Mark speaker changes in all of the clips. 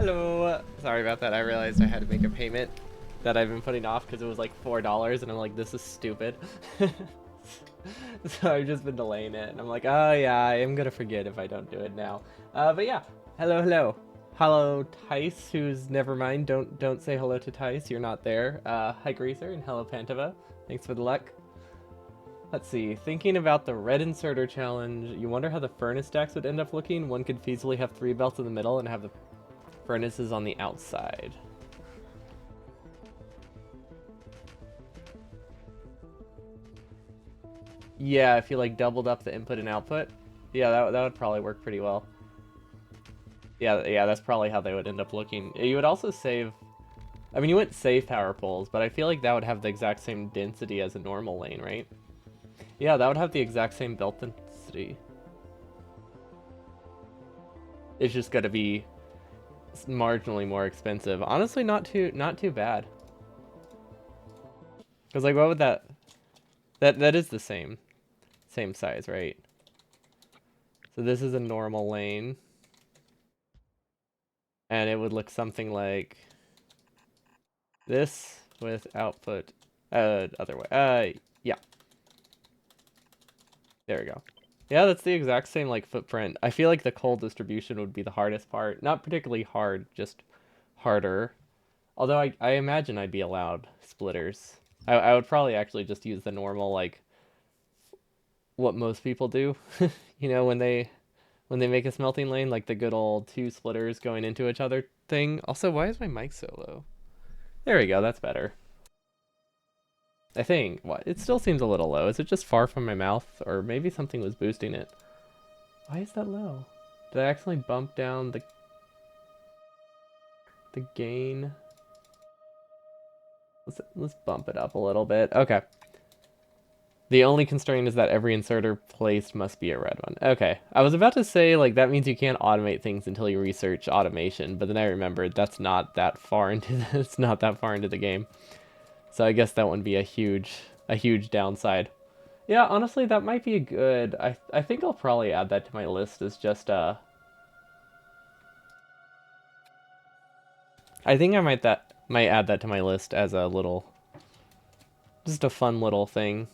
Speaker 1: Hello. Sorry about that. I realized I had to make a payment that I've been putting off because it was like $4, and I'm like, this is stupid. So I've just been delaying it, and I'm like, oh yeah, I am gonna forget if I don't do it now. But yeah, hello. Hello, Tice, who's never mind. Don't say hello to Tice. You're not there. Hi, Greaser, and hello, Pantava. Thanks for the luck. Let's see. Thinking about the red inserter challenge, you wonder how the furnace stacks would end up looking. One could feasibly have 3 belts in the middle and have the furnaces on the outside. Yeah, if you like doubled up the input and output, yeah, that would probably work pretty well. Yeah, that's probably how they would end up looking. You would also save. I mean, you wouldn't save power poles, but I feel like that would have the exact same density as a normal lane, right? Yeah, that would have the exact same belt density. It's just gonna be marginally more expensive. Honestly, not too bad. Because like, what would that is the same size, right? So this is a normal lane, and it would look something like this with output other way. Yeah, there we go. Yeah, that's the exact same like footprint. I feel like the coal distribution would be the hardest part. Not particularly hard, just harder. Although I imagine I'd be allowed splitters. I would probably actually just use the normal like what most people do. You know, when they make a smelting lane, like the good old two splitters going into each other thing. Also, why is my mic so low? There we go, that's better. I think. What? It still seems a little low. Is it just far from my mouth? Or maybe something was boosting it. Why is that low? Did I actually bump down the gain? Let's bump it up a little bit. Okay. The only constraint is that every inserter placed must be a red one. Okay. I was about to say, like, that means you can't automate things until you research automation, but then I remembered that's not that far into it's not that far into the game. So I guess that wouldn't be a huge downside. Yeah, honestly, that might be a good. I think I'll probably add that to my list as just I think I might add that to my list as a little, just a fun little thing.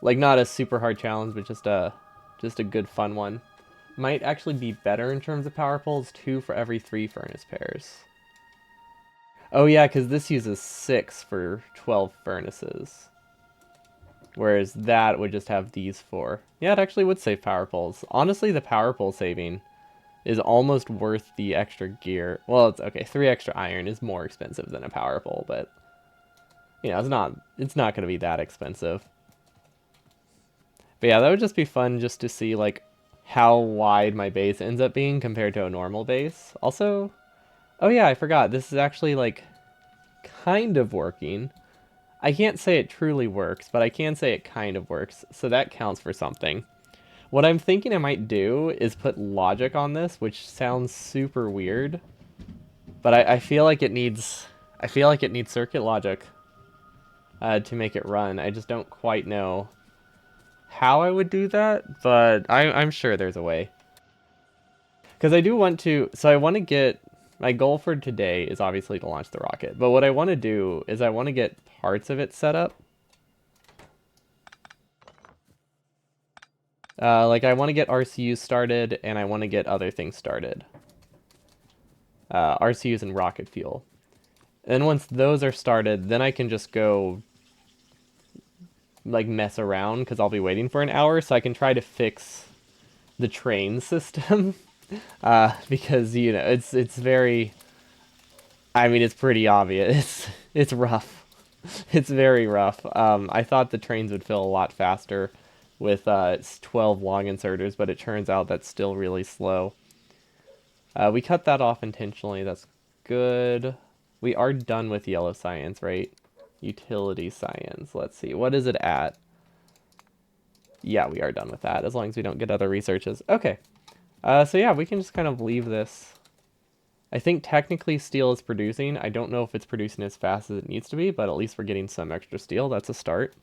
Speaker 1: Like not a super hard challenge, but just a good fun one. Might actually be better in terms of power poles, 2 for every 3 furnace pairs. Oh yeah, because this uses 6 for 12 furnaces. Whereas that would just have these 4. Yeah, it actually would save power poles. Honestly, the power pole saving is almost worth the extra gear. Well, it's okay. 3 extra iron is more expensive than a power pole, but you know, it's not going to be that expensive. But yeah, that would just be fun just to see like how wide my base ends up being compared to a normal base. Also, oh yeah, I forgot. This is actually like kind of working. I can't say it truly works, but I can say it kind of works, so that counts for something. What I'm thinking I might do is put logic on this, which sounds super weird, but I feel like it needs circuit logic to make it run. I just don't quite know how I would do that, but I'm sure there's a way. Because I do want to, so I want to get, my goal for today is obviously to launch the rocket, but what I want to do is I want to get parts of it set up. Like I want to get RCUs started, and I want to get other things started. RCUs and rocket fuel. And once those are started, then I can just go like mess around because I'll be waiting for an hour, so I can try to fix the train system. Because you know it's very. I mean, it's pretty obvious. It's rough. It's very rough. I thought the trains would fill a lot faster with 12 long inserters, but it turns out that's still really slow. We cut that off intentionally. That's good. We are done with yellow science, right? Utility science. Let's see. What is it at? Yeah, we are done with that, as long as we don't get other researches. Okay. So yeah, we can just kind of leave this. I think technically steel is producing. I don't know if it's producing as fast as it needs to be, but at least we're getting some extra steel. That's a start.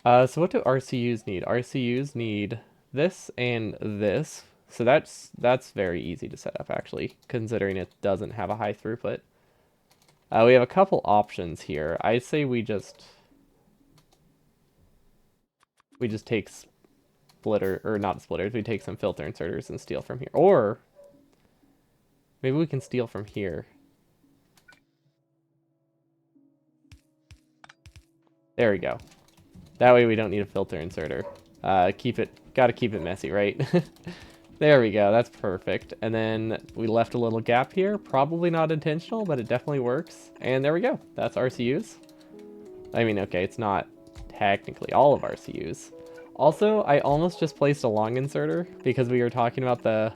Speaker 1: So what do RCUs need? RCUs need this and this. So that's very easy to set up, actually, considering it doesn't have a high throughput. We have a couple options here. I'd say we just take splitter, or not splitters, we take some filter inserters and steal from here. Or maybe we can steal from here. There we go. That way we don't need a filter inserter. Gotta keep it messy, right? There we go, that's perfect. And then we left a little gap here. Probably not intentional, but it definitely works. And there we go, that's RCUs. I mean, okay, it's not technically all of RCUs. Also, I almost just placed a long inserter because we were talking about the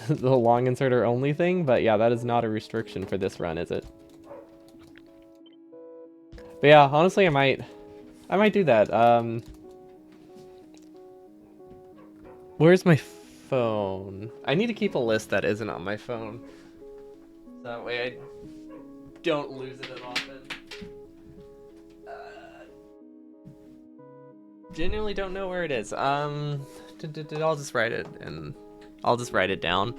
Speaker 1: the long inserter only thing, but yeah, that is not a restriction for this run, is it? But yeah, honestly, I might do that. Where's my phone? I need to keep a list that isn't on my phone. That way I don't lose it as often. Genuinely don't know where it is. I'll just write it and I'll just write it down.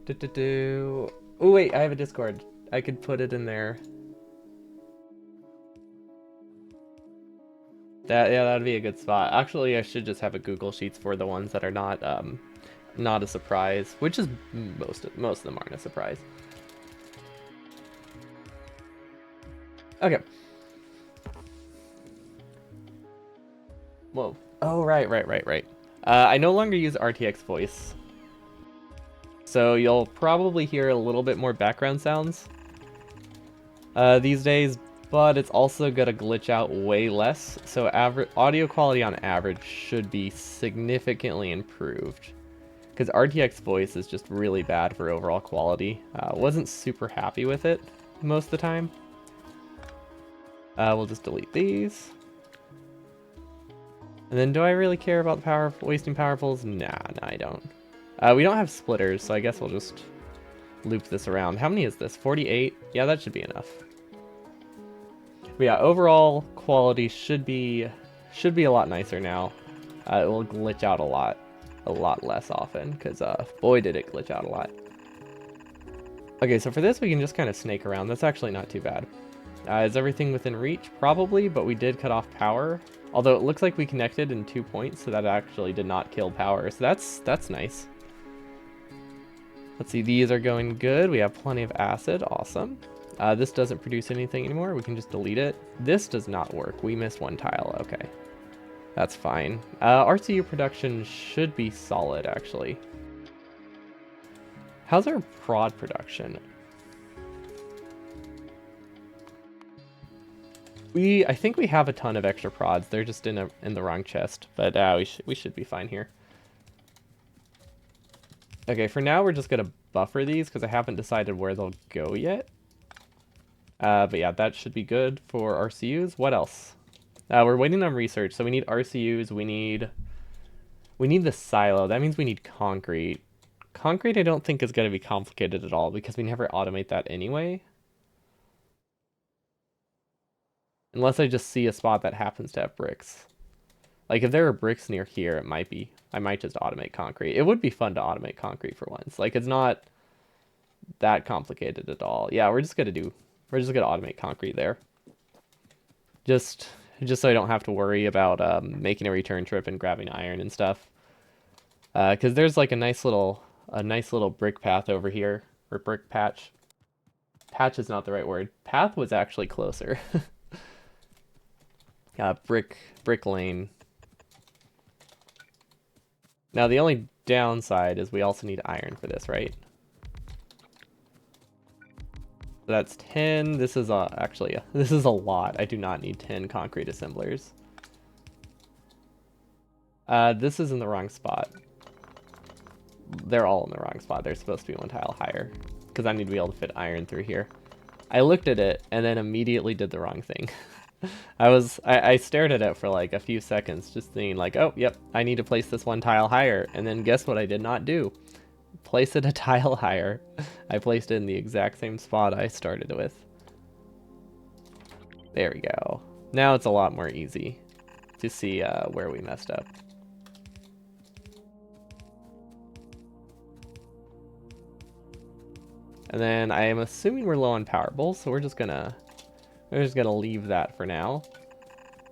Speaker 1: Oh wait, I have a Discord. I could put it in there. Yeah, that'd be a good spot. Actually, I should just have a Google Sheets for the ones that are not a surprise, which is most of them aren't a surprise. Okay. Whoa. Oh, right. I no longer use RTX voice. So you'll probably hear a little bit more background sounds these days, but it's also gonna glitch out way less. So audio quality on average should be significantly improved. Because RTX voice is just really bad for overall quality. Wasn't super happy with it most of the time. We'll just delete these. And then do I really care about wasting power pulls? Nah, I don't. We don't have splitters, so I guess we'll just loop this around. How many is this? 48? Yeah, that should be enough. But yeah, overall quality should be a lot nicer now. It will glitch out a lot less often, because boy did it glitch out a lot. Okay, so for this we can just kind of snake around. That's actually not too bad. Is everything within reach? Probably, but we did cut off power. Although it looks like we connected in 2 points, so that actually did not kill power. So that's nice. Let's see, these are going good. We have plenty of acid, awesome. This doesn't produce anything anymore. We can just delete it. This does not work. We missed one tile, okay. That's fine. RCU production should be solid, actually. How's our prod production? I think we have a ton of extra prods. They're just in the wrong chest, but we should be fine here. Okay, for now we're just gonna buffer these because I haven't decided where they'll go yet. But yeah, that should be good for RCUs. What else? We're waiting on research, so we need RCUs. We need the silo. That means we need concrete. Concrete I don't think is going to be complicated at all because we never automate that anyway. Unless I just see a spot that happens to have bricks. Like if there are bricks near here, it might be. I might just automate concrete. It would be fun to automate concrete for once. Like it's not that complicated at all. Yeah, we're just gonna automate concrete there. Just so I don't have to worry about making a return trip and grabbing iron and stuff. Because there's like a nice little brick path over here, or brick patch. Patch is not the right word. Path was actually closer. Brick lane. Now the only downside is we also need iron for this, right? So that's 10. This is this is a lot. I do not need 10 concrete assemblers. This is in the wrong spot. They're all in the wrong spot. They're supposed to be one tile higher because I need to be able to fit iron through here. I looked at it and then immediately did the wrong thing. I stared at it for like a few seconds just thinking like, oh, yep, I need to place this one tile higher. And then guess what I did not do? Place it a tile higher. I placed it in the exact same spot I started with. There we go. Now it's a lot more easy to see where we messed up. And then I am assuming we're low on power bowls, so we're just gonna leave that for now.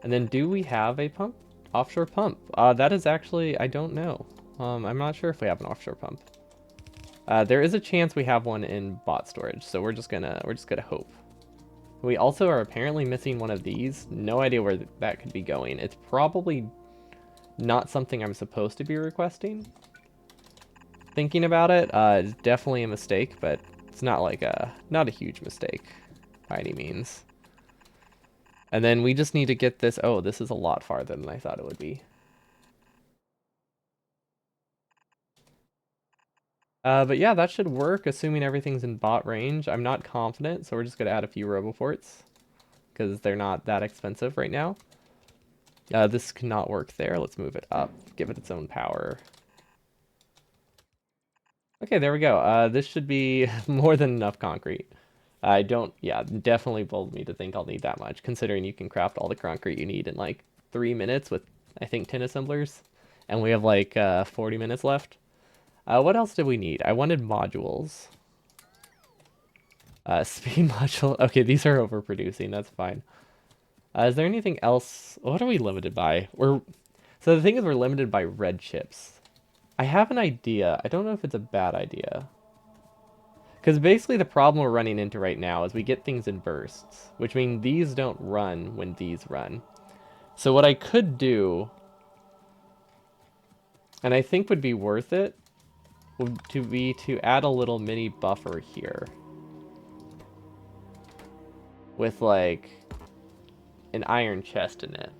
Speaker 1: And then do we have a pump? Offshore pump. That is actually, I don't know. I'm not sure if we have an offshore pump. There is a chance we have one in bot storage, so we're just gonna hope. We also are apparently missing one of these. No idea where that could be going. It's probably not something I'm supposed to be requesting. Thinking about it, it's definitely a mistake, but it's not like not a huge mistake by any means. And then we just need to get this. Oh, this is a lot farther than I thought it would be. But yeah, that should work, assuming everything's in bot range. I'm not confident, so we're just going to add a few roboports, because they're not that expensive right now. This cannot work there. Let's move it up, give it its own power. Okay, there we go. This should be more than enough concrete. I don't, yeah, definitely bold me to think I'll need that much, considering you can craft all the concrete you need in like 3 minutes with, I think, 10 assemblers. And we have like 40 minutes left. What else did we need? I wanted modules. Speed module. Okay, these are overproducing. That's fine. Is there anything else? What are we limited by? So the thing is, we're limited by red chips. I have an idea. I don't know if it's a bad idea. Because basically the problem we're running into right now is we get things in bursts, which means these don't run when these run. So what I could do, and I think would be worth it, would be to add a little mini buffer here. With like an iron chest in it.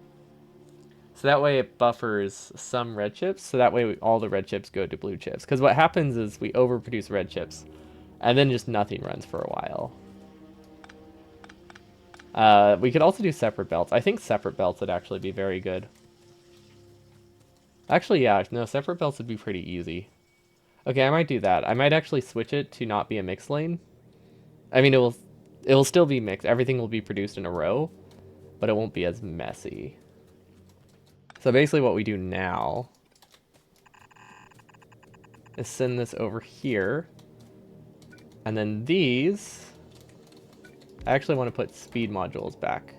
Speaker 1: So that way it buffers some red chips, so that way all the red chips go to blue chips. Because what happens is we overproduce red chips, and then just nothing runs for a while. We could also do separate belts. I think separate belts would actually be very good. Actually, yeah, no, separate belts would be pretty easy. Okay, I might do that. I might actually switch it to not be a mixed lane. I mean, it will still be mixed. Everything will be produced in a row, but it won't be as messy. So basically what we do now is send this over here. And then these, I actually want to put speed modules back,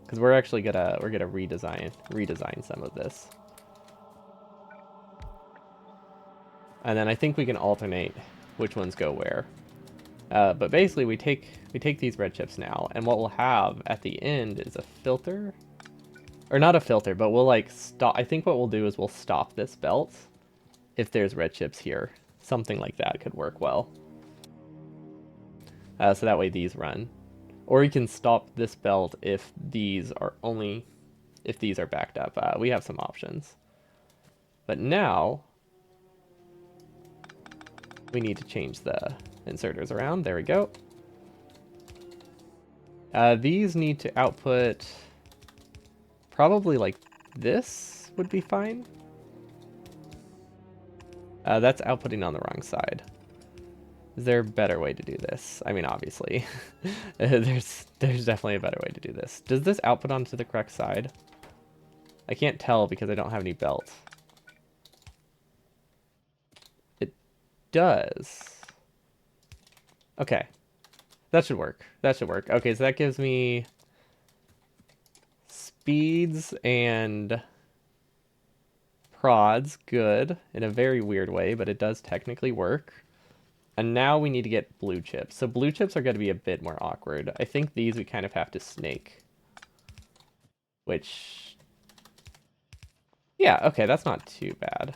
Speaker 1: because we're gonna redesign some of this. And then I think we can alternate which ones go where. But basically we take these red chips now, and what we'll have at the end is a filter. Or not a filter, but we'll like stop. I think what we'll do is we'll stop this belt if there's red chips here. Something like that could work well. So that way these run. Or you can stop this belt if these are backed up. We have some options. But now we need to change the inserters around. There we go. These need to output probably like this would be fine. That's outputting on the wrong side. Is there a better way to do this? I mean, obviously. there's definitely a better way to do this. Does this output onto the correct side? I can't tell because I don't have any belts. It does. Okay. That should work. That should work. Okay, so that gives me speeds and prods. Good. In a very weird way, but it does technically work. And now we need to get blue chips. So blue chips are going to be a bit more awkward. I think these we kind of have to snake. Which... yeah, okay, that's not too bad.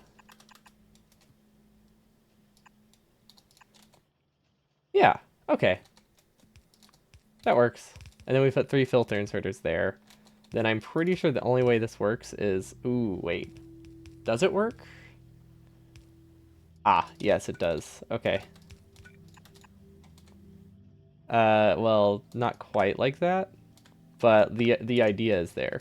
Speaker 1: Yeah, okay. That works. And then we put 3 filter inserters there. Then I'm pretty sure the only way this works is... ooh, wait. Does it work? Ah, yes, it does. Okay. Well, not quite like that, but the idea is there.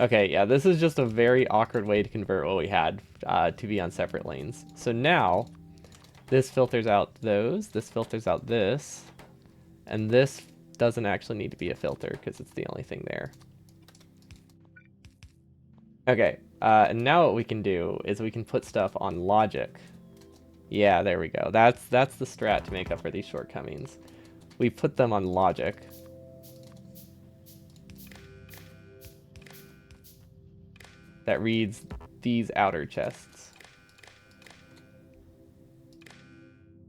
Speaker 1: Okay, yeah, this is just a very awkward way to convert what we had to be on separate lanes. So now, this filters out those, this filters out this, and this doesn't actually need to be a filter because it's the only thing there. Okay, And now what we can do is we can put stuff on logic. Yeah, there we go. That's the strat to make up for these shortcomings. We put them on logic. That reads these outer chests.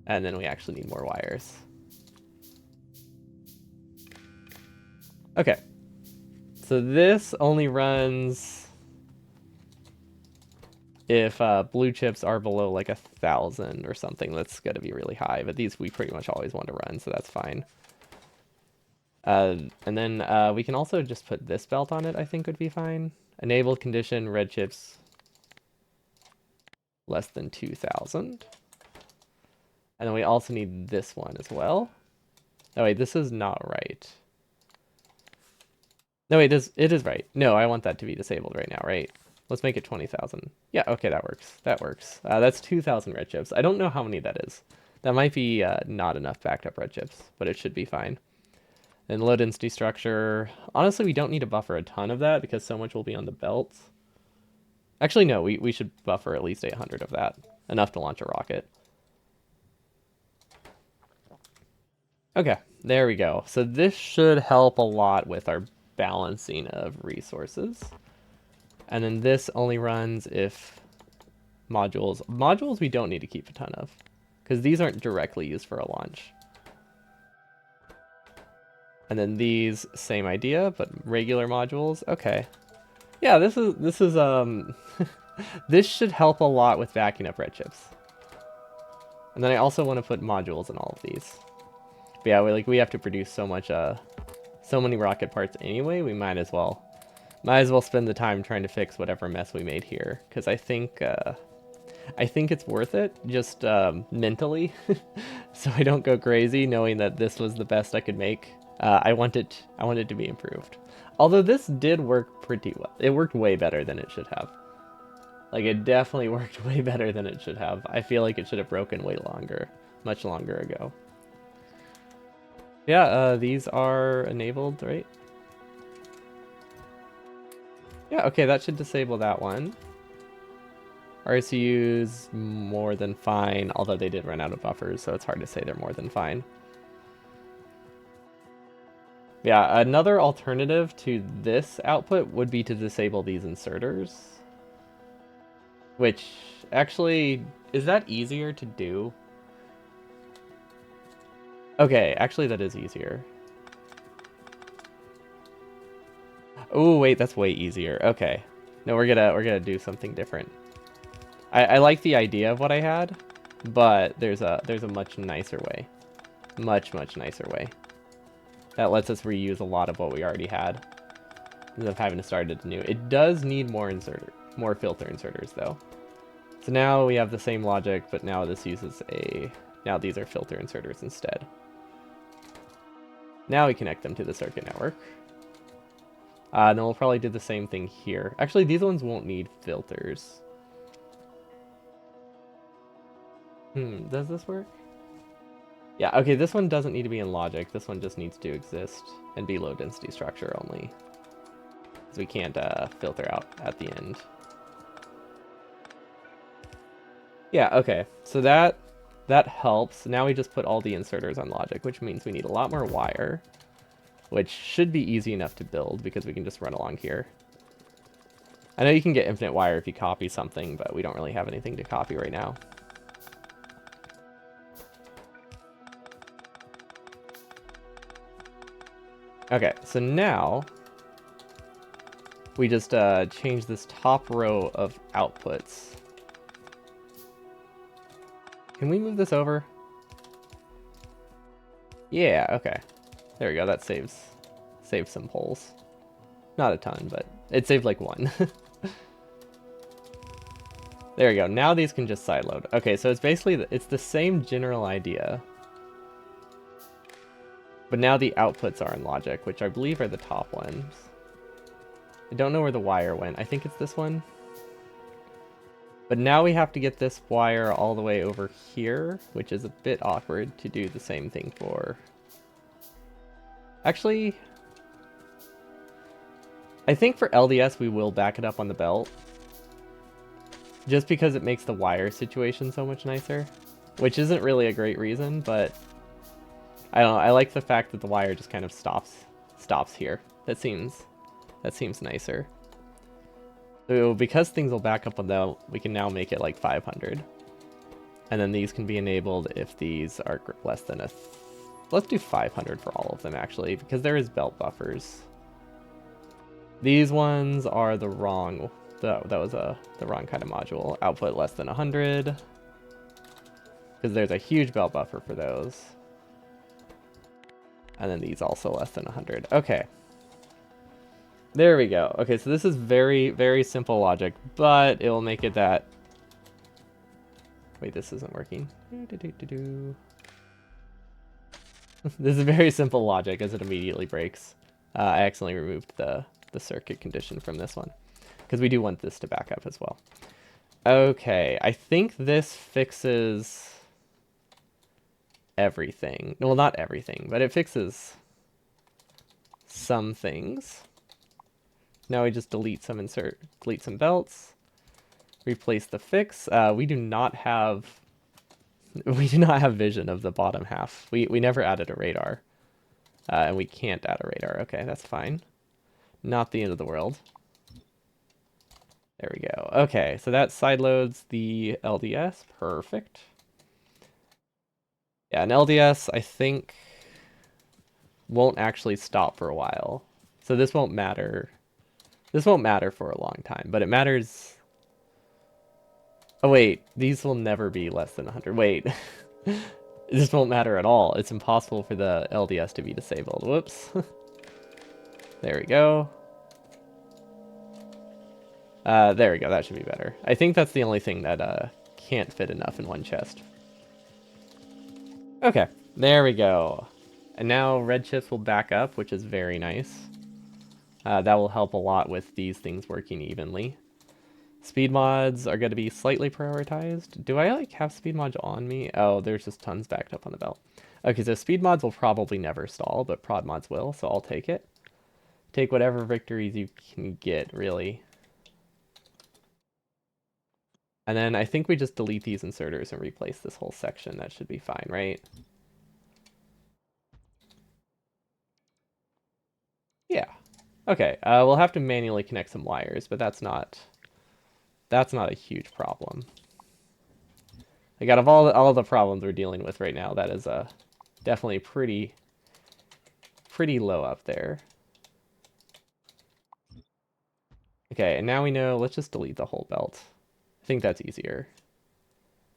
Speaker 1: And then we actually need more wires. Okay. So this only runs if blue chips are below like 1,000 or something. That's got to be really high, but these we pretty much always want to run, so that's fine. And then we can also just put this belt on it, I think would be fine. Enabled condition, red chips less than 2,000. And then we also need this one as well. Oh wait, this is not right. No, wait, it is right. No, I want that to be disabled right now, right? Let's make it 20,000. Yeah, okay, that works. That works. That's 2,000 red chips. I don't know how many that is. That might be not enough backed up red chips, but it should be fine. Then low density structure. Honestly, we don't need to buffer a ton of that because so much will be on the belts. Actually, no, we should buffer at least 800 of that. Enough to launch a rocket. Okay, there we go. So this should help a lot with our balancing of resources. And then this only runs if modules. Modules we don't need to keep a ton of, because these aren't directly used for a launch. And then these, same idea, but regular modules. Okay. Yeah, this is this should help a lot with backing up red chips. And then I also want to put modules in all of these. But yeah, we have to produce so many rocket parts anyway. We might as well spend the time trying to fix whatever mess we made here, because I think it's worth it just mentally, so I don't go crazy knowing that this was the best I could make. I want it to be improved. Although this did work pretty well. It worked way better than it should have. Like, it definitely worked way better than it should have. I feel like it should have broken way longer, much longer ago. Yeah, these are enabled, right? Yeah, okay, that should disable that one. RCU's more than fine, although they did run out of buffers, so it's hard to say they're more than fine. Yeah, another alternative to this output would be to disable these inserters. Which, actually, is that easier to do? Okay, actually that is easier. Oh, wait, that's way easier. Okay. No, we're gonna do something different. I like the idea of what I had, but there's a much nicer way. Much nicer way. That lets us reuse a lot of what we already had instead of having to start it anew. It does need more filter inserters though. So now we have the same logic, but now this uses now these are filter inserters instead. Now we connect them to the circuit network. Then we'll probably do the same thing here. Actually, these ones won't need filters. Does this work? Yeah, okay, this one doesn't need to be in logic. This one just needs to exist and be low density structure only. Because we can't filter out at the end. Yeah, okay, so that helps. Now we just put all the inserters on logic, which means we need a lot more wire, which should be easy enough to build because we can just run along here. I know you can get infinite wire if you copy something, but we don't really have anything to copy right now. Okay, so now we just change this top row of outputs. Can we move this over? Yeah, okay. There we go, that saves some poles. Not a ton, but it saved like one. There we go, now these can just sideload. Okay, so it's basically, it's the same general idea. But now the outputs are in logic, which I believe are the top ones. I don't know where the wire went. I think it's this one. But now we have to get this wire all the way over here, which is a bit awkward to do the same thing for. Actually, I think for LDS we will back it up on the belt. just because it makes the wire situation so much nicer, which isn't really a great reason, but I don't know. I like the fact that the wire just kind of stops here. That seems nicer. So because things will back up on them, we can now make it like 500. And then these can be enabled if these are less than let's do 500 for all of them actually, because there is belt buffers. These ones are the wrong, that was the wrong kind of module. Output less than 100, because there's a huge belt buffer for those. And then these also less than 100. Okay. There we go. Okay, so this is very, very simple logic, but it will make it that... Wait, this isn't working. This is very simple logic as it immediately breaks. I accidentally removed the circuit condition from this one, because we do want this to back up as well. Okay, I think this fixes everything. Well, not everything, but it fixes some things. Now we just delete some belts, replace the fix. We do not have vision of the bottom half. We never added a radar, and we can't add a radar. Okay, that's fine. Not the end of the world. There we go. Okay, so that sideloads the LDS. Perfect. Yeah, an LDS I think won't actually stop for a while, so this won't matter. This won't matter for a long time, but it matters... Oh wait, these will never be less than 100. Wait, this won't matter at all. It's impossible for the LDS to be disabled. Whoops. There we go. There we go, that should be better. I think that's the only thing that can't fit enough in one chest. Okay, there we go. And now red chips will back up, which is very nice. That will help a lot with these things working evenly. Speed mods are going to be slightly prioritized. Do I like have speed mods on me? Oh, there's just tons backed up on the belt. Okay, so speed mods will probably never stall, but prod mods will, so I'll take it. Take whatever victories you can get, really. And then I think we just delete these inserters and replace this whole section. That should be fine, right? Yeah. Okay, we'll have to manually connect some wires, but that's not a huge problem. Like, out of all the problems we're dealing with right now, that is definitely pretty low up there. Okay, and now we know, let's just delete the whole belt. I think that's easier.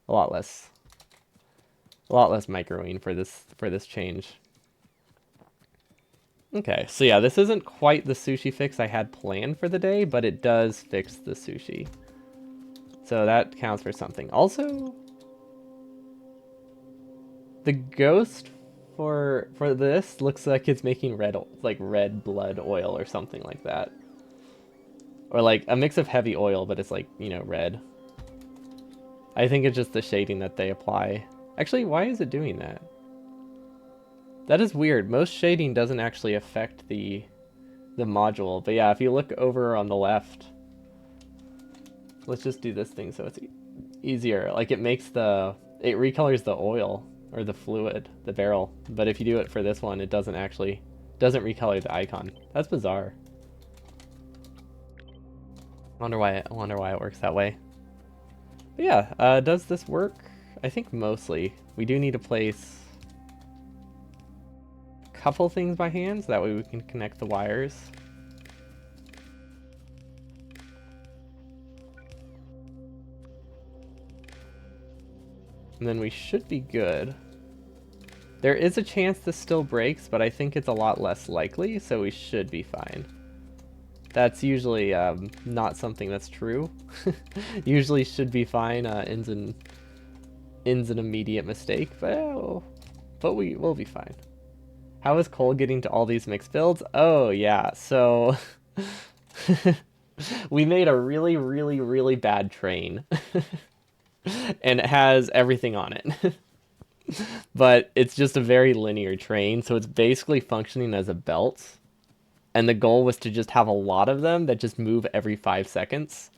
Speaker 1: A lot less microing for this change. Okay, so yeah, this isn't quite the sushi fix I had planned for the day, but it does fix the sushi. So that counts for something. Also, the ghost for this looks like it's making red blood oil or something like that. Or like a mix of heavy oil, but it's like, you know, red. I think it's just the shading that they apply. Actually, why is it doing that? That is weird. Most shading doesn't actually affect the module. But yeah, if you look over on the left, let's just do this thing so it's easier. Like it recolors the oil or the fluid, the barrel. But if you do it for this one, it doesn't recolor the icon. That's bizarre. I wonder why it works that way. But yeah, does this work? I think mostly. We do need to place a couple things by hand, so that way we can connect the wires. And then we should be good. There is a chance this still breaks, but I think it's a lot less likely, so we should be fine. That's usually not something that's true. Usually should be fine, ends an immediate mistake, but we'll be fine. How is Cole getting to all these mixed builds? Oh yeah, so we made a really, really, really bad train. And it has everything on it. But it's just a very linear train, so it's basically functioning as a belt. And the goal was to just have a lot of them that just move every 5 seconds.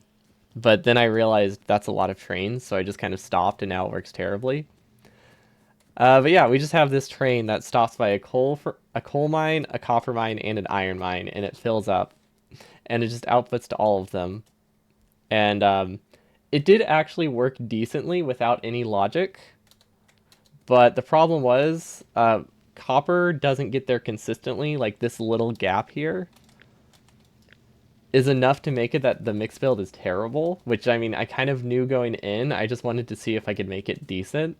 Speaker 1: But then I realized that's a lot of trains, so I just kind of stopped, and now it works terribly. But yeah, we just have this train that stops by a coal mine, a copper mine, and an iron mine, and it fills up, and it just outputs to all of them. And it did actually work decently without any logic, but the problem was copper doesn't get there consistently. Like this little gap here is enough to make it that the mix build is terrible, which I mean, I kind of knew going in. I just wanted to see if I could make it decent.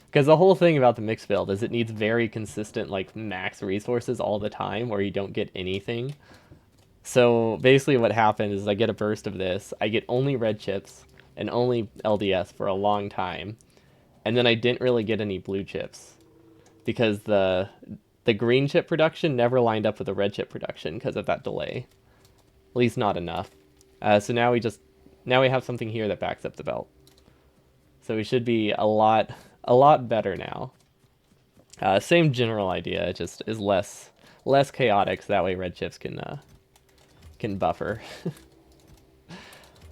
Speaker 1: Because the whole thing about the mix build is it needs very consistent, like, max resources all the time, or you don't get anything. So basically what happened is I get a burst of this, I get only red chips and only LDS for a long time, and then I didn't really get any blue chips because the green chip production never lined up with the red chip production because of that delay. At least not enough. So now we have something here that backs up the belt. So we should be a lot better now. Same general idea, it just is less chaotic, so that way red chips can buffer.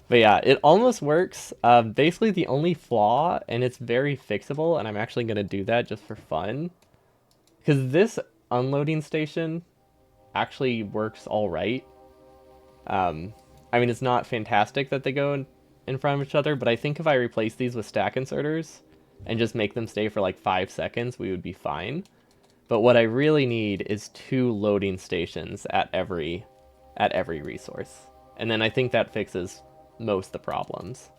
Speaker 1: But yeah, it almost works. Basically the only flaw, and it's very fixable, and I'm actually going to do that just for fun, because this unloading station actually works all right. I mean, it's not fantastic that they go in front of each other, but I think if I replace these with stack inserters and just make them stay for like 5 seconds, we would be fine. But what I really need is 2 loading stations at every resource. And then I think that fixes most of the problems.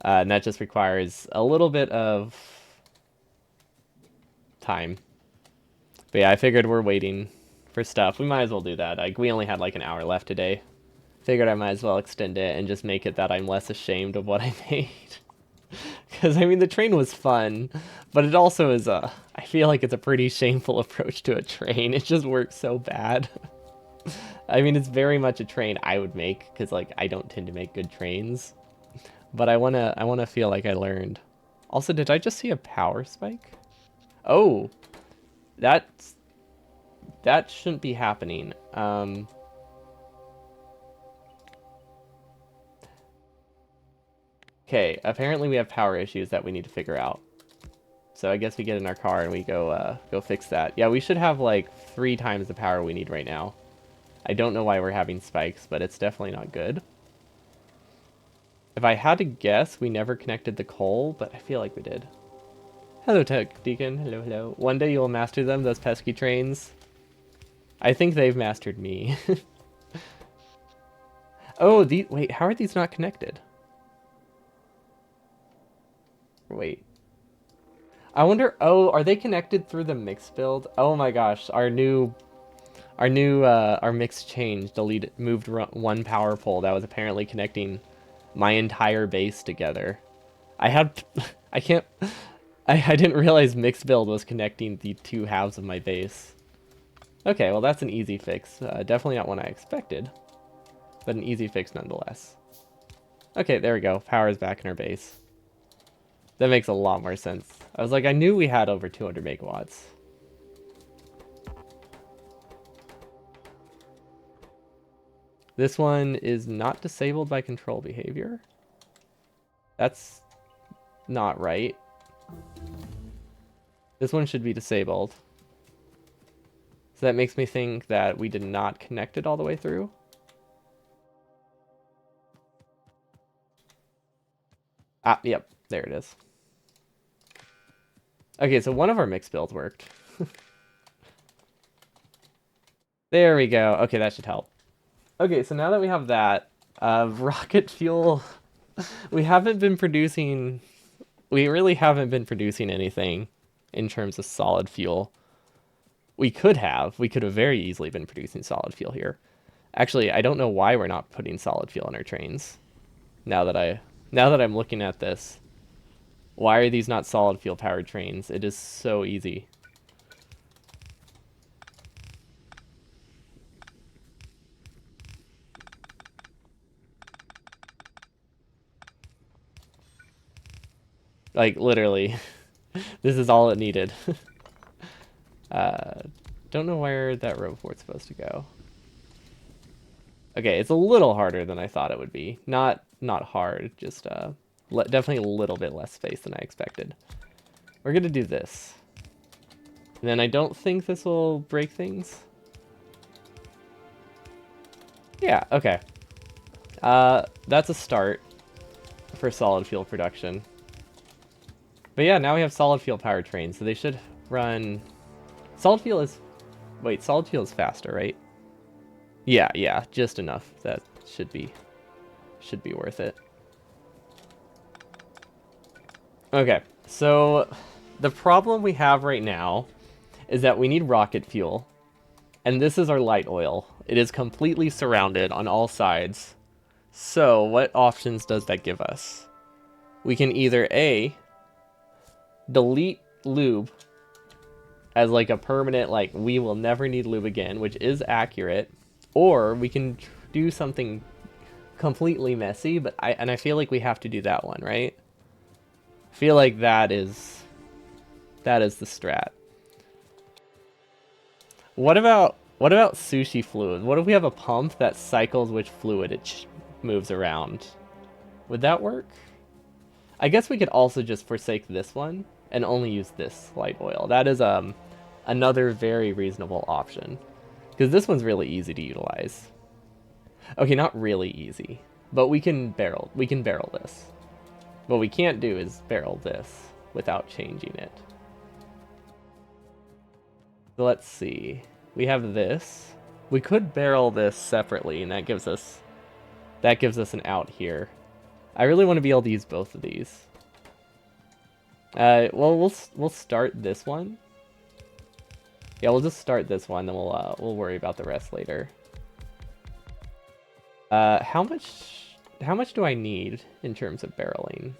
Speaker 1: And that just requires a little bit of time. But yeah, I figured we're waiting for stuff. We might as well do that. Like, we only had like an hour left today. Figured I might as well extend it and just make it that I'm less ashamed of what I made. Because, I mean, the train was fun, but it also is I feel like it's a pretty shameful approach to a train. It just works so bad. I mean, it's very much a train I would make, because, like, I don't tend to make good trains. But I wanna feel like I learned. Also, did I just see a power spike? Oh, that shouldn't be happening. Okay, apparently we have power issues that we need to figure out. So I guess we get in our car and we go fix that. Yeah, we should have like 3 times the power we need right now. I don't know why we're having spikes, but it's definitely not good. If I had to guess, we never connected the coal, but I feel like we did. Hello, Tech Deacon. Hello, hello. One day you'll master them, those pesky trains. I think they've mastered me. Oh, wait, how are these not connected? Wait. I wonder, oh, are they connected through the mix build? Oh my gosh, our mix change moved one power pole that was apparently connecting my entire base together. I didn't realize mix build was connecting the 2 halves of my base. Okay, well that's an easy fix. Definitely not one I expected, but an easy fix nonetheless. Okay, there we go. Power is back in our base. That makes a lot more sense. I was like, I knew we had over 200 megawatts. This one is not disabled by control behavior. That's not right. This one should be disabled. So that makes me think that we did not connect it all the way through. Ah, yep, there it is. Okay, so one of our mix builds worked. There we go. Okay, that should help. Okay, so now that we have that, rocket fuel, we really haven't been producing anything in terms of solid fuel. We could have very easily been producing solid fuel here. Actually, I don't know why we're not putting solid fuel in our trains. Now that I'm looking at this, why are these not solid fuel powered trains? It is so easy. Like, literally, this is all it needed. Don't know where that roboport's supposed to go. Okay, it's a little harder than I thought it would be. Not not hard, just definitely a little bit less space than I expected. We're gonna do this. And then I don't think this will break things. Yeah, okay. That's a start for solid fuel production. But yeah, now we have solid fuel powertrain, so they should run... Solid fuel is... Wait, solid fuel is faster, right? Yeah, just enough. That should be worth it. Okay, so the problem we have right now is that we need rocket fuel, and this is our light oil. It is completely surrounded on all sides. So what options does that give us? We can either A, delete lube as like a permanent, like we will never need lube again, which is accurate, or we can do something completely messy, but I feel like we have to do that one, right? I feel like that is the strat. What about sushi fluid? What if we have a pump that cycles which fluid it moves around? Would that work? I guess we could also just forsake this one and only use this light oil. That is another very reasonable option, because this one's really easy to utilize. Okay, not really easy, but we can barrel this. What we can't do is barrel this without changing it. So let's see. We have this. We could barrel this separately, and that gives us an out here. I really want to be able to use both of these. Well, we'll start this one. Yeah, we'll just start this one, then we'll worry about the rest later. How much do I need in terms of barreling?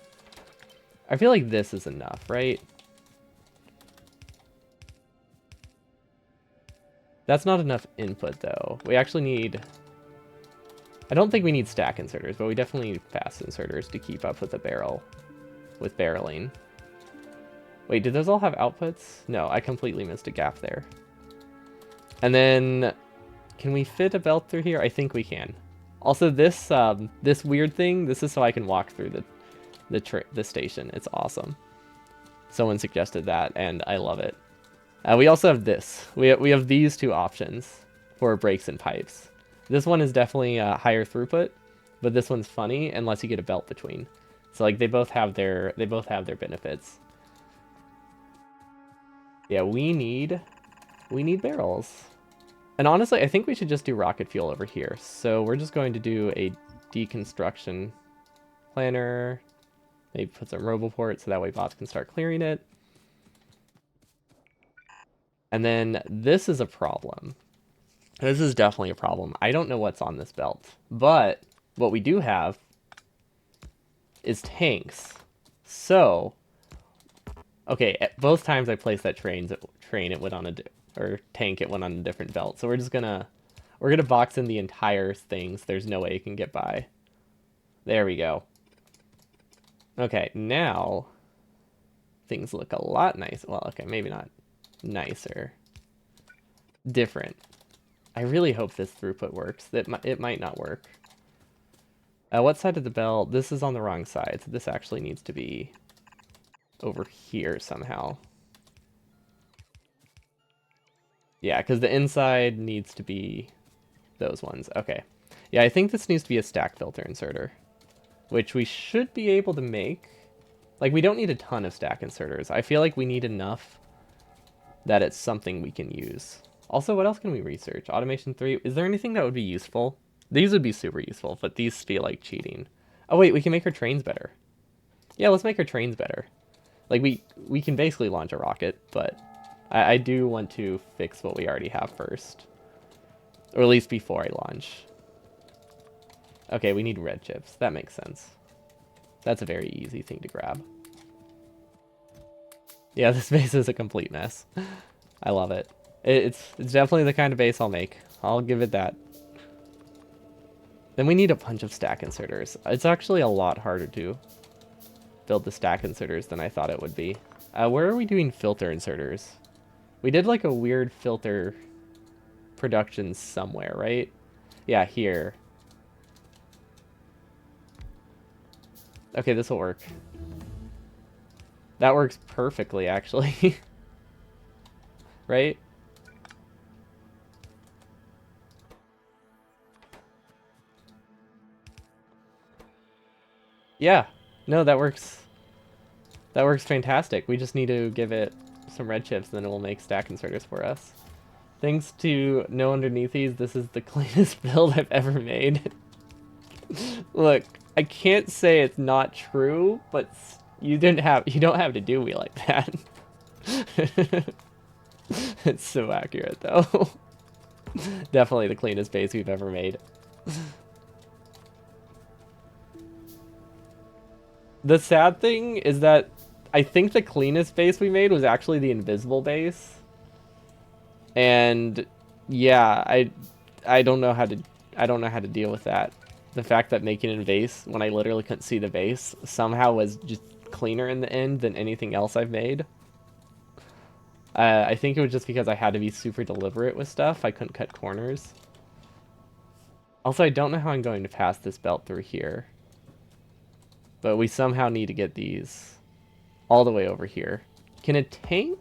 Speaker 1: I feel like this is enough, right? That's not enough input, though. We actually need... I don't think we need stack inserters, but we definitely need fast inserters to keep up with the barreling. Wait, did those all have outputs? No, I completely missed a gap there. And then, can we fit a belt through here? I think we can. Also, this this weird thing, this is so I can walk through the station. It's awesome. Someone suggested that, and I love it. We also have this. We have these two options for brakes and pipes. This one is definitely a higher throughput, but this one's funny unless you get a belt between. So like they both have their benefits. Yeah, we need barrels. And honestly, I think we should just do rocket fuel over here. So we're just going to do a deconstruction planner. Maybe put some robo port so that way bots can start clearing it. And then this is a problem. This is definitely a problem. I don't know what's on this belt, but what we do have is tanks. So, okay, at both times I placed that train, it went on tank, it went on a different belt. So we're gonna box in the entire thing so there's no way it can get by. There we go. Okay, now things look a lot nice. Well, okay, maybe not nicer. Different. I really hope this throughput works. It might not work. What side of the belt? This is on the wrong side, so this actually needs to be over here somehow. Yeah, because the inside needs to be those ones. Okay. Yeah, I think this needs to be a stack filter inserter, which we should be able to make. Like, we don't need a ton of stack inserters. I feel like we need enough that it's something we can use. Also, what else can we research? Automation 3. Is there anything that would be useful? These would be super useful, but these feel like cheating. Oh, wait, we can make our trains better. Yeah, let's make our trains better. Like, we can basically launch a rocket, but I do want to fix what we already have first. Or at least before I launch. Okay, we need red chips. That makes sense. That's a very easy thing to grab. Yeah, this base is a complete mess. I love it. It's definitely the kind of base I'll make. I'll give it that. Then we need a bunch of stack inserters. It's actually a lot harder to build the stack inserters than I thought it would be. Where are we doing filter inserters? We did like a weird filter production somewhere, right? Yeah, here. Okay, this will work. That works perfectly, actually. Right? Yeah. No, that works. That works fantastic. We just need to give it some red chips, and then it will make stack inserters for us. Thanks to No Underneath These, this is the cleanest build I've ever made. Look, I can't say it's not true, but you don't have to do me like that. It's so accurate though. Definitely the cleanest base we've ever made. The sad thing is that I think the cleanest base we made was actually the invisible base. And yeah, I don't know how to deal with that. The fact that making a base when I literally couldn't see the base somehow was just cleaner in the end than anything else I've made. I think it was just because I had to be super deliberate with stuff. I couldn't cut corners. Also, I don't know how I'm going to pass this belt through here. But we somehow need to get these all the way over here. Can a tank?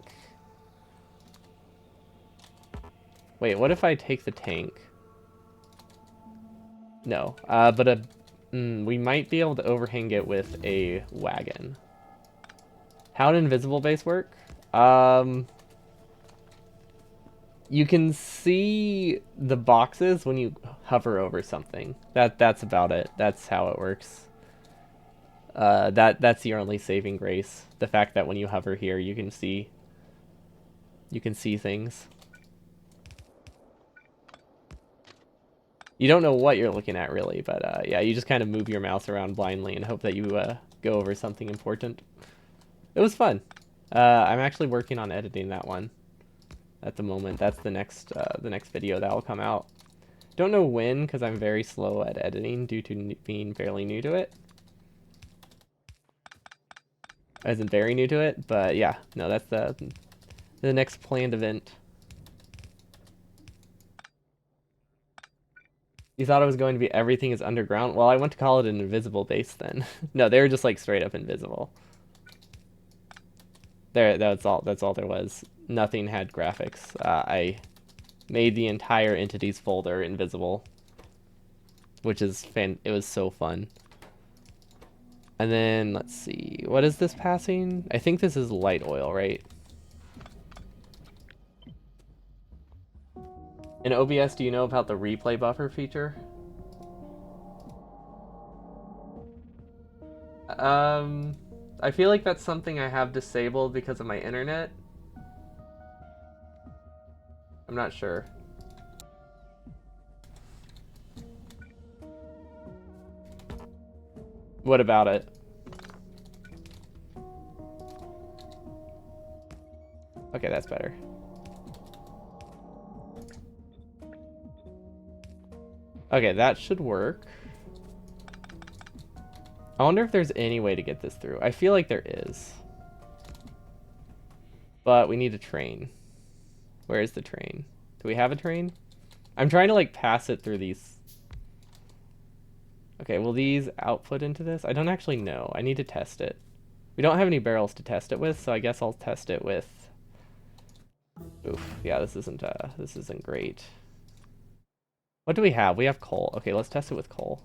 Speaker 1: Wait, what if I take the tank? No, but we might be able to overhang it with a wagon. How'd invisible base work? You can see the boxes when you hover over something. That's about it. That's how it works. That's your only saving grace. The fact that when you hover here, you can see things. You don't know what you're looking at really, but yeah, you just kind of move your mouse around blindly and hope that you go over something important. It was fun. I'm actually working on editing that one at the moment. That's the next video that will come out. Don't know when, because I'm very slow at editing due to being fairly new to it. As in very new to it, but yeah, no, that's the next planned event. You thought it was going to be everything is underground? Well, I went to call it an invisible base then. No, they were just like straight up invisible. That's all there was. Nothing had graphics. I made the entire entities folder invisible, which is it was so fun. And then let's see, what is this passing? I think this is light oil, right? In OBS, do you know about the replay buffer feature? I feel like that's something I have disabled because of my internet. I'm not sure. What about it? Okay, that's better. Okay, that should work. I wonder if there's any way to get this through. I feel like there is. But we need a train. Where is the train? Do we have a train? I'm trying to like pass it through these. Okay, will these output into this? I don't actually know. I need to test it. We don't have any barrels to test it with, so I guess I'll test it with... Oof, yeah, this isn't great. What do we have? We have coal. Okay, let's test it with coal.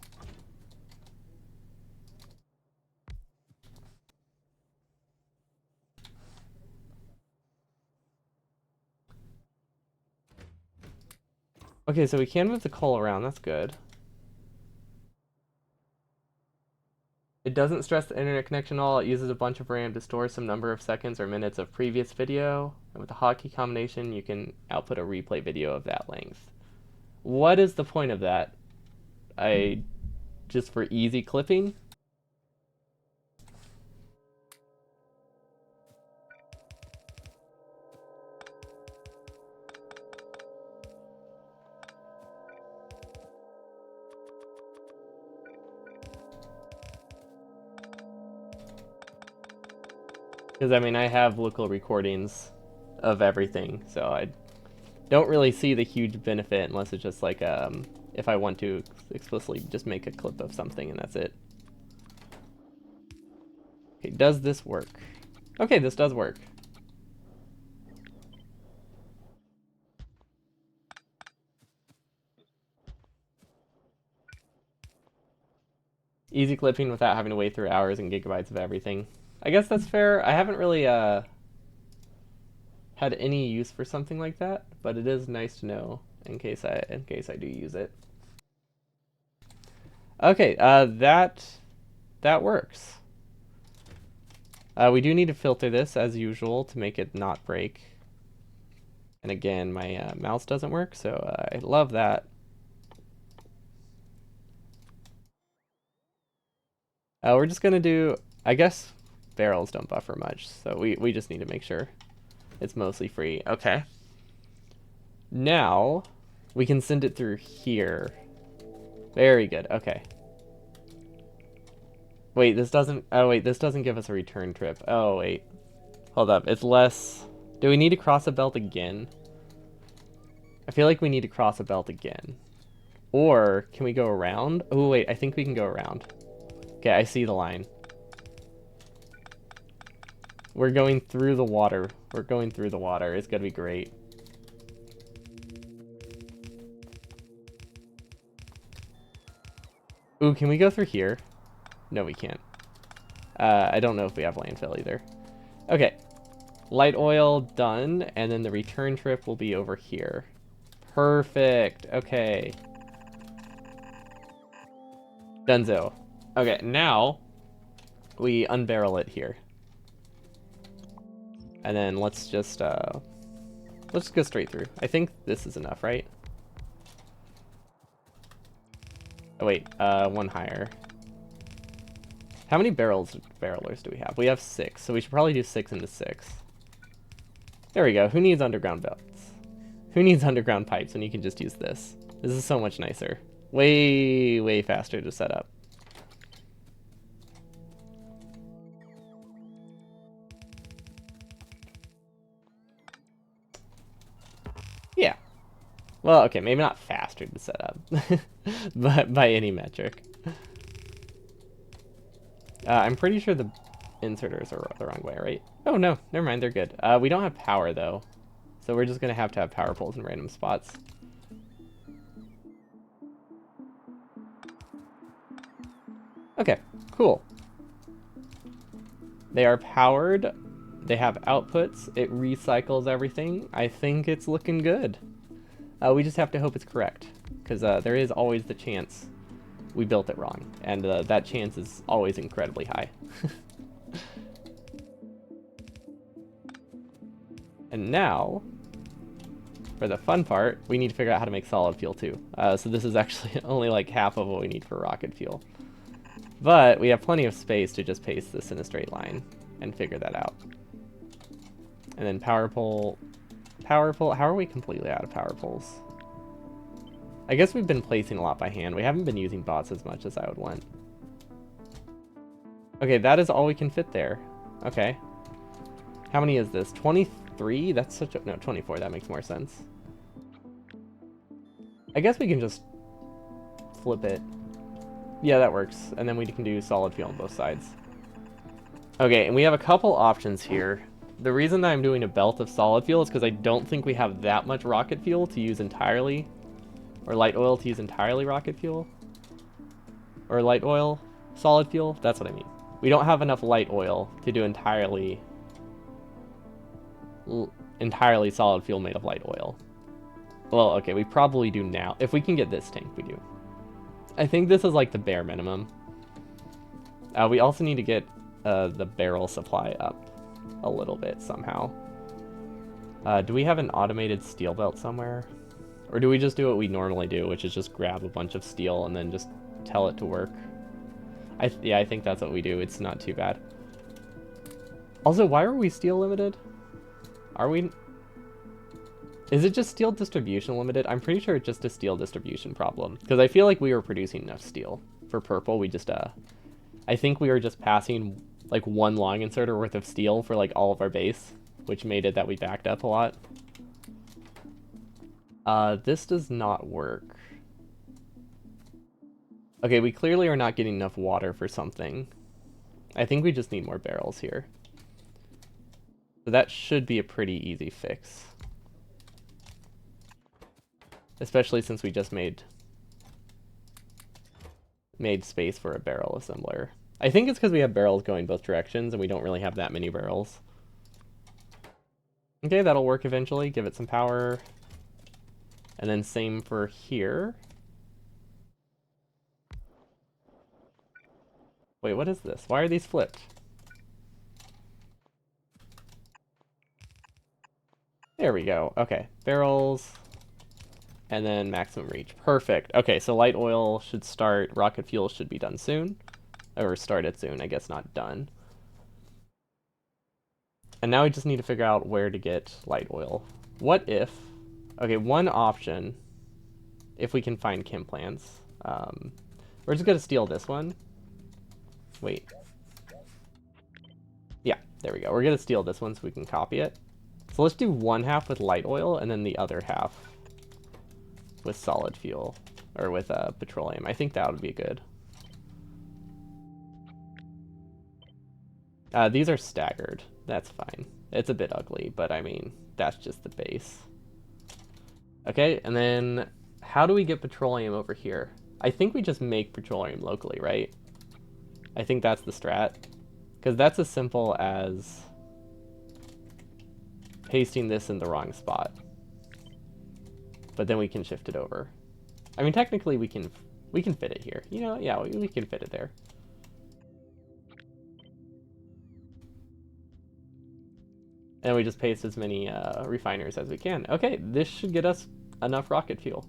Speaker 1: Okay, so we can move the coal around. That's good. It doesn't stress the internet connection at all. It uses a bunch of RAM to store some number of seconds or minutes of previous video. And with the hotkey combination, you can output a replay video of that length. What is the point of that? Just for easy clipping? Because, I mean, I have local recordings of everything, so I don't really see the huge benefit unless it's just like, if I want to explicitly just make a clip of something and that's it. Okay, does this work? Okay, this does work. Easy clipping without having to wait through hours and gigabytes of everything. I guess that's fair. I haven't really had any use for something like that, but it is nice to know in case I do use it. Okay, that works. We do need to filter this as usual to make it not break. And again, my mouse doesn't work, so I love that. We're just gonna do, I guess, barrels don't buffer much, so we just need to make sure it's mostly free. Okay. Now, we can send it through here. Very good, okay. Wait, this doesn't, oh wait, this doesn't give us a return trip. Oh wait, hold up, it's less, do we need to cross a belt again? I feel like we need to cross a belt again. Or, can we go around? Oh wait, I think we can go around. Okay, I see the line. We're going through the water. We're going through the water. It's gonna be great. Ooh, can we go through here? No, we can't. I don't know if we have landfill either. Okay. Light oil done, and then the return trip will be over here. Perfect. Okay. Dunzo. Okay, now we unbarrel it here. And then let's just go straight through. I think this is enough, right? Oh wait, one higher. How many barrelers do we have? We have 6, so we should probably do 6 into 6. There we go. Who needs underground belts? Who needs underground pipes when you can just use this? This is so much nicer. Way, way faster to set up. Yeah. Well, okay, maybe not faster to set up, but by any metric. I'm pretty sure the inserters are the wrong way, right? Oh no, never mind, they're good. We don't have power though, so we're just gonna have to have power poles in random spots. Okay, cool. They are powered, they have outputs, it recycles everything. I think it's looking good. We just have to hope it's correct, because there is always the chance we built it wrong, and that chance is always incredibly high. And now, for the fun part, we need to figure out how to make solid fuel too. So this is actually only like half of what we need for rocket fuel. But we have plenty of space to just paste this in a straight line and figure that out. And then power pole, how are we completely out of power poles? I guess we've been placing a lot by hand. We haven't been using bots as much as I would want. Okay, that is all we can fit there. Okay. How many is this? 23? That's such a... No, 24. That makes more sense. I guess we can just flip it. Yeah, that works. And then we can do solid fuel on both sides. Okay, and we have a couple options here. The reason that I'm doing a belt of solid fuel is because I don't think we have that much rocket fuel to use entirely. Or light oil to use entirely rocket fuel. Or light oil, solid fuel. That's what I mean. We don't have enough light oil to do entirely solid fuel made of light oil. Well, okay, we probably do now. If we can get this tank, we do. I think this is like the bare minimum. We also need to get the barrel supply up a little bit somehow. Do we have an automated steel belt somewhere? Or do we just do what we normally do, which is just grab a bunch of steel and then just tell it to work? Yeah, I think that's what we do. It's not too bad. Also, why are we steel limited? Are we... Is it just steel distribution limited? I'm pretty sure it's just a steel distribution problem. Because I feel like we were producing enough steel. For purple, we just, I think we were just passing, like, one long inserter worth of steel for, like, all of our base. Which made it that we backed up a lot. This does not work. Okay, we clearly are not getting enough water for something. I think we just need more barrels here. So that should be a pretty easy fix. Especially since we just made space for a barrel assembler. I think it's because we have barrels going both directions and we don't really have that many barrels. Okay, that'll work eventually. Give it some power. And then same for here. Wait, what is this? Why are these flipped? There we go. Okay, barrels. And then maximum reach. Perfect. Okay, so light oil should start. Rocket fuel should be done soon. Or started soon, I guess not done. And now we just need to figure out where to get light oil. What if... Okay, one option, if we can find chem plants. We're just going to steal this one. Wait. Yeah, there we go. We're going to steal this one so we can copy it. So let's do one half with light oil and then the other half with solid fuel. Or with petroleum. I think that would be good. These are staggered. That's fine. It's a bit ugly, but I mean, that's just the base. Okay, and then how do we get petroleum over here? I think we just make petroleum locally, right? I think that's the strat. Because that's as simple as pasting this in the wrong spot. But then we can shift it over. I mean, technically we can fit it here. You know, yeah, we can fit it there. And we just paste as many refiners as we can. Okay, this should get us enough rocket fuel.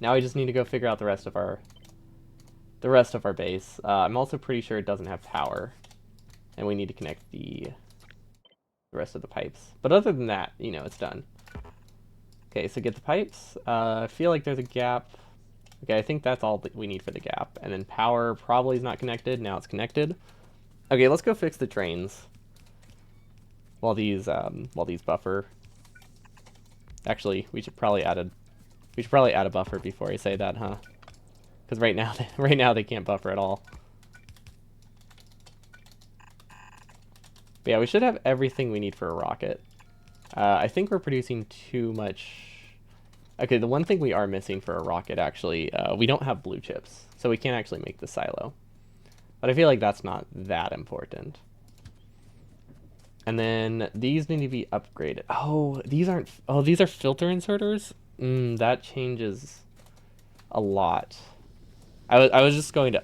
Speaker 1: Now we just need to go figure out the rest of our base. I'm also pretty sure it doesn't have power, and we need to connect the rest of the pipes. But other than that, you know, it's done. Okay, so get the pipes. I feel like there's a gap. Okay, I think that's all that we need for the gap. And then power probably is not connected. Now it's connected. Okay, let's go fix the trains. While these buffer. Actually, we should probably add a buffer before I say that, huh? Because right now they can't buffer at all. But yeah, we should have everything we need for a rocket. I think we're producing too much. Okay, the one thing we are missing for a rocket, actually, we don't have blue chips, so we can't actually make the silo. But I feel like that's not that important. And then these need to be upgraded. Oh, these aren't... Oh, these are filter inserters? That changes a lot. I was just going to...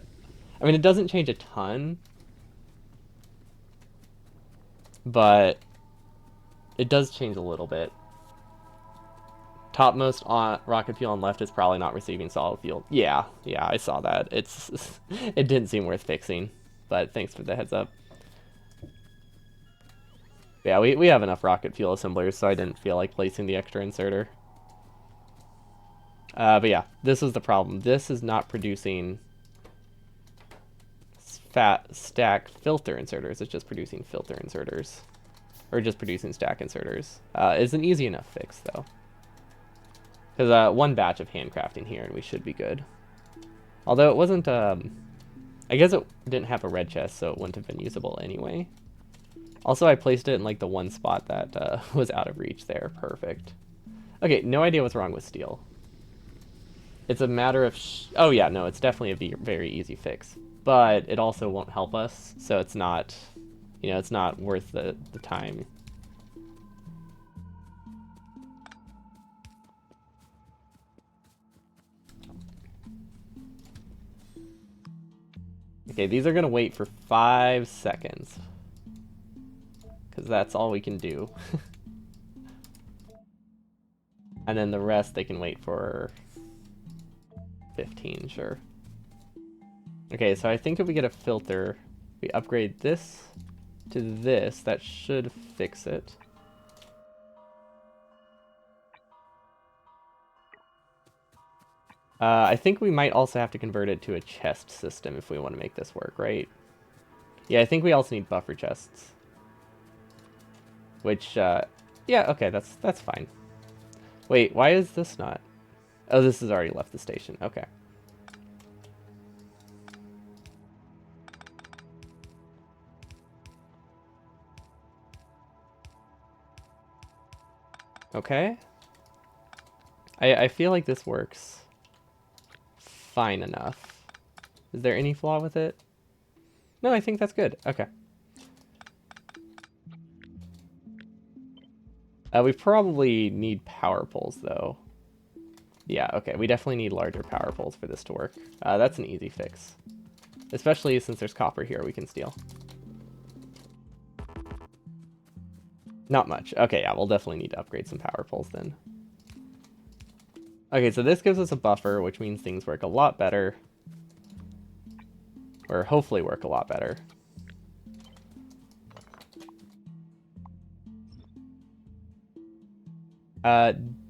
Speaker 1: I mean, it doesn't change a ton. But it does change a little bit. Topmost on rocket fuel on left is probably not receiving solid fuel. Yeah, I saw that. It didn't seem worth fixing. But thanks for the heads up. Yeah, we have enough rocket fuel assemblers, so I didn't feel like placing the extra inserter. But yeah, this is the problem. This is not producing fat stack filter inserters. It's just producing filter inserters. Or just producing stack inserters. It's an easy enough fix, though. Because one batch of handcrafting here, and we should be good. Although it wasn't... I guess it didn't have a red chest, so it wouldn't have been usable anyway. Also, I placed it in like the one spot that was out of reach there. Perfect. Okay, no idea what's wrong with steel. It's a matter of... Oh yeah, no, it's definitely a very easy fix. But it also won't help us, so it's not... You know, it's not worth the time. Okay, these are going to wait for 5 seconds. Because that's all we can do. And then the rest they can wait for 15, sure. Okay, so I think if we get a filter, we upgrade this to this, that should fix it. I think we might also have to convert it to a chest system if we want to make this work, right? Yeah, I think we also need buffer chests. Which, yeah, okay, that's fine. Wait, why is this not? Oh, this has already left the station. Okay. Okay. I feel like this works fine enough. Is there any flaw with it? No, I think that's good. Okay. We probably need power poles, though. Yeah, okay. We definitely need larger power poles for this to work. That's an easy fix. Especially since there's copper here we can steal. Not much. Okay, yeah, we'll definitely need to upgrade some power poles then. Okay, so this gives us a buffer, which means things work a lot better. Or hopefully work a lot better.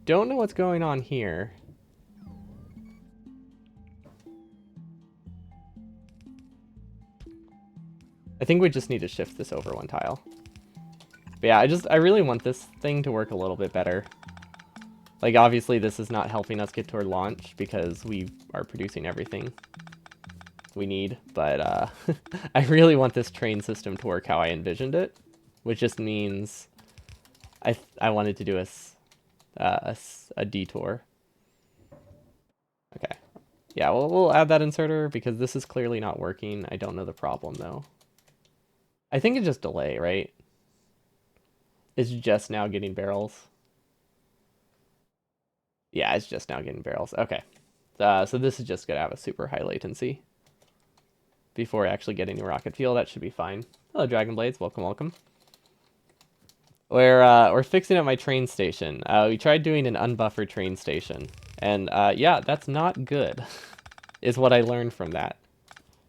Speaker 1: Don't know what's going on here. I think we just need to shift this over one tile. But yeah, I really want this thing to work a little bit better. Like, obviously this is not helping us get toward launch because we are producing everything we need, but I really want this train system to work how I envisioned it, which just means I wanted to do a detour. Okay. Yeah, we'll add that inserter because this is clearly not working. I don't know the problem, though. I think it's just delay, right? It's just now getting barrels. Yeah, it's just now getting barrels. Okay. So this is just going to have a super high latency before actually getting a rocket fuel. That should be fine. Hello, Dragon Blades. Welcome, welcome. We're fixing up my train station. We tried doing an unbuffered train station. And yeah, that's not good, is what I learned from that.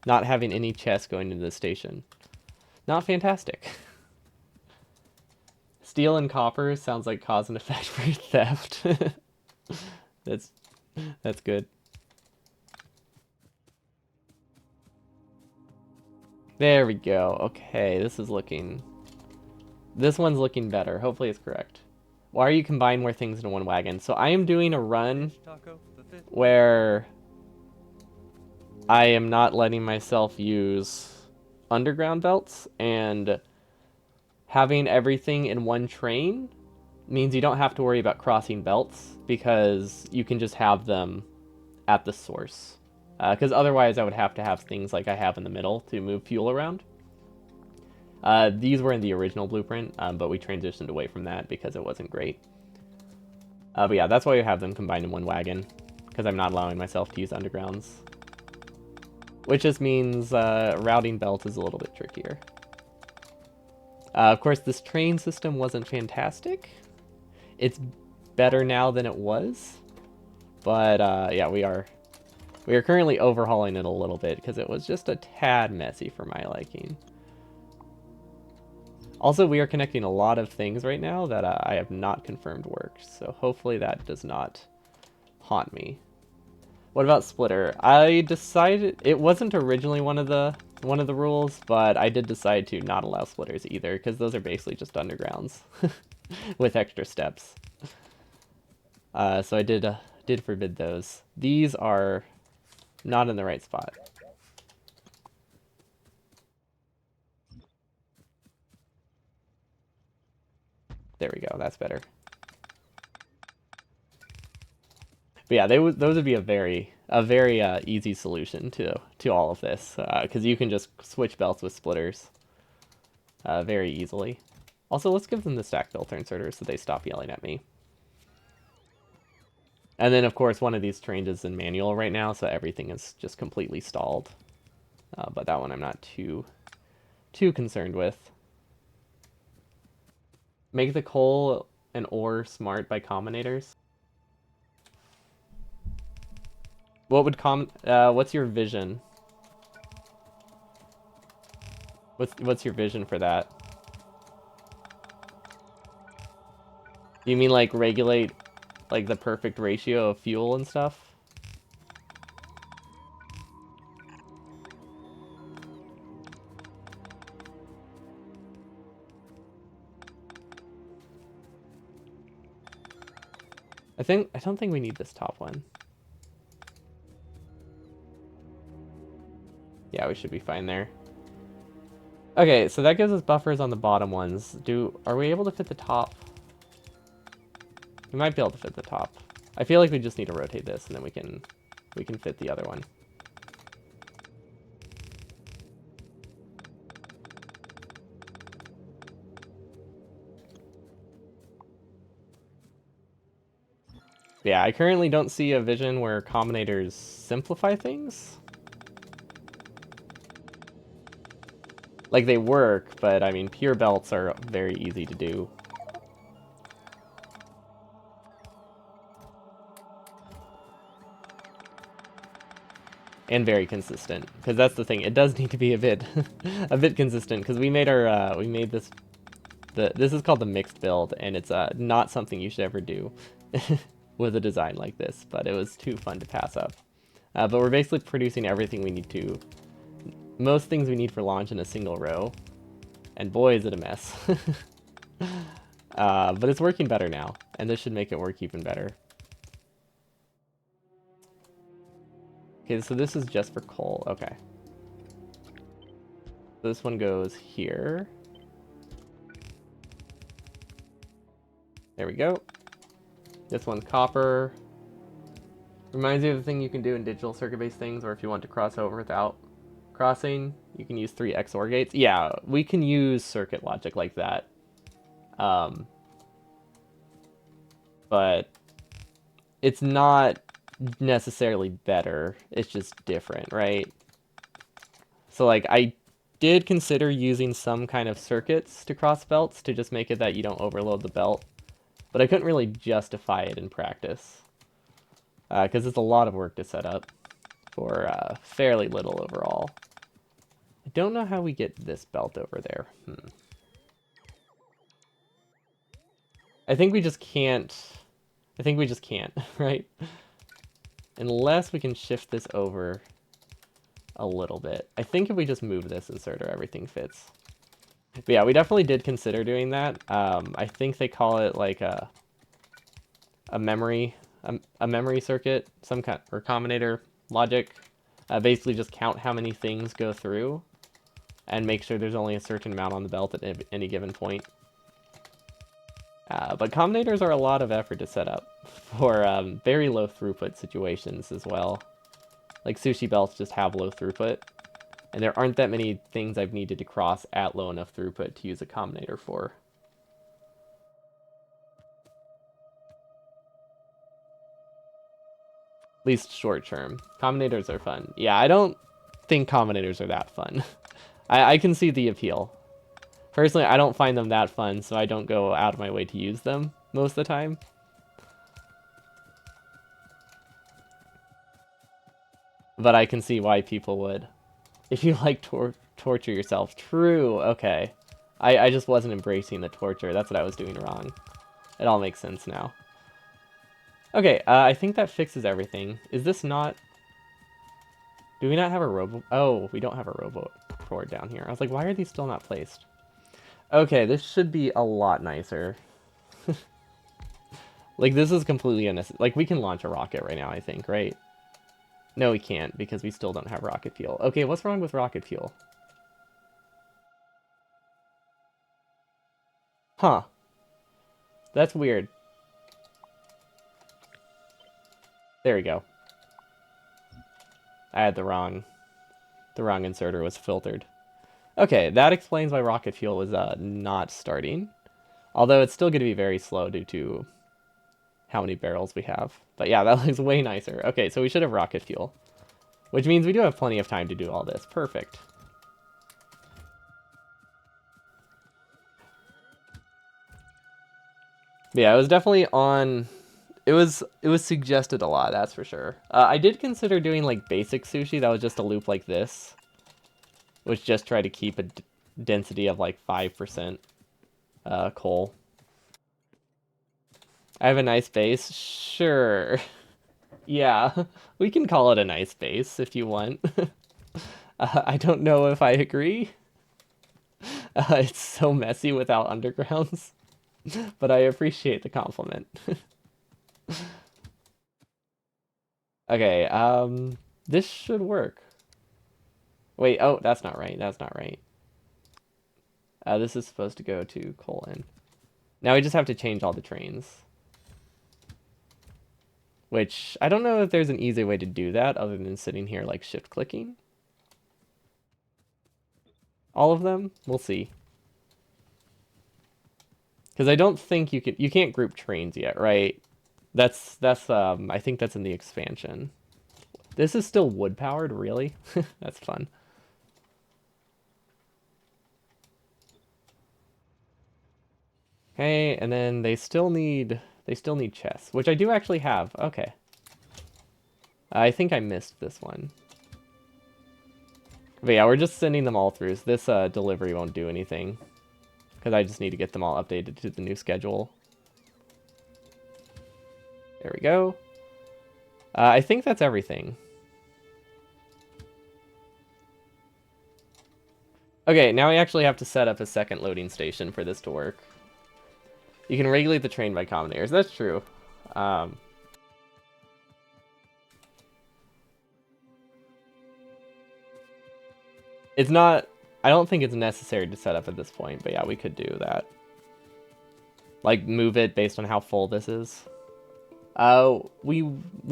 Speaker 1: Not having any chests going into the station. Not fantastic. Steel and copper sounds like cause and effect for theft. That's good. There we go. Okay, this one's looking better. Hopefully it's correct. Why are you combining more things into one wagon? So I am doing a run where I am not letting myself use underground belts, and having everything in one train means you don't have to worry about crossing belts because you can just have them at the source. Because otherwise I would have to have things like I have in the middle to move fuel around. These were in the original blueprint, but we transitioned away from that because it wasn't great. But yeah, that's why we have them combined in one wagon, because I'm not allowing myself to use undergrounds. Which just means routing belt is a little bit trickier. Of course, this train system wasn't fantastic. It's better now than it was. But yeah, we are currently overhauling it a little bit because it was just a tad messy for my liking. Also, we are connecting a lot of things right now that I have not confirmed work, so hopefully that does not haunt me. What about splitter? I decided it wasn't originally one of the rules, but I did decide to not allow splitters either because those are basically just undergrounds with extra steps. So I did forbid those. These are not in the right spot. There we go. That's better. But yeah, those would be a very easy solution to all of this because you can just switch belts with splitters very easily. Also, let's give them the stack filter inserters so they stop yelling at me. And then, of course, one of these trains is in manual right now, so everything is just completely stalled. But that one I'm not too concerned with. Make the coal and ore smart by combinators. What would what's your vision? What's your vision for that? Do you mean like regulate like the perfect ratio of fuel and stuff? I don't think we need this top one. Yeah, we should be fine there. Okay, so that gives us buffers on the bottom ones. Are we able to fit the top? We might be able to fit the top. I feel like we just need to rotate this, and then we can fit the other one. Yeah, I currently don't see a vision where combinators simplify things. Like, they work, but I mean, pure belts are very easy to do. And very consistent, because that's the thing. It does need to be a bit, a bit consistent. Because we made our, we made this, this is called the mixed build, and it's not something you should ever do with a design like this. But it was too fun to pass up. But we're basically producing everything we need to, most things we need for launch in a single row, and boy is it a mess. But it's working better now, and this should make it work even better. Okay, so this is just for coal. Okay. This one goes here. There we go. This one's copper. Reminds me of the thing you can do in digital circuit-based things, or if you want to cross over without crossing, you can use 3 XOR gates. Yeah, we can use circuit logic like that. But it's not necessarily better. It's just different, right? So, like, I did consider using some kind of circuits to cross belts to just make it that you don't overload the belt. But I couldn't really justify it in practice. Because it's a lot of work to set up for fairly little overall. I don't know how we get this belt over there. I think we just can't. I think we just can't, right? Unless we can shift this over a little bit. I think if we just move this inserter, everything fits. But yeah, we definitely did consider doing that. I think they call it like a memory circuit, some kind, or combinator logic. Basically just count how many things go through and make sure there's only a certain amount on the belt at any given point. But combinators are a lot of effort to set up for very low throughput situations as well. Like sushi belts just have low throughput, and there aren't that many things I've needed to cross at low enough throughput to use a combinator for. At least short term. Combinators are fun. Yeah, I don't think combinators are that fun. I can see the appeal. Personally, I don't find them that fun, so I don't go out of my way to use them most of the time. But I can see why people would. If you like torture yourself. True, okay. I just wasn't embracing the torture. That's what I was doing wrong. It all makes sense now. Okay, I think that fixes everything. Is this not... Do we not have a robo... Oh, we don't have a robo cord down here. I was like, why are these still not placed? Okay, this should be a lot nicer. Like, this is completely unnecessary. Like, we can launch a rocket right now, I think, right? No, we can't, because we still don't have rocket fuel. Okay, what's wrong with rocket fuel? Huh. That's weird. There we go. I had the wrong inserter was filtered. Okay, that explains why rocket fuel is not starting. Although it's still going to be very slow due to how many barrels we have. But yeah, that looks way nicer. Okay, so we should have rocket fuel. Which means we do have plenty of time to do all this. Perfect. But yeah, it was definitely on... It was suggested a lot, that's for sure. I did consider doing like basic sushi that was just a loop like this. Which just try to keep a density of like 5% coal. I have a nice base? Sure. Yeah, we can call it a nice base if you want. I don't know if I agree. It's so messy without undergrounds. But I appreciate the compliment. Okay, this should work. Wait, oh, that's not right. That's not right. This is supposed to go to colon. Now we just have to change all the trains. which I don't know if there's an easy way to do that other than sitting here like shift clicking. All of them? We'll see. Because I don't think you can't group trains yet, right? That's I think that's in the expansion. This is still wood powered, really? That's fun. Okay, and then they still need chests, which I do actually have. Okay. I think I missed this one. But yeah, we're just sending them all through. So this delivery won't do anything because I just need to get them all updated to the new schedule. There we go. I think that's everything. Okay, now we actually have to set up a second loading station for this to work. You can regulate the train by combinators. That's true. It's not... I don't think it's necessary to set up at this point, but yeah, we could do that. Like, move it based on how full this is. We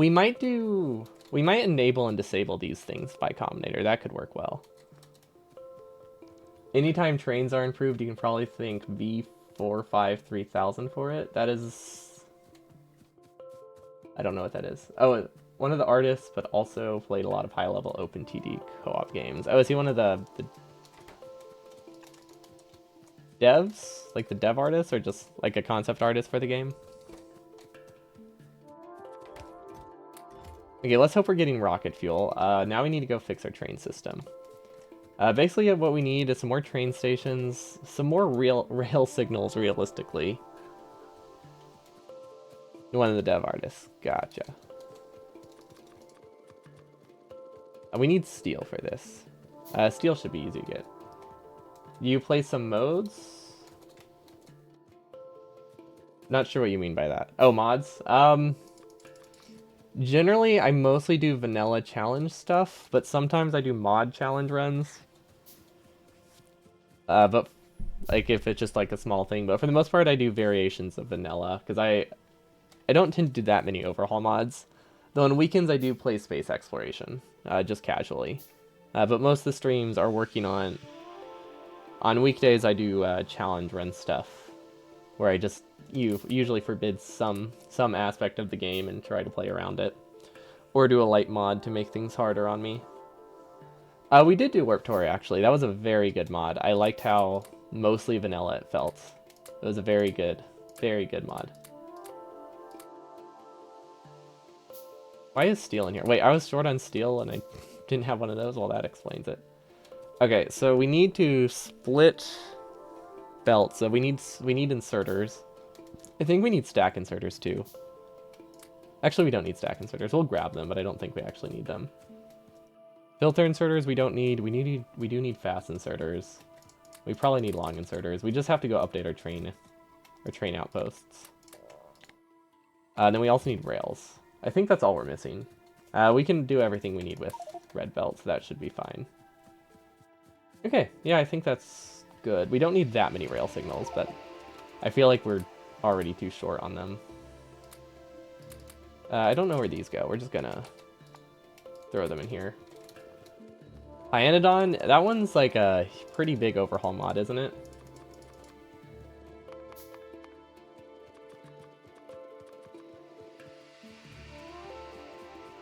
Speaker 1: might do... We might enable and disable these things by combinator. That could work well. Anytime trains are improved, you can probably think V453,000 for it. That is... I don't know what that is. Oh, one of the artists, but also played a lot of high-level OpenTD co-op games. Oh, is he one of the devs? Like the dev artists, or just like a concept artist for the game? Okay, let's hope we're getting rocket fuel. Now we need to go fix our train system. Basically, what we need is some more train stations, some more rail signals, realistically. One of the dev artists. Gotcha. We need steel for this. Steel should be easy to get. You play some modes? Not sure what you mean by that. Oh, mods? Generally, I mostly do vanilla challenge stuff, but sometimes I do mod challenge runs. But like if it's just like a small thing, but for the most part, I do variations of vanilla because I don't tend to do that many overhaul mods. Though on weekends I do play space exploration, just casually. But most of the streams are working on weekdays I do challenge run stuff, where I just usually forbid some aspect of the game and try to play around it, or do a light mod to make things harder on me. We did do Warp Tour, actually. That was a very good mod. I liked how mostly vanilla it felt. It was a very good mod. Why is steel in here? Wait, I was short on steel and I didn't have one of those? Well, that explains it. Okay, so we need to split belts. So we need inserters. I think we need stack inserters too. Actually, we don't need stack inserters. We'll grab them, but I don't think we actually need them. Filter inserters we don't need. We do need fast inserters. We probably need long inserters. We just have to go update our train outposts. Then we also need rails. I think that's all we're missing. We can do everything we need with red belt, so that should be fine. Okay, yeah, I think that's good. We don't need that many rail signals, but I feel like we're already too short on them. I don't know where these go. We're just gonna throw them in here. Hyanodon, that one's like a pretty big overhaul mod, isn't it?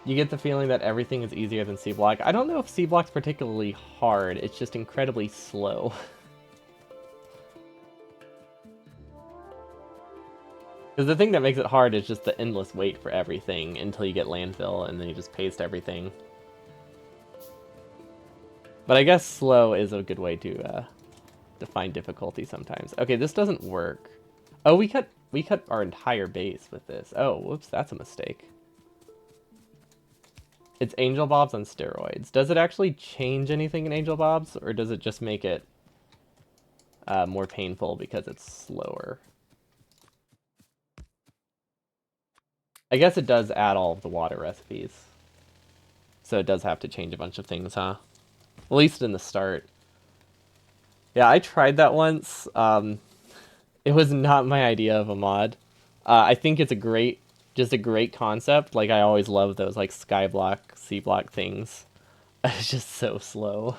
Speaker 1: You get the feeling that everything is easier than C-Block. I don't know if C-Block's particularly hard, it's just incredibly slow. Because the thing that makes it hard is just the endless wait for everything until you get landfill, and then you just paste everything. But I guess slow is a good way to define difficulty sometimes. Okay, this doesn't work. Oh, we cut our entire base with this. Oh, whoops, that's a mistake. It's Angel Bobs on steroids. Does it actually change anything in Angel Bobs, or does it just make it more painful because it's slower? I guess it does add all of the water recipes. So it does have to change a bunch of things, huh? At least in the start. Yeah, I tried that once. It was not my idea of a mod. I think it's a great just a great concept. Like, I always love those, like, sky block, sea block things. It's just so slow.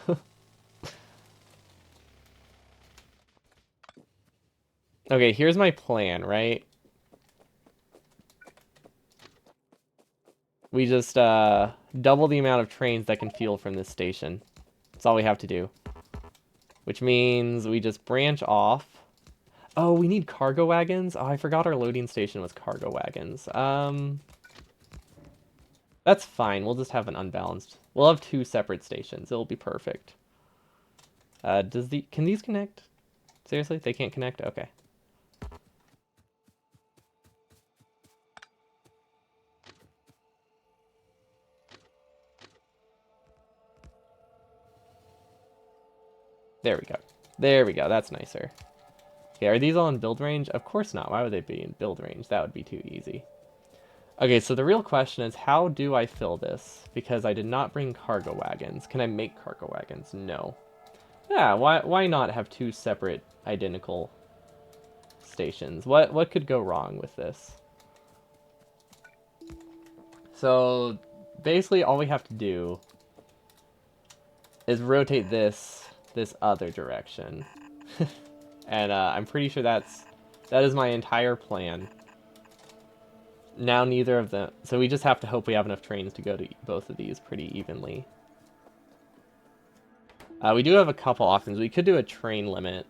Speaker 1: Okay, here's my plan, right? We just double the amount of trains that can fuel from this station. That's all we have to do. Which means we just branch off. Oh, we need cargo wagons? Oh, I forgot our loading station was cargo wagons. That's fine. We'll just have an unbalanced. We'll have two separate stations. It'll be perfect. Can these connect? Seriously? They can't connect? Okay. There we go. There we go. That's nicer. Okay, are these all in build range? Of course not. Why would they be in build range? That would be too easy. Okay, so the real question is, how do I fill this? Because I did not bring cargo wagons. Can I make cargo wagons? No. Yeah, why not have two separate identical stations? What could go wrong with this? So basically all we have to do is rotate this other direction. And I'm pretty sure that is my entire plan. Now neither of them, so we just have to hope we have enough trains to go to both of these pretty evenly. We do have a couple options. We could do a train limit.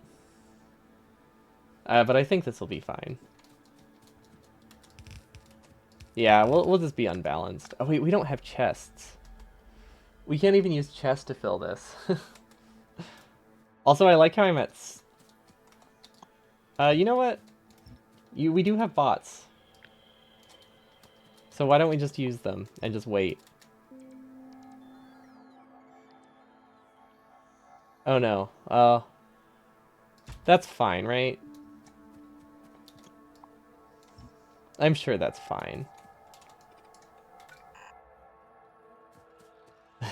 Speaker 1: But I think this will be fine. Yeah, we'll just be unbalanced. Oh wait, we don't have chests. We can't even use chests to fill this. Also, I like how I'm at... you know what? We do have bots. So why don't we just use them and just wait? Oh no. That's fine, right? I'm sure that's fine.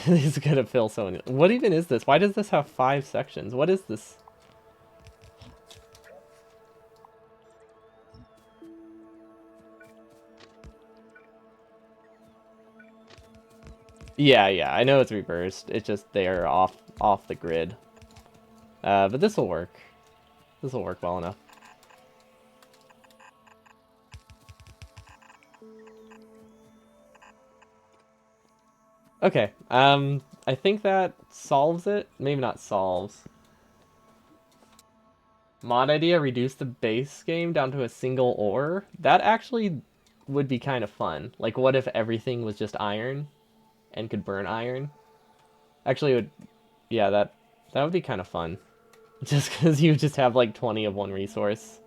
Speaker 1: This is gonna fill so many... What even is this? Why does this have 5 sections? What is this? Yeah, I know it's reversed. It's just they're off the grid. But this will work. This will work well enough. Okay, I think that solves it. Maybe not solves. Mod idea, reduce the base game down to a single ore. That actually would be kind of fun. Like, what if everything was just iron and could burn iron? Actually, it would... Yeah, that would be kind of fun. Just because you just have, like, 20 of one resource.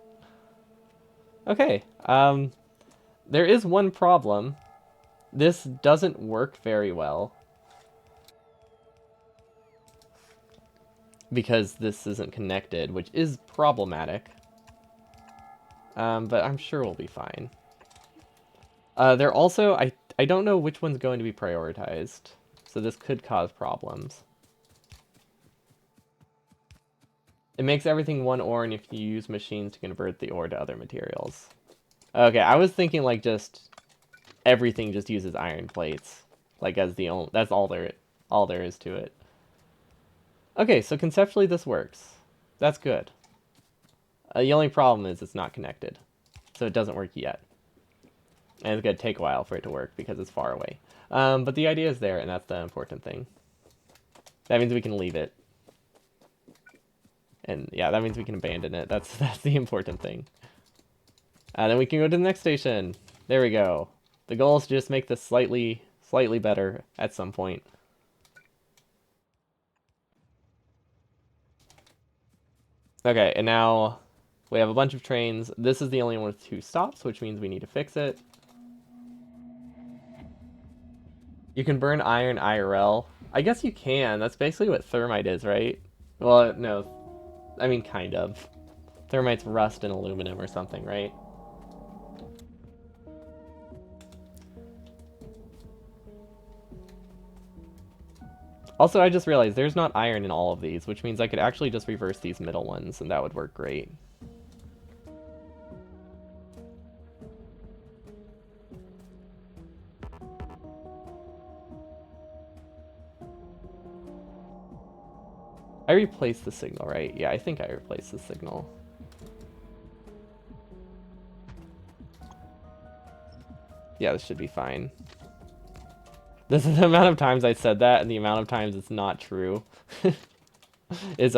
Speaker 1: Okay, there is one problem. This doesn't work very well. Because this isn't connected, which is problematic. But I'm sure we'll be fine. They're also... I don't know which one's going to be prioritized. So this could cause problems. It makes everything one ore, and if you use machines to convert the ore to other materials. Okay, I was thinking like just... Everything just uses iron plates. Like as the only... That's all there is to it. Okay, so conceptually this works. That's good. The only problem is it's not connected. So it doesn't work yet. And it's going to take a while for it to work because it's far away. But the idea is there, and that's the important thing. That means we can leave it. And yeah, that means we can abandon it. That's the important thing. And then we can go to the next station. There we go. The goal is to just make this slightly better at some point. Okay, and now we have a bunch of trains. This is the only one with 2 stops, which means we need to fix it. You can burn iron IRL. I guess you can. That's basically what thermite is, right? Well, no. I mean, kind of. Thermite's rust and aluminum or something, right? Also, I just realized there's not iron in all of these, which means I could actually just reverse these middle ones, and that would work great. I replaced the signal, right? Yeah, I think I replaced the signal. Yeah, this should be fine. This is the amount of times I said that and the amount of times it's not true. is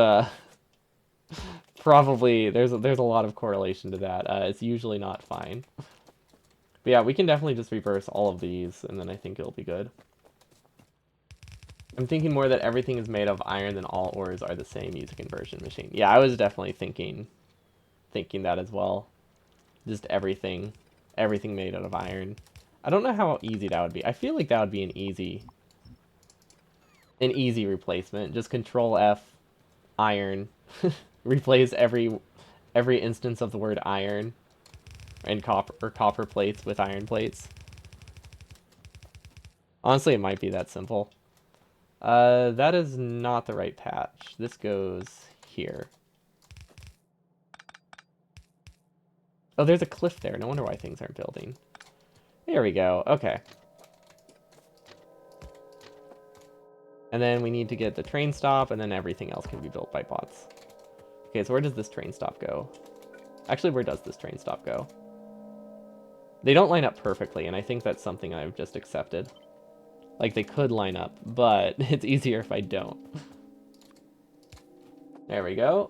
Speaker 1: probably there's a lot of correlation to that. It's usually not fine. But yeah, we can definitely just reverse all of these and then I think it'll be good. I'm thinking more that everything is made of iron than all ores are the same. Use a conversion machine. Yeah, I was definitely thinking that as well. Just everything made out of iron. I don't know how easy that would be. I feel like that would be an easy replacement. Just control F, iron, replace every instance of the word iron, and copper plates with iron plates. Honestly, it might be that simple. That is not the right patch. This goes here. Oh, there's a cliff there. No wonder why things aren't building. There we go. Okay. And then we need to get the train stop, and then everything else can be built by bots. Okay, so where does this train stop go? Actually, where does this train stop go? They don't line up perfectly, and I think that's something I've just accepted. Like, they could line up, but it's easier if I don't. There we go.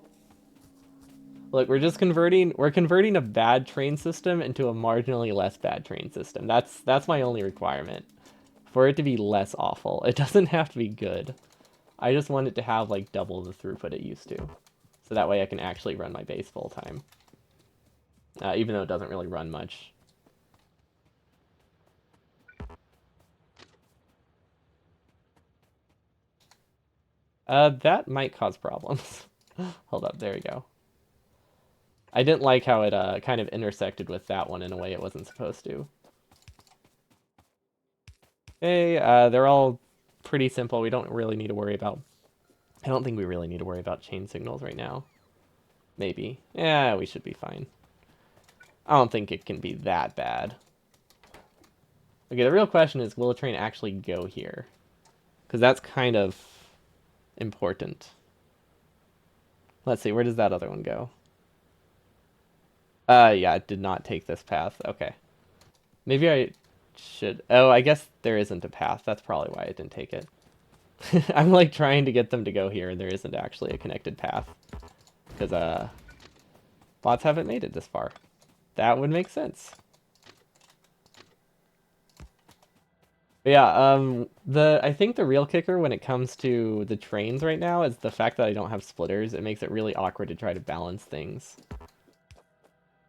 Speaker 1: Look, we're converting a bad train system into a marginally less bad train system. That's my only requirement. For it to be less awful. It doesn't have to be good. I just want it to have, like, double the throughput it used to. So that way I can actually run my base full time. Even though it doesn't really run much. That might cause problems. Hold up, there we go. I didn't like how it kind of intersected with that one in a way it wasn't supposed to. Hey, they're all pretty simple. We don't really need to worry about... I don't think we really need to worry about chain signals right now. Maybe. Yeah, we should be fine. I don't think it can be that bad. Okay, the real question is, will a train actually go here? Because that's kind of important. Let's see, where does that other one go? Yeah, it did not take this path. Okay. Maybe I should... Oh, I guess there isn't a path. That's probably why it didn't take it. I'm, like, trying to get them to go here, and there isn't actually a connected path. Because, bots haven't made it this far. That would make sense. But yeah, I think the real kicker when it comes to the trains right now is the fact that I don't have splitters. It makes it really awkward to try to balance things.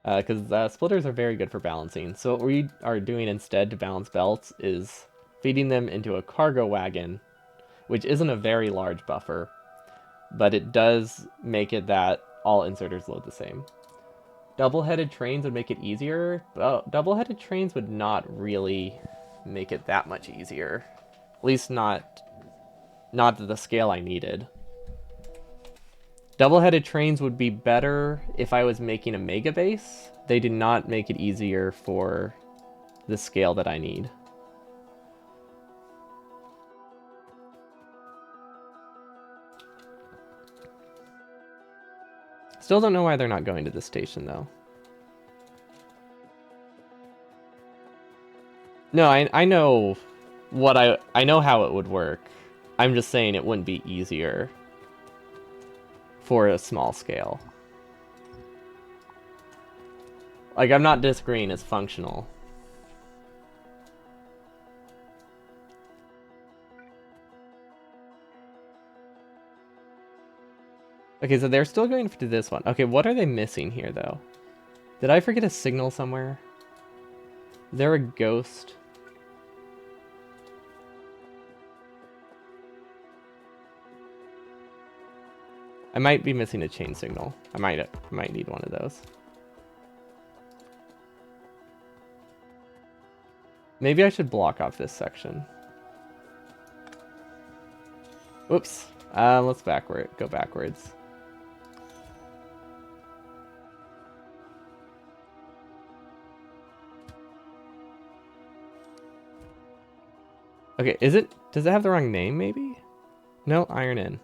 Speaker 1: Because splitters are very good for balancing. So what we are doing instead to balance belts is feeding them into a cargo wagon, which isn't a very large buffer, but it does make it that all inserters load the same. Double-headed trains would make it easier, but double-headed trains would not really make it that much easier. At least not to the scale I needed. Double-headed trains would be better if I was making a mega base. They did not make it easier for the scale that I need. Still don't know why they're not going to this station, though. No, I know what I know how it would work. I'm just saying it wouldn't be easier for a small scale. Like, I'm not disagreeing, it's functional. Okay, so they're still going to this one. Okay, what are they missing here, though? Did I forget a signal somewhere? Is there a ghost? I might be missing a chain signal. I might need one of those. Maybe I should block off this section. Whoops. Let's go backwards. Okay, does it have the wrong name, maybe? No, iron in.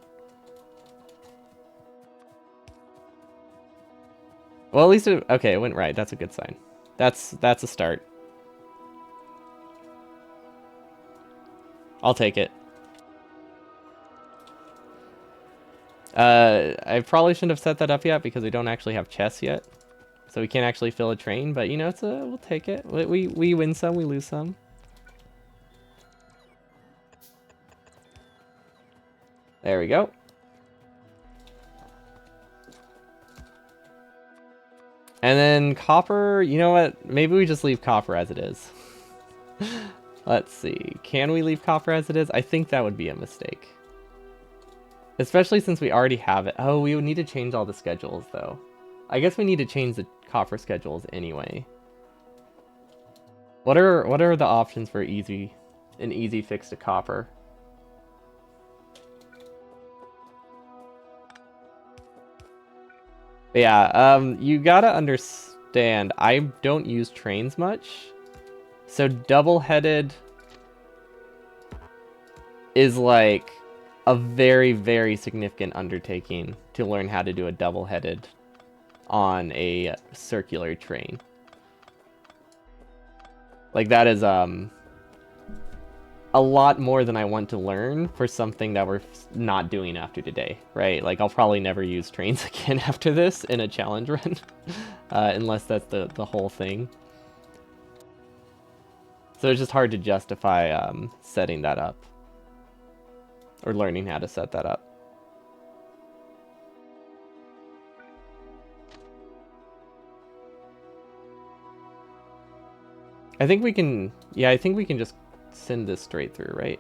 Speaker 1: Well, at least it, okay, it went right. That's a good sign. That's a start. I'll take it. I probably shouldn't have set that up yet because we don't actually have chests yet. So we can't actually fill a train, but you know, we'll take it. We win some, we lose some. There we go. And then copper, you know what? Maybe we just leave copper as it is. Let's see. Can we leave copper as it is? I think that would be a mistake. Especially since we already have it. Oh, we would need to change all the schedules, though. I guess we need to change the copper schedules anyway. What are the options for an easy fix to copper? But yeah, you gotta understand, I don't use trains much. So double-headed is like a very, very significant undertaking to learn how to do a double-headed on a circular train. Like that is a lot more than I want to learn for something that we're not doing after today, right? Like I'll probably never use trains again after this in a challenge run, unless that's the whole thing. So it's just hard to justify setting that up or learning how to set that up. I think we can, yeah, I think we can just send this straight through, right?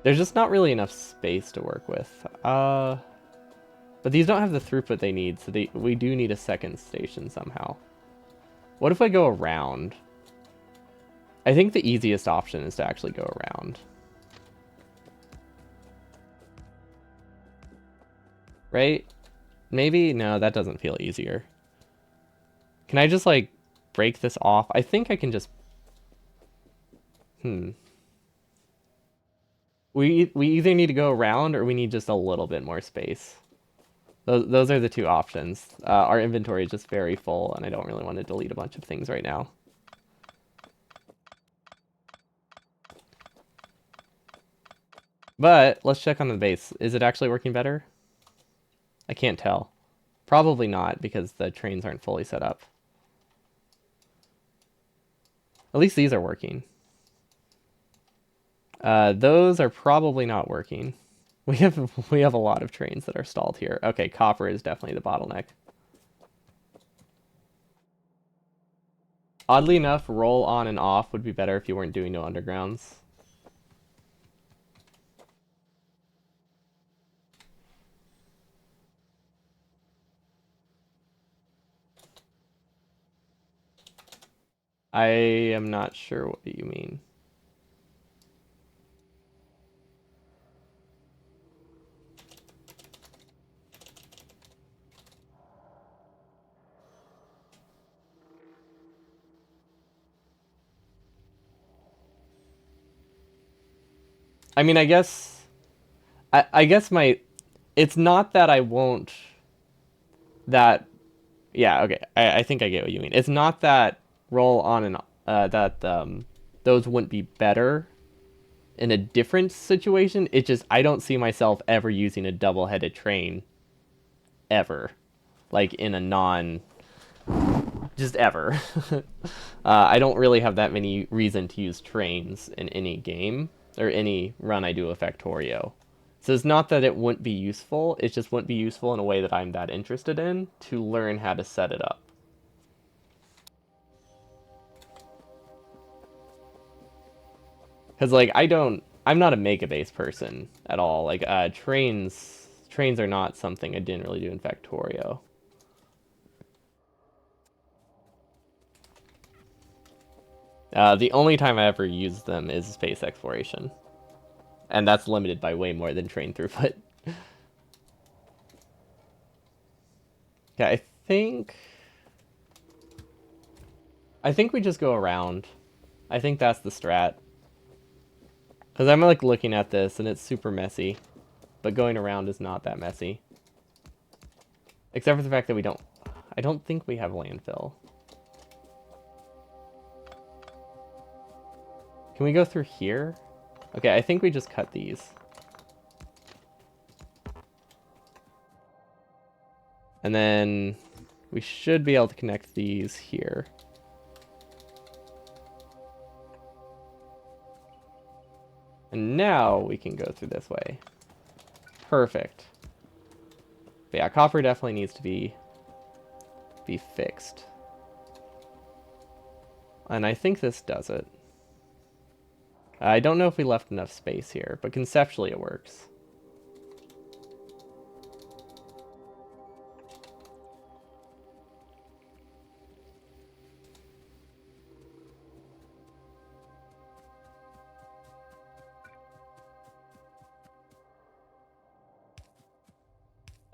Speaker 1: There's just not really enough space to work with. But these don't have the throughput they need, so we do need a second station somehow. What if I go around? I think the easiest option is to actually go around. Right? Maybe? No, that doesn't feel easier. Can I just, like, break this off? I think I can just... We either need to go around or we need just a little bit more space. Those are the two options. Our inventory is just very full, and I don't really want to delete a bunch of things right now. But let's check on the base. Is it actually working better? I can't tell. Probably not, because the trains aren't fully set up. At least these are working. Those are probably not working. We have a lot of trains that are stalled here. Okay, copper is definitely the bottleneck. Oddly enough, roll on and off would be better if you weren't doing no undergrounds. I am not sure what you mean. I mean, I guess it's not that I won't that yeah, okay. I think I get what you mean. It's not that roll on and that those wouldn't be better in a different situation. It's just I don't see myself ever using a double-headed train ever. Like in a non just ever. I don't really have that many reason to use trains in any game or any run I do with Factorio. So it's not that it wouldn't be useful, it just wouldn't be useful in a way that I'm that interested in to learn how to set it up. Because like I'm not a mega base person at all. Like trains are not something I didn't really do in Factorio. The only time I ever use them is space exploration. And that's limited by way more than train throughput. Yeah, I think we just go around. I think that's the strat. Because I'm like looking at this and it's super messy. but going around is not that messy. Except for the fact that we don't... I don't think we have landfill. Can we go through here? Okay, I think we just cut these. And then we should be able to connect these here. And now we can go through this way. Perfect. But yeah, copper definitely needs to be fixed. And I think this does it. I don't know if we left enough space here, but conceptually it works.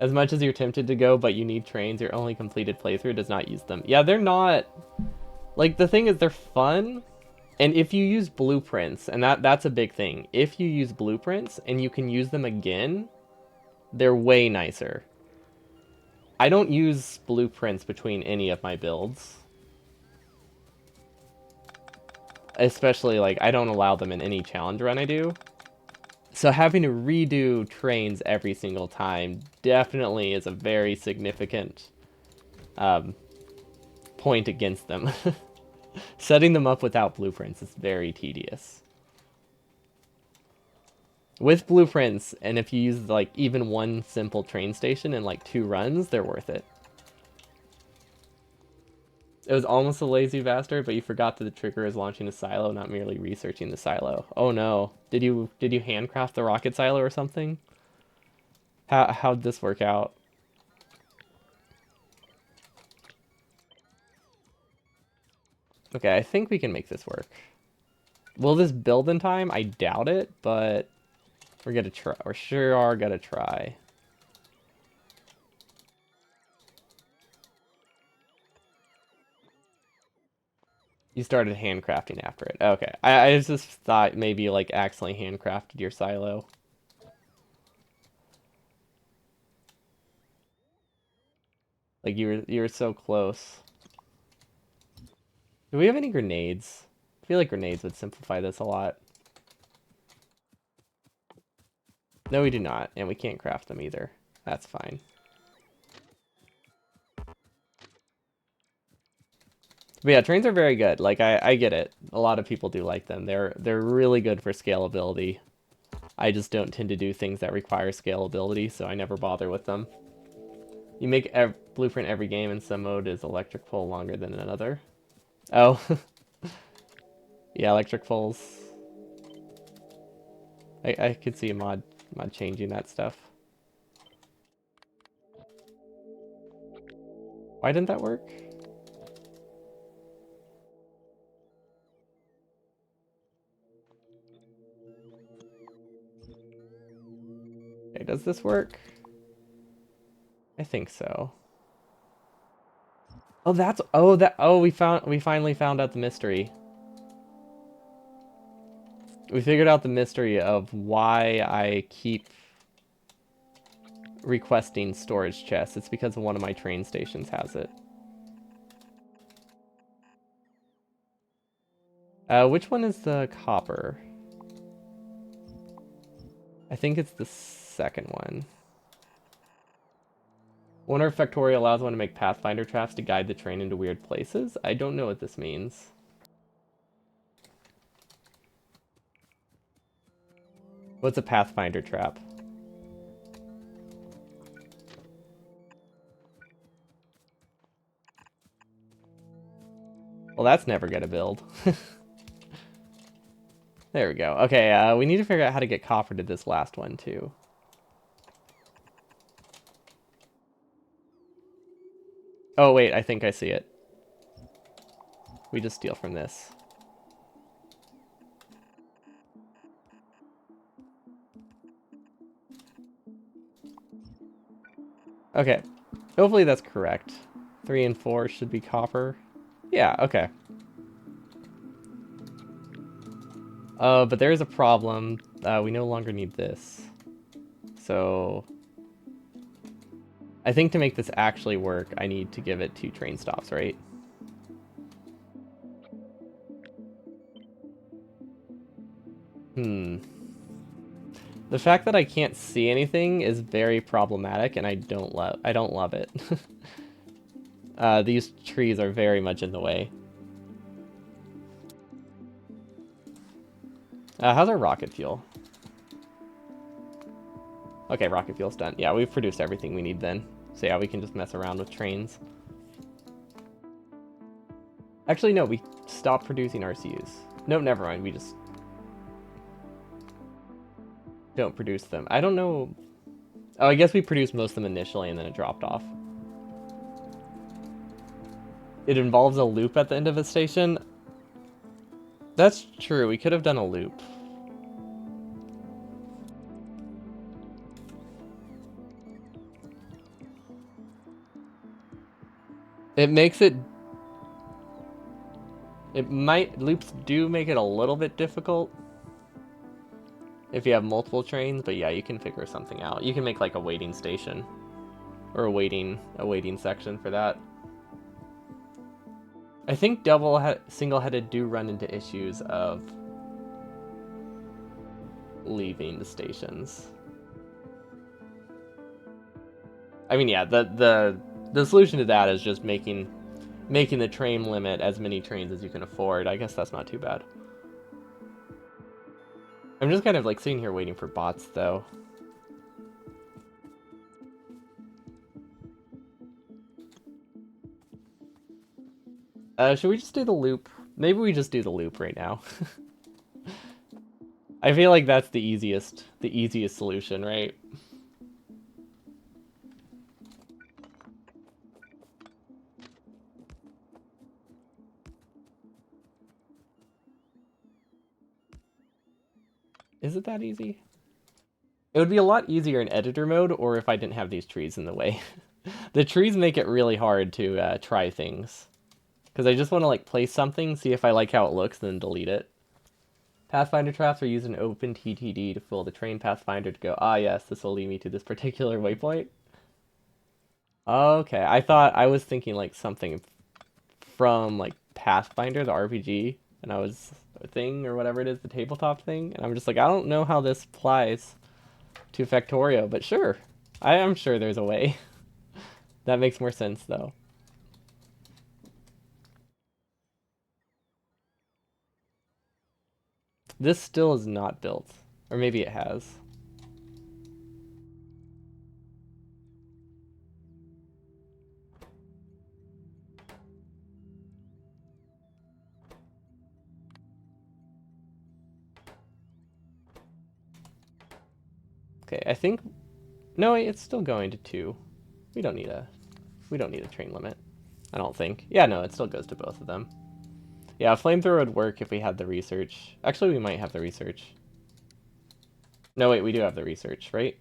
Speaker 1: As much as you're tempted to go, but you need trains, your only completed playthrough does not use them. Yeah, they're not... Like, the thing is, they're fun, and if you use blueprints, and that's a big thing, if you use blueprints and you can use them again, they're way nicer. I don't use blueprints between any of my builds. Especially, like, I don't allow them in any challenge run I do. So having to redo trains every single time definitely is a very significant point against them. Setting them up without blueprints is very tedious. With blueprints, and if you use like even one simple train station in like 2 runs, they're worth it. It was almost a lazy bastard, but you forgot that the trigger is launching a silo, not merely researching the silo. Oh no. Did you handcraft the rocket silo or something? How'd this work out? Okay, I think we can make this work. Will this build in time? I doubt it, but we're gonna try. We sure are gonna try. You started handcrafting after it. Okay. I just thought maybe you like accidentally handcrafted your silo. Like you were so close. Do we have any grenades? I feel like grenades would simplify this a lot. No, we do not, and we can't craft them either. That's fine. But yeah, trains are very good. Like I get it. A lot of people do like them. They're really good for scalability. I just don't tend to do things that require scalability, so I never bother with them. You make blueprint every game, and some mode is electric pole longer than another. Oh. Yeah, electric poles. I could see a mod changing that stuff. Why didn't that work? Okay, does this work? I think so. Oh, we finally found out the mystery. We figured out the mystery of why I keep requesting storage chests. It's because one of my train stations has it. Which one is the copper? I think it's the second one. Wonder if Factorio allows one to make Pathfinder traps to guide the train into weird places? I don't know what this means. What's a Pathfinder trap? Well, that's never gonna build. There we go. Okay, we need to figure out how to get copper to this last one, too. Oh, wait, I think I see it. We just steal from this. Okay. Hopefully that's correct. 3 and 4 should be copper. Yeah, okay. But there is a problem. We no longer need this. So I think to make this actually work, I need to give it 2 train stops, right? The fact that I can't see anything is very problematic, and I don't love it. These trees are very much in the way. How's our rocket fuel? Okay, rocket fuel's done. Yeah, we've produced everything we need then. So yeah, we can just mess around with trains. Actually, no, we stopped producing RCUs. No, never mind. We just don't produce them. I don't know. Oh, I guess we produced most of them initially and then it dropped off. It involves a loop at the end of a station. That's true. We could have done a loop. It makes it... Loops do make it a little bit difficult if you have multiple trains, but yeah, you can figure something out. You can make like a waiting station or a waiting section for that. I think single-headed do run into issues of leaving the stations. I mean, yeah, the solution to that is just making the train limit as many trains as you can afford. I guess that's not too bad. I'm just kind of like sitting here waiting for bots, though. Should we just do the loop? Maybe we just do the loop right now. I feel like that's the easiest solution, right? Is it that easy? It would be a lot easier in editor mode, or if I didn't have these trees in the way. The trees make it really hard to try things. Because I just want to like place something, see if I like how it looks, then delete it. Pathfinder traps are used in open TTD to fool the trained Pathfinder to go, ah yes, this will lead me to this particular waypoint. Okay, I was thinking like something from like Pathfinder, the RPG, and I was a thing or whatever it is, the tabletop thing, and I'm just like, I don't know how this applies to Factorio, but sure. I am sure there's a way. That makes more sense though. This still is not built. Or maybe it has. Okay, I think... No, wait, it's still going to 2. We don't need a train limit. I don't think. Yeah, no, it still goes to both of them. Yeah, flamethrower would work if we had the research. Actually, we might have the research. No, wait, we do have the research, right?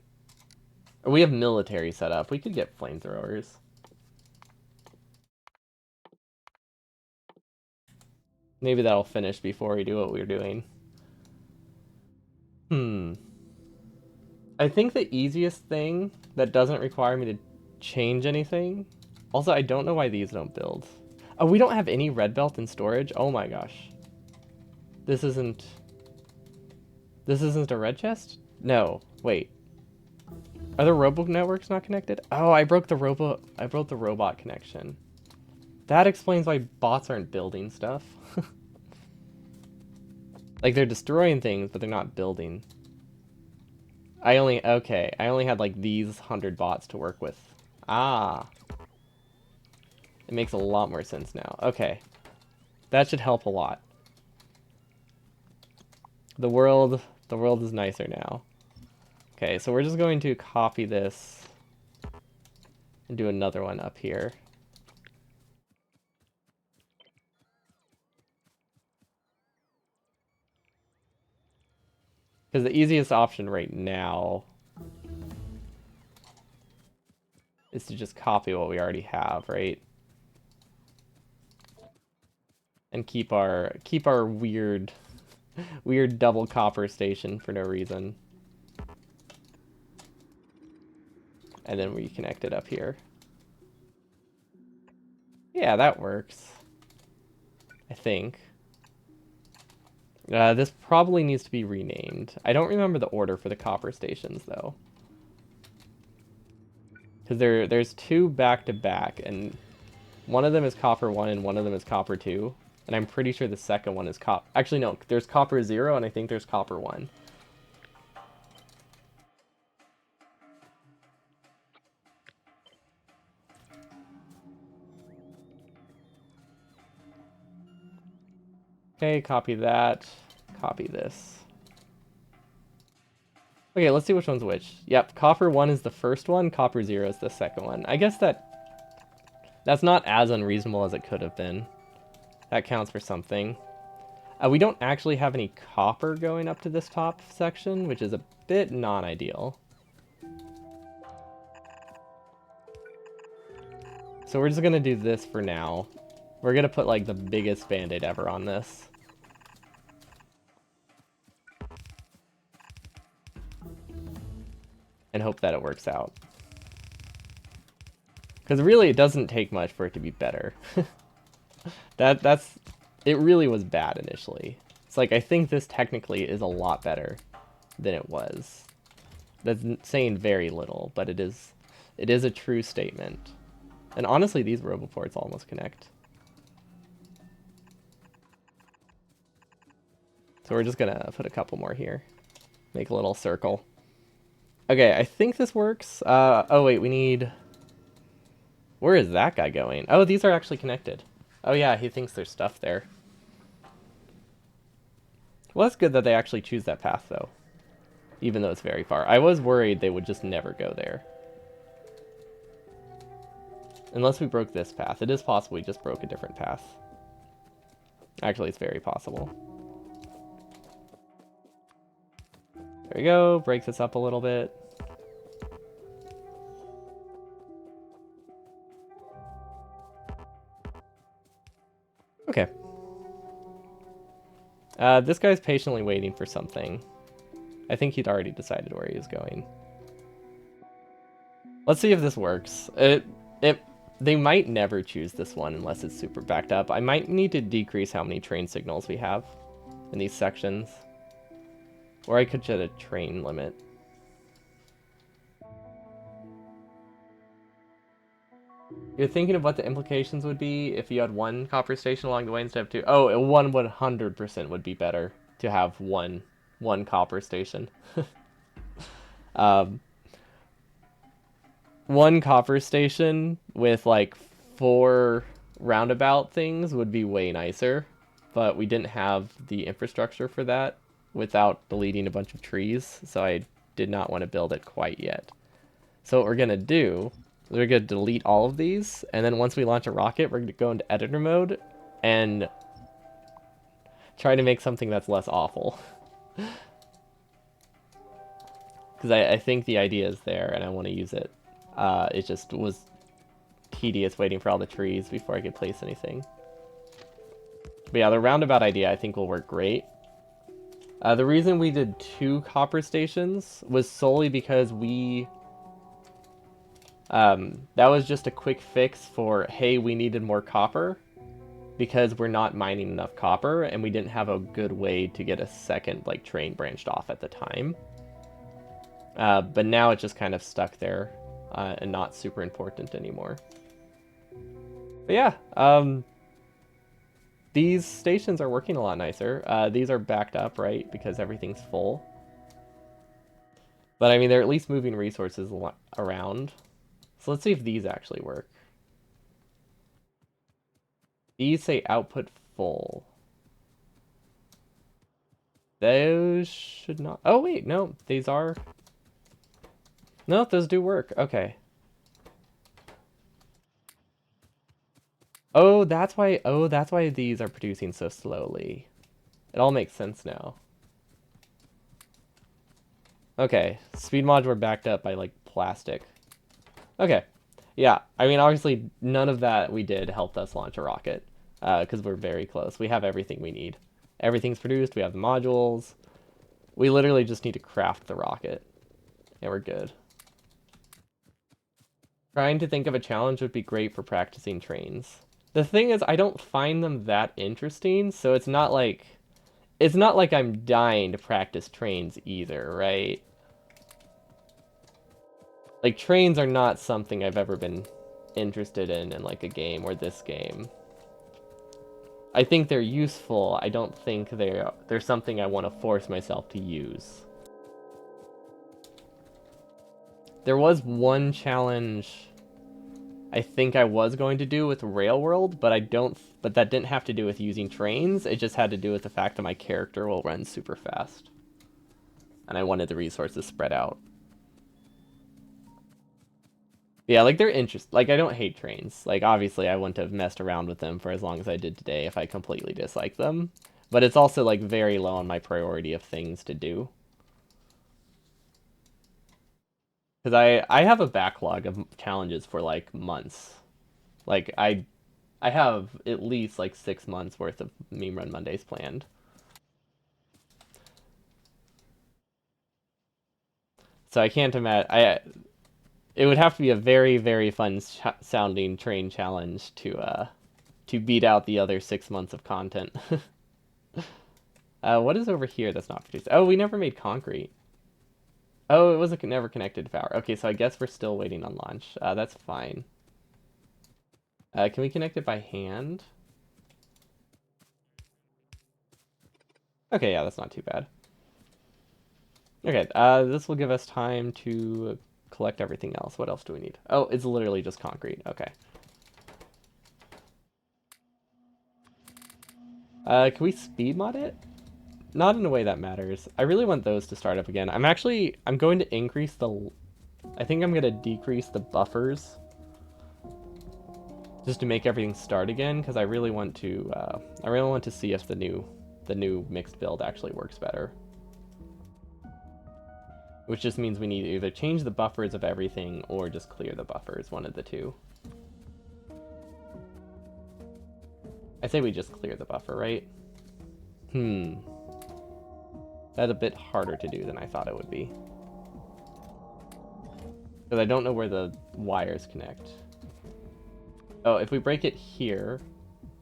Speaker 1: Or we have military set up. We could get flamethrowers. Maybe that'll finish before we do what we're doing. I think the easiest thing that doesn't require me to change anything... Also, I don't know why these don't build. Oh, we don't have any red belt in storage? Oh my gosh. This isn't a red chest? No, wait. Are the robo networks not connected? Oh, I broke the robot connection. That explains why bots aren't building stuff. Like, they're destroying things, but they're not building. I only had like these 100 bots to work with. Ah. It makes a lot more sense now. Okay. That should help a lot. The world is nicer now. Okay, so we're just going to copy this and do another one up here. Because the easiest option right now is to just copy what we already have, right? And keep our weird double copper station for no reason. and then we connect it up here. Yeah, that works. I think. This probably needs to be renamed. I don't remember the order for the copper stations, though. Because there's two back-to-back, and one of them is copper 1 and one of them is copper 2. And I'm pretty sure the second one is copper... Actually, no, there's copper 0 and I think there's copper 1. Okay, copy that. Copy this. Okay, let's see which one's which. Yep, copper 1 is the first one, copper 0 is the second one. I guess that's not as unreasonable as it could have been. That counts for something. We don't actually have any copper going up to this top section, which is a bit non-ideal. So we're just gonna do this for now. We're gonna put like the biggest band-aid ever on this. And hope that it works out. Because really it doesn't take much for it to be better. It really was bad initially. It's like, I think this technically is a lot better than it was. That's saying very little, but it is a true statement. And honestly, these roboports almost connect. So we're just gonna put a couple more here. Make a little circle. Okay, I think this works. Oh wait, we need... Where is that guy going? Oh, these are actually connected. Oh yeah, he thinks there's stuff there. Well, that's good that they actually choose that path, though. Even though it's very far. I was worried they would just never go there. Unless we broke this path. It is possible we just broke a different path. Actually, it's very possible. There we go. Breaks us up a little bit. Okay. This guy's patiently waiting for something. I think he'd already decided where he was going. Let's see if this works. They might never choose this one unless it's super backed up. I might need to decrease how many train signals we have in these sections. Or I could set a train limit. You're thinking of what the implications would be if you had one copper station along the way instead of two. Oh, 100% would be better to have one copper station. One copper station with like 4 roundabout things would be way nicer, but we didn't have the infrastructure for that without deleting a bunch of trees, so I did not want to build it quite yet. So what we're gonna do, we're going to delete all of these, and then once we launch a rocket, we're going to go into editor mode and try to make something that's less awful. Because I think the idea is there, and I want to use it. It just was tedious waiting for all the trees before I could place anything. But yeah, the roundabout idea I think will work great. The reason we did 2 copper stations was solely because that was just a quick fix for, hey, we needed more copper because we're not mining enough copper and we didn't have a good way to get a second like train branched off at the time. But now it's just kind of stuck there and not super important anymore. But yeah, these stations are working a lot nicer. These are backed up, right, because everything's full. But I mean, they're at least moving resources around. So let's see if these actually work. These say output full. Those should not... Oh, wait, no. These are... No, those do work. Okay. Oh, that's why these are producing so slowly. It all makes sense now. Okay. Speed modular backed up by, like, plastic. Okay. Yeah, I mean, obviously, none of that we did helped us launch a rocket, because we're very close. We have everything we need. Everything's produced, we have the modules. We literally just need to craft the rocket, and we're good. Trying to think of a challenge would be great for practicing trains. The thing is, I don't find them that interesting, so it's not like I'm dying to practice trains either, right? Like trains are not something I've ever been interested in like a game or this game. I think they're useful. I don't think they're something I want to force myself to use. There was one challenge I think I was going to do with Railworld, but that didn't have to do with using trains. It just had to do with the fact that my character will run super fast. And I wanted the resources spread out. Yeah, like they're interesting. Like I don't hate trains. Like obviously I wouldn't have messed around with them for as long as I did today if I completely disliked them. But it's also like very low on my priority of things to do. Because I have a backlog of challenges for like months. Like I have at least like 6 months worth of Meme Run Mondays planned. So I can't imagine. It would have to be a very very fun sounding train challenge to beat out the other 6 months of content. What is over here that's not produced? Oh, we never made concrete. Oh, it was never connected to power. Okay, so I guess we're still waiting on launch. That's fine. Can we connect it by hand? Okay, yeah, that's not too bad. Okay, this will give us time to collect everything else. What else do we need? Oh, it's literally just concrete. Okay. Can we speed mod it? Not in a way that matters. I really want those to start up again. I'm going to increase I think I'm going to decrease the buffers just to make everything start again because I really want to see if the new mixed build actually works better. Which just means we need to either change the buffers of everything or just clear the buffers, one of the two. I say we just clear the buffer, right? That's a bit harder to do than I thought it would be. Because I don't know where the wires connect. Oh, if we break it here...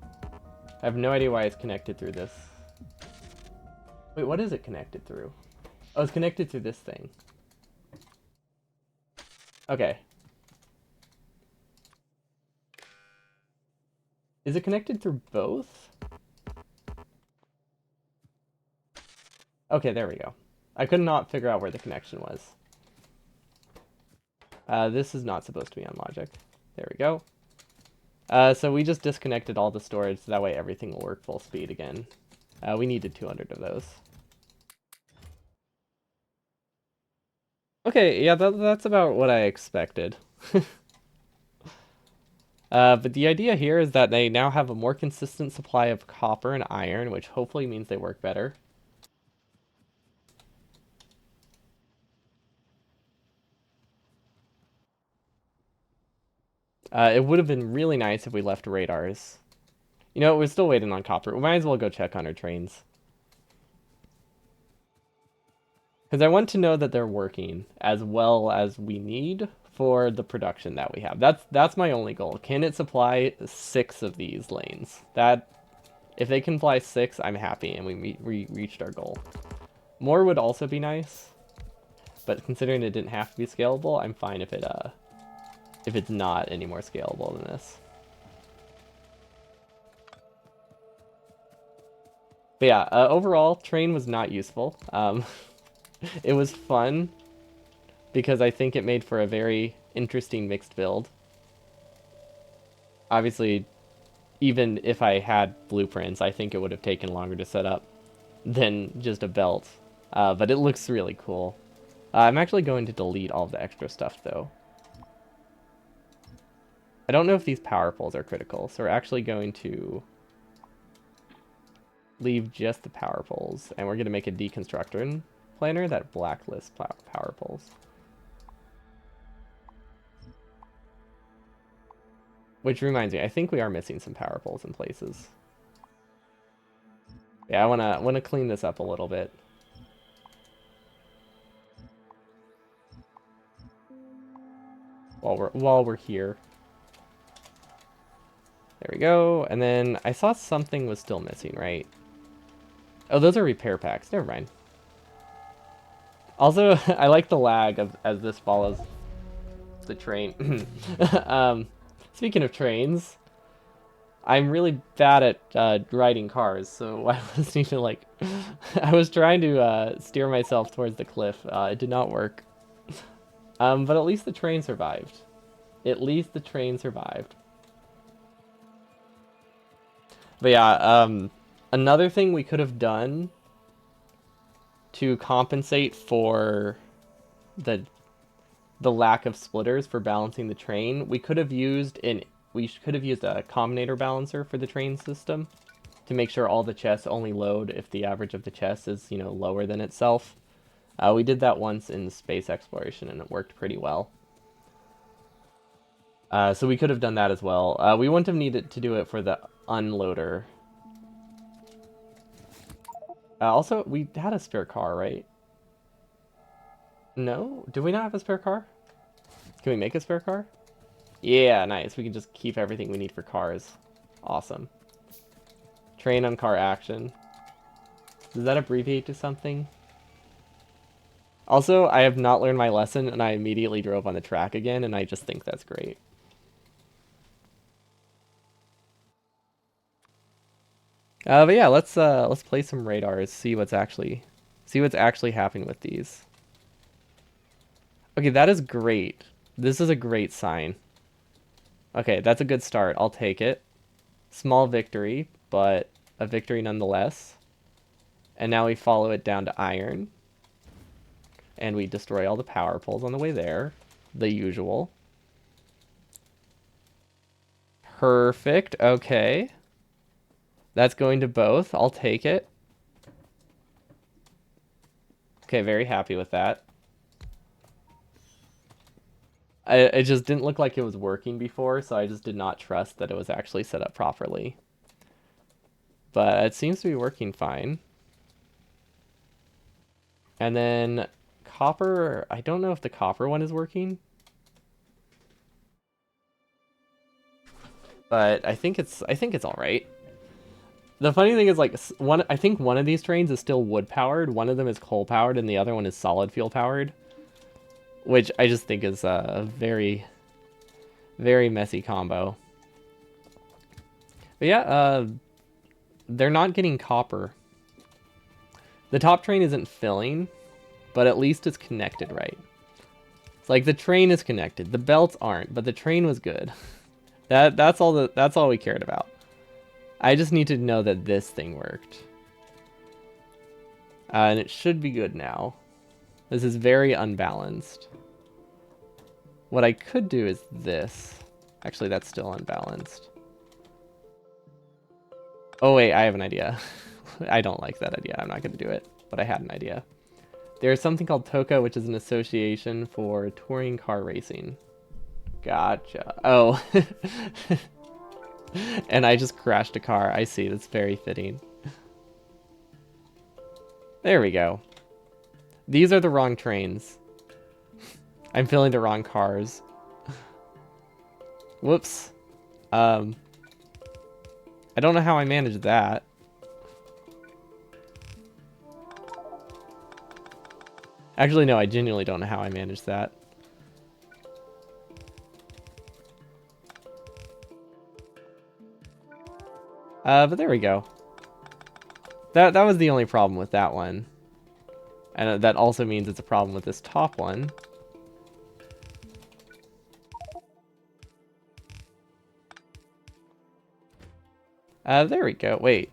Speaker 1: I have no idea why it's connected through this. Wait, what is it connected through? Oh, it's connected through this thing. Okay. Is it connected through both? Okay, there we go. I could not figure out where the connection was. This is not supposed to be on logic. There we go. So we just disconnected all the storage so that way everything will work full speed again. We needed 200 of those. Okay, yeah, that's about what I expected. But the idea here is that they now have a more consistent supply of copper and iron, which hopefully means they work better. It would have been really nice if we left radars. You know, we're still waiting on copper. We might as well go check on our trains. Because I want to know that they're working as well as we need for the production that we have. That's my only goal. Can it supply 6 of these lanes? If they can fly 6, I'm happy and we reached our goal. More would also be nice, but considering it didn't have to be scalable, I'm fine if it's not any more scalable than this. But yeah, overall, train was not useful. It was fun because I think it made for a very interesting mixed build. Obviously, even if I had blueprints, I think it would have taken longer to set up than just a belt. But it looks really cool. I'm actually going to delete all of the extra stuff, though. I don't know if these power poles are critical, so we're actually going to leave just the power poles, and we're going to make a deconstructor planner that blacklists power poles. Which reminds me, I think we are missing some power poles in places. Yeah, I wanna clean this up a little bit. while we're here. There we go. And then I saw something was still missing, right? Oh, those are repair packs. Never mind. Also, I like the lag of as this follows the train. Speaking of trains, I'm really bad at riding cars, so I was need to like, I was trying to steer myself towards the cliff. It did not work. But at least the train survived. At least the train survived. But yeah, another thing we could have done to compensate for the lack of splitters for balancing the train, we could have used a combinator balancer for the train system to make sure all the chests only load if the average of the chests is, you know, lower than itself. We did that once in space exploration and it worked pretty well. So we could have done that as well. We wouldn't have needed to do it for the unloader. Also, we had a spare car, right? No? Do we not have a spare car? Can we make a spare car? Yeah, nice. We can just keep everything we need for cars. Awesome. Train on car action. Does that abbreviate to something? Also, I have not learned my lesson and I immediately drove on the track again and I just think that's great. But yeah, let's play some radars, see what's actually happening with these. Okay, that is great. This is a great sign. Okay, that's a good start. I'll take it. Small victory, but a victory nonetheless. And now we follow it down to iron. And we destroy all the power poles on the way there. The usual. Perfect. Okay. That's going to both. I'll take it. Okay, very happy with that. It just didn't look like it was working before, so I just did not trust that it was actually set up properly. But it seems to be working fine. And then copper, I don't know if the copper one is working. But I think it's all right. The funny thing is, like, I think one of these trains is still wood powered, one of them is coal powered, and the other one is solid fuel powered, which I just think is a very, very messy combo. But yeah, they're not getting copper. The top train isn't filling, but at least it's connected right. It's like the train is connected, the belts aren't, but the train was good. That's all we cared about. I just need to know that this thing worked. And it should be good now. This is very unbalanced. What I could do is this. Actually, that's still unbalanced. Oh wait, I have an idea. I don't like that idea. I'm not going to do it, but I had an idea. There's something called TOCA, which is an association for touring car racing. Gotcha. Oh. And I just crashed a car. I see. That's very fitting. There we go. These are the wrong trains. I'm filling the wrong cars. Whoops. I don't know how I managed that. Actually, no, I genuinely don't know how I managed that. But there we go. That was the only problem with that one. And that also means it's a problem with this top one. There we go. Wait.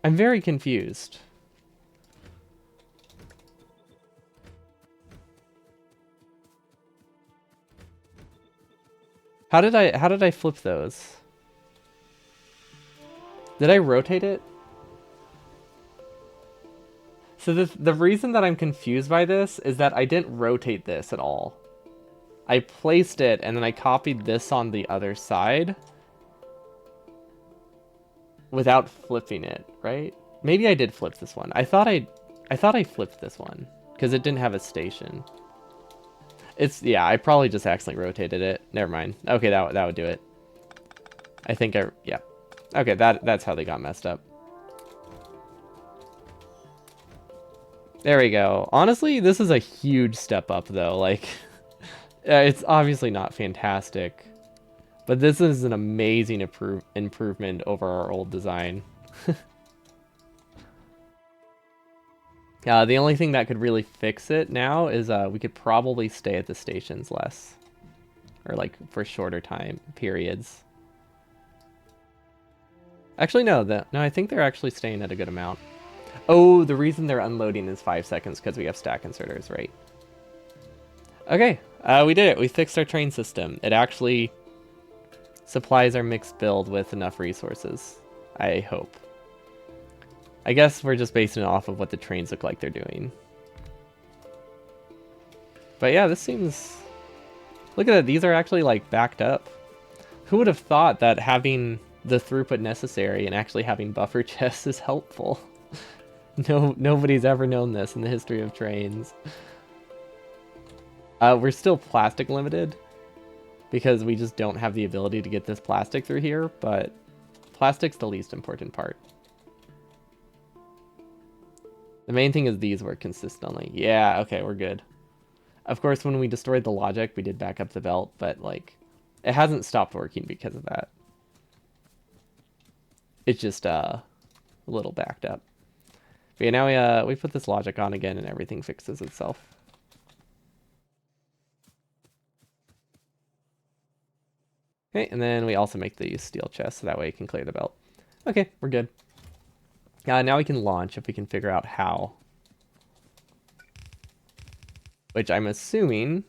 Speaker 1: I'm very confused. How did I flip those? Did I rotate it? So the reason that I'm confused by this is that I didn't rotate this at all. I placed it and then I copied this on the other side without flipping it, right? Maybe I did flip this one. I thought I flipped this one because it didn't have a station. It's, yeah, I probably just accidentally rotated it. Never mind. Okay, that would do it. I think yeah. Okay, that's how they got messed up. There we go. Honestly, this is a huge step up, though. Like, it's obviously not fantastic, but this is an amazing improvement over our old design. The only thing that could really fix it now is we could probably stay at the stations less. Or, like, for shorter time periods. Actually, no. No, I think they're actually staying at a good amount. Oh, the reason they're unloading is 5 seconds because we have stack inserters, right? Okay, we did it. We fixed our train system. It actually supplies our mixed build with enough resources. I hope. I guess we're just basing it off of what the trains look like they're doing. But yeah, this seems... Look at that. These are actually, like, backed up. Who would have thought that having the throughput necessary and actually having buffer chests is helpful? Nobody's ever known this in the history of trains. We're still plastic limited because we just don't have the ability to get this plastic through here, but plastic's the least important part. The main thing is these work consistently. Yeah, okay, we're good. Of course, when we destroyed the logic, we did back up the belt, but, like, it hasn't stopped working because of that. It's just a little backed up. But yeah, now we put this logic on again and everything fixes itself. Okay, and then we also make these steel chests so that way you can clear the belt. Okay, we're good. Now we can launch if we can figure out how. Which I'm assuming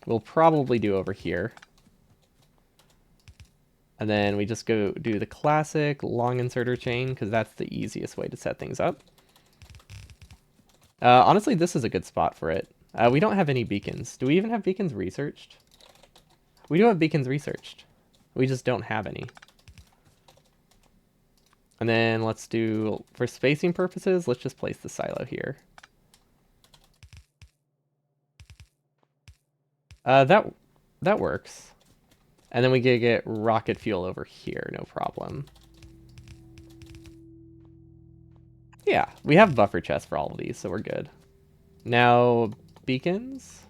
Speaker 1: we'll probably do over here. And then we just go do the classic long inserter chain because that's the easiest way to set things up. Honestly, this is a good spot for it. We don't have any beacons. Do we even have beacons researched? We do have beacons researched. We just don't have any. And then let's do, for spacing purposes, let's just place the silo here. That works. And then we can get rocket fuel over here, no problem. Yeah, we have buffer chests for all of these, so we're good. Now, beacons.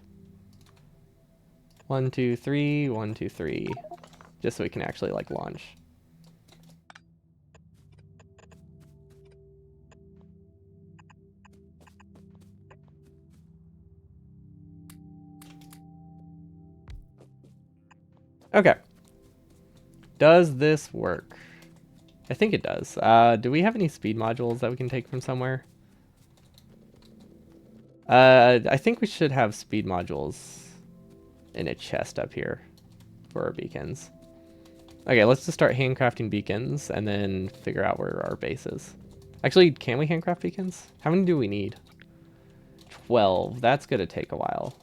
Speaker 1: 1, 2, 3, 1, 2, 3. Just so we can actually, like, launch. Okay. Does this work? I think it does. Do we have any speed modules that we can take from somewhere? I think we should have speed modules in a chest up here for our beacons. Okay, let's just start handcrafting beacons and then figure out where our base is. Actually, can we handcraft beacons? How many do we need? 12. That's going to take a while.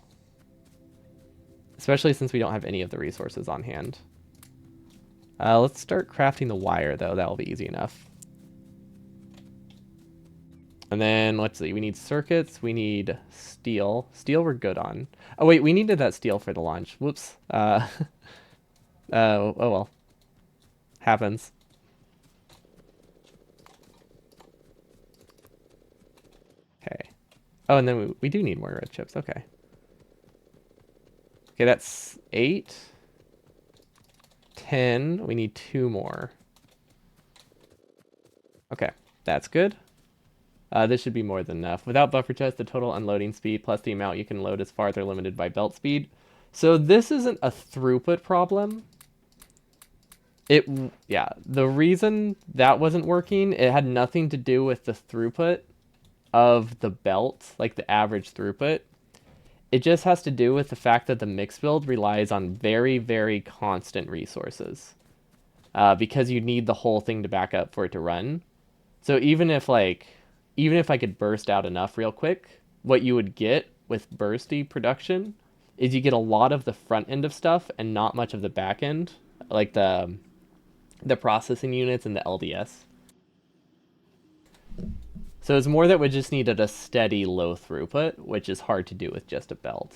Speaker 1: Especially since we don't have any of the resources on hand. Let's start crafting the wire, though. That'll be easy enough. And then, let's see. We need circuits. We need steel. Steel we're good on. Oh, wait. We needed that steel for the launch. Whoops. Oh, well. Happens. Okay. Oh, and then we do need more red chips. Okay. Okay, that's 8. 10. We need 2 more. Okay, that's good. This should be more than enough. Without buffer chest, the total unloading speed plus the amount you can load is farther limited by belt speed. So this isn't a throughput problem. Yeah, the reason that wasn't working, it had nothing to do with the throughput of the belt, like the average throughput. It just has to do with the fact that the mix build relies on very, very constant resources. Because you need the whole thing to back up for it to run. So even if I could burst out enough real quick, what you would get with bursty production is you get a lot of the front end of stuff and not much of the back end, like the processing units and the LDS. So it's more that we just needed a steady low throughput, which is hard to do with just a belt.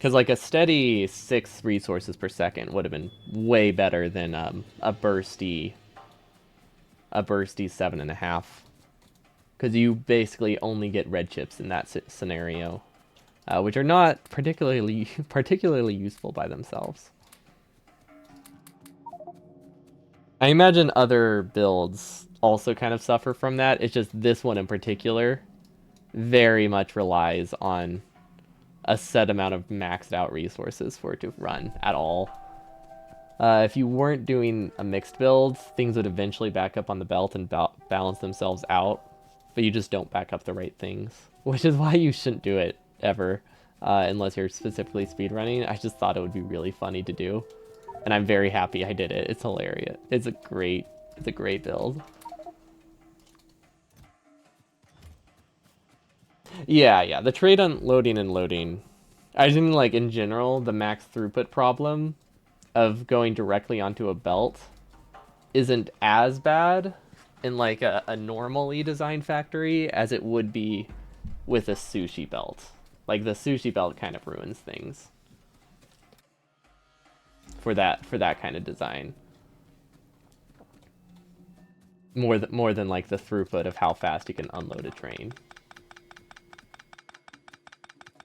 Speaker 1: Because like a steady 6 resources per second would have been way better than a bursty 7.5. Because you basically only get red chips in that scenario, which are not particularly useful by themselves. I imagine other builds also kind of suffer from that. It's just this one in particular very much relies on a set amount of maxed out resources for it to run at all. If you weren't doing a mixed build, things would eventually back up on the belt and balance themselves out, but you just don't back up the right things, which is why you shouldn't do it ever, unless you're specifically speedrunning. I just thought it would be really funny to do, and I'm very happy I did it. It's hilarious. It's a great build. Yeah, the trade unloading and loading. I just mean, like, in general, the max throughput problem of going directly onto a belt isn't as bad in, like, a normally designed factory as it would be with a sushi belt. Like, the sushi belt kind of ruins things for that kind of design. More than, like, the throughput of how fast you can unload a train.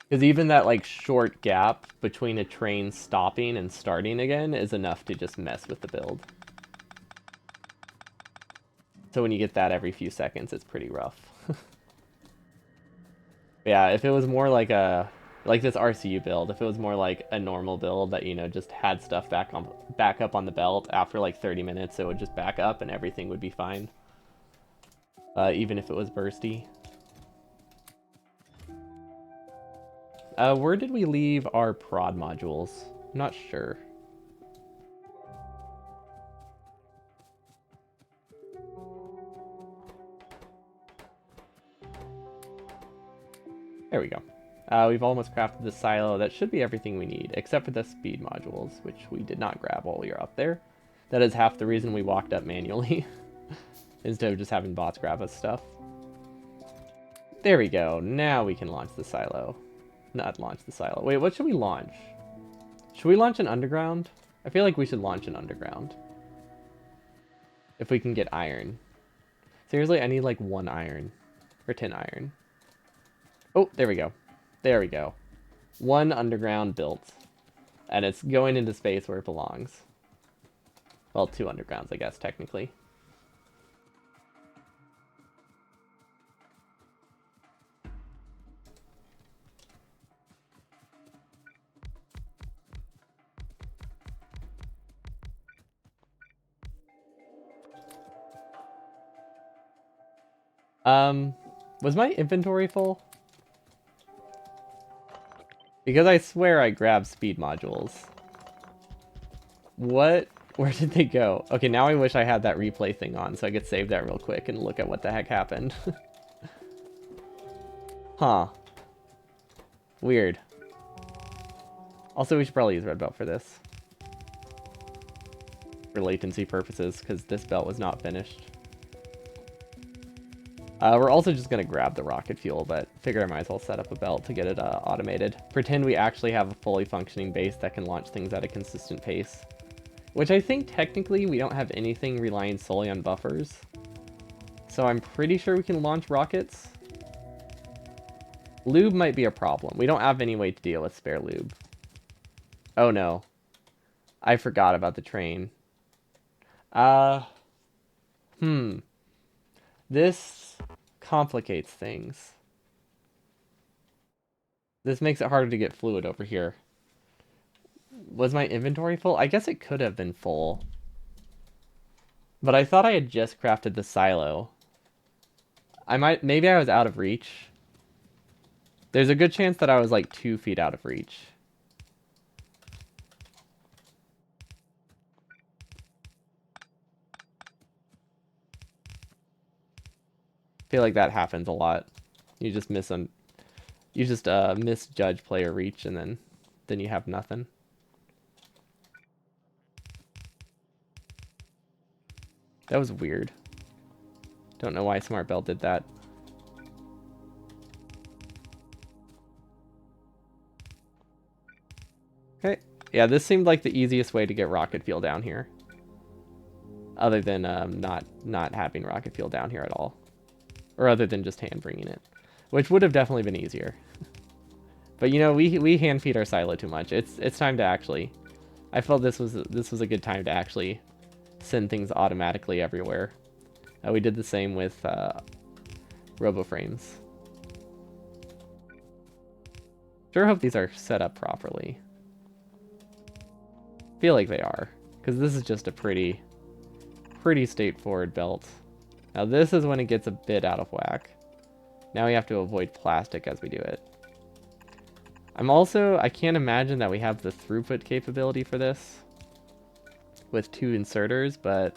Speaker 1: Because even that, like, short gap between a train stopping and starting again is enough to just mess with the build. So when you get that every few seconds, it's pretty rough. Yeah, if it was more like this RCU build, if it was more like a normal build that, you know, just had stuff back up on the belt after like 30 minutes, it would just back up and everything would be fine. Even if it was bursty. Where did we leave our prod modules? I'm not sure. There we go. We've almost crafted the silo. That should be everything we need, except for the speed modules, which we did not grab while we were up there. That is half the reason we walked up manually, instead of just having bots grab us stuff. There we go. Now we can launch the silo. Not launch the silo. Wait, what should we launch? Should we launch an underground? I feel like we should launch an underground. If we can get iron. Seriously, I need like 1 iron. Or 10 iron. Oh, there we go. There we go. 1 underground built. And it's going into space where it belongs. Well, 2 undergrounds, I guess, technically. Was my inventory full? Because I swear I grabbed speed modules. What? Where did they go? Okay, now I wish I had that replay thing on so I could save that real quick and look at what the heck happened. Huh. Weird. Also, we should probably use red belt for this. For latency purposes, because this belt was not finished. We're also just going to grab the rocket fuel, but figure I might as well set up a belt to get it automated. Pretend we actually have a fully functioning base that can launch things at a consistent pace. Which I think technically we don't have anything relying solely on buffers. So I'm pretty sure we can launch rockets. Lube might be a problem. We don't have any way to deal with spare lube. Oh no. I forgot about the train. This complicates things. This makes it harder to get fluid over here. Was my inventory full? I guess it could have been full. But I thought I had just crafted the silo. Maybe I was out of reach. There's a good chance that I was like 2 feet out of reach. I feel like that happens a lot. You just misjudge player reach, and then you have nothing. That was weird. Don't know why Smart Belt did that. Yeah, this seemed like the easiest way to get rocket fuel down here. Other than not having rocket fuel down here at all. Or other than just hand bringing it. Which would have definitely been easier. But you know, we hand feed our silo too much. It's time to actually... I felt this was a good time to actually send things automatically everywhere. We did the same with robo frames. Sure hope these are set up properly. Feel like they are, because this is just a pretty straightforward belt. Now this is when it gets a bit out of whack. Now we have to avoid plastic as we do it. I can't imagine that we have the throughput capability for this with 2 inserters, but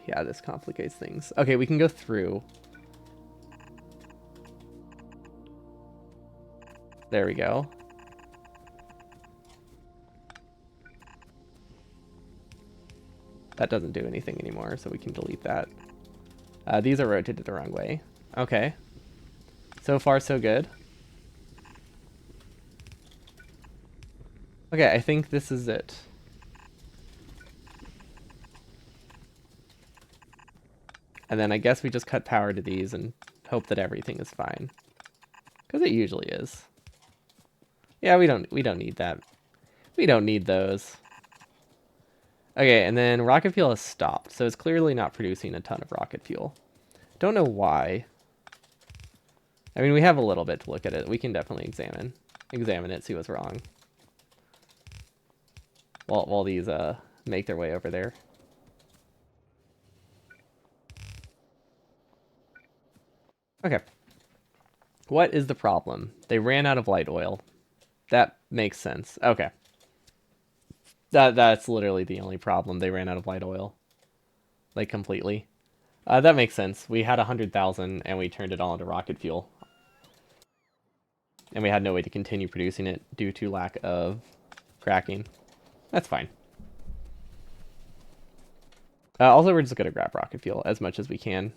Speaker 1: yeah, this complicates things. Okay, we can go through. There we go. That doesn't do anything anymore, so we can delete that. These are rotated the wrong way. Okay. So far, so good. Okay, I think this is it. And then I guess we just cut power to these and hope that everything is fine. Because it usually is. Yeah, we don't need that. We don't need those. Okay, and then rocket fuel has stopped, so it's clearly not producing a ton of rocket fuel. Don't know why. I mean, we have a little bit to look at it. We can definitely examine it, see what's wrong. While these make their way over there. Okay. What is the problem? They ran out of light oil. That makes sense. Okay. That's literally the only problem. They ran out of light oil. Like, completely. That makes sense. We had 100,000 and we turned it all into rocket fuel. And we had no way to continue producing it due to lack of cracking. That's fine. Also, we're just going to grab rocket fuel as much as we can.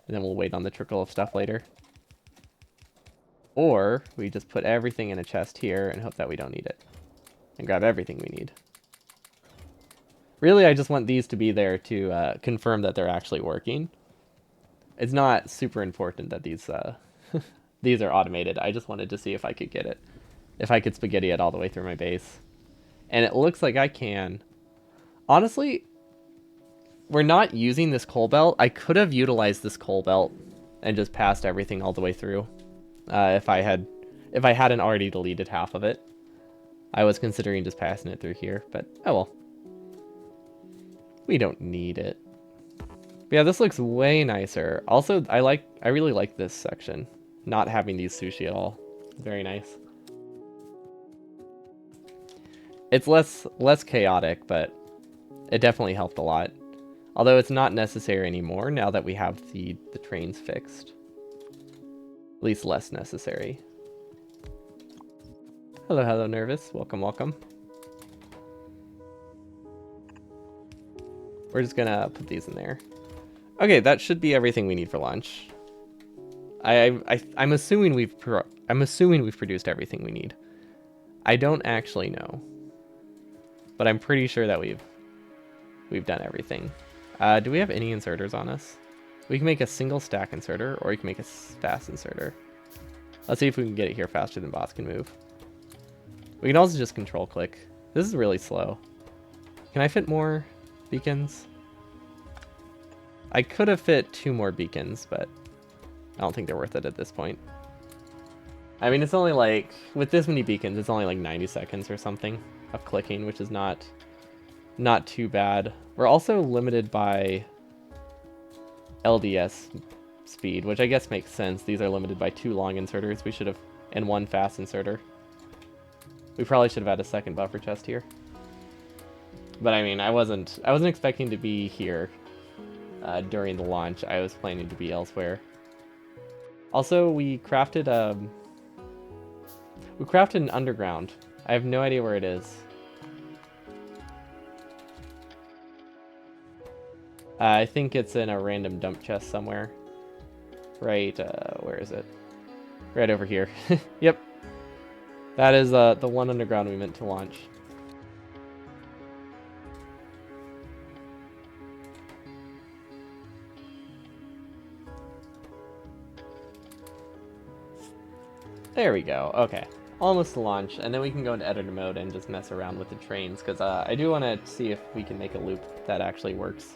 Speaker 1: And then we'll wait on the trickle of stuff later. Or we just put everything in a chest here and hope that we don't need it. And grab everything we need. Really, I just want these to be there to confirm that they're actually working. It's not super important that these these are automated. I just wanted to see if I could get it. If I could spaghetti it all the way through my base. And it looks like I can. Honestly, we're not using this coal belt. I could have utilized this coal belt and just passed everything all the way through. If I hadn't already deleted half of it. I was considering just passing it through here, but oh well. We don't need it. But yeah, this looks way nicer. Also, I really like this section. Not having these sushi at all. Very nice. It's less chaotic, but it definitely helped a lot. Although it's not necessary anymore now that we have the trains fixed. At least less necessary. Hello, hello, Nervous. Welcome, welcome. We're just gonna put these in there. Okay, that should be everything we need for lunch. I'm assuming we've produced everything we need. I don't actually know, but I'm pretty sure that we've done everything. Do we have any inserters on us? We can make a single stack inserter, or we can make a fast inserter. Let's see if we can get it here faster than bots can move. We can also just control click. This is really slow. Can I fit more beacons? I could have fit 2 more beacons, but I don't think they're worth it at this point. I mean, it's only like, with this many beacons, it's only like 90 seconds or something of clicking, which is not too bad. We're also limited by LDS speed, which I guess makes sense. These are limited by 2 long inserters. We should have, and 1 fast inserter. We probably should have had a second buffer chest here. But I mean, I wasn't expecting to be here during the launch. I was planning to be elsewhere. Also, we crafted an underground. I have no idea where it is. I think it's in a random dump chest somewhere. Right, where is it? Right over here. Yep. That is the one underground we meant to launch. There we go. Okay. Almost to launch, and then we can go into editor mode and just mess around with the trains, because I do want to see if we can make a loop that actually works.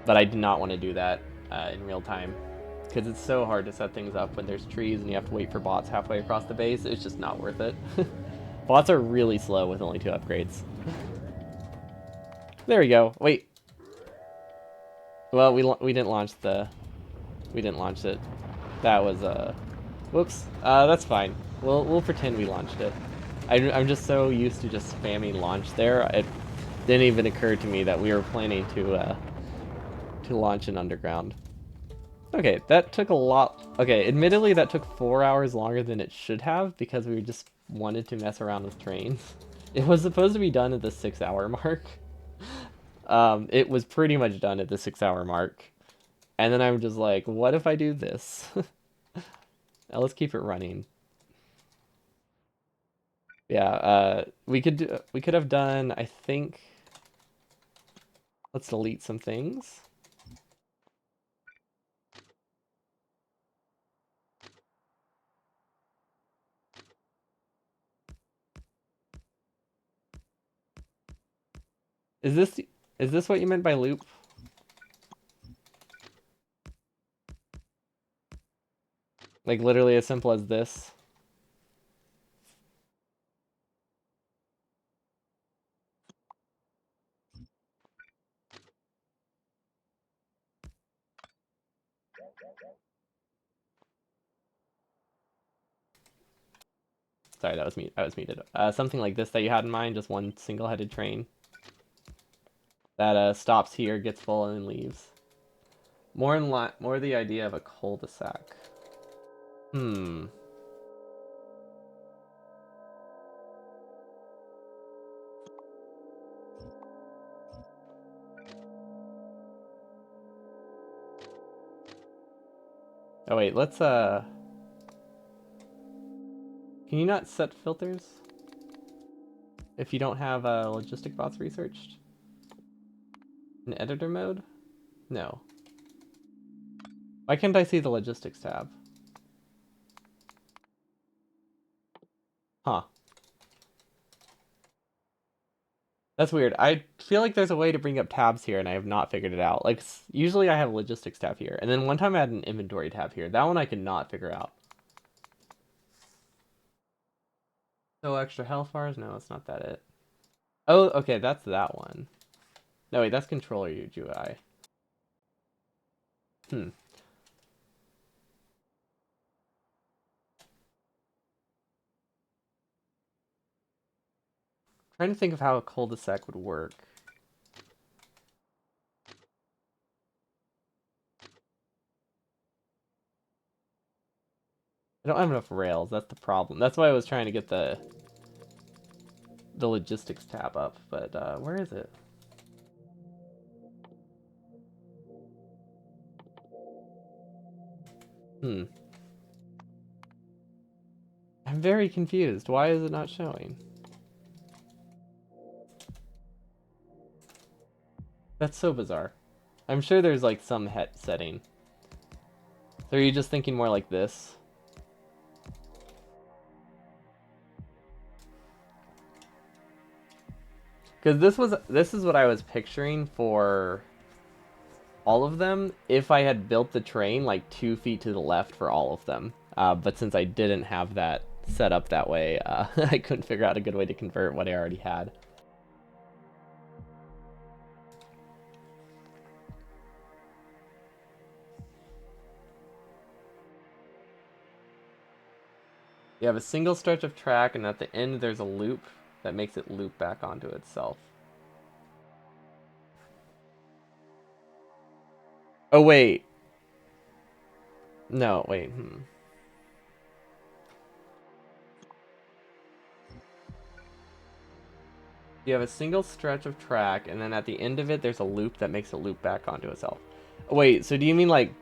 Speaker 1: But I do not want to do that in real time, because it's so hard to set things up when there's trees and you have to wait for bots halfway across the base. It's just not worth it. Bots are really slow with only 2 upgrades. There we go. Wait. Well, we didn't launch the... We didn't launch it. That was, whoops. That's fine. We'll pretend we launched it. I'm just so used to just spamming launch there. It didn't even occur to me that we were planning to launch an underground. Okay, that took a lot... Okay, admittedly that took 4 hours longer than it should have because we just wanted to mess around with trains. It was supposed to be done at the 6-hour mark. It was pretty much done at the 6-hour mark. And then I'm just like, what if I do this? Now let's keep it running. Yeah, we could have done, I think... Let's delete some things. Is this what you meant by loop? Like literally as simple as this? Sorry, that was me. I was muted. Something like this that you had in mind, just one single-headed train that stops here, gets full, and then leaves. More the idea of a cul-de-sac. Hmm. Oh wait, let's Can you not set filters if you don't have logistic bots researched? In editor mode? No. Why can't I see the logistics tab? Huh. That's weird. I feel like there's a way to bring up tabs here, and I have not figured it out. Like, usually I have a logistics tab here, and then one time I had an inventory tab here. That one I could not figure out. So extra health bars? No, it's not that it. Oh, okay, that's that one. No, wait, that's controller UI. Hmm. Trying to think of how a cul-de-sac would work. I don't have enough rails. That's the problem. That's why I was trying to get the logistics tab up, but where is it? Hmm. I'm very confused. Why is it not showing? That's so bizarre. I'm sure there's like some het setting. So are you just thinking more like this? Because this is what I was picturing for all of them if I had built the train like 2 feet to the left for all of them. But since I didn't have that set up that way, I couldn't figure out a good way to convert what I already had. You have a single stretch of track, and at the end there's a loop that makes it loop back onto itself. Oh, wait. No, wait. You have a single stretch of track, and then at the end of it, there's a loop that makes it loop back onto itself. Wait, so do you mean like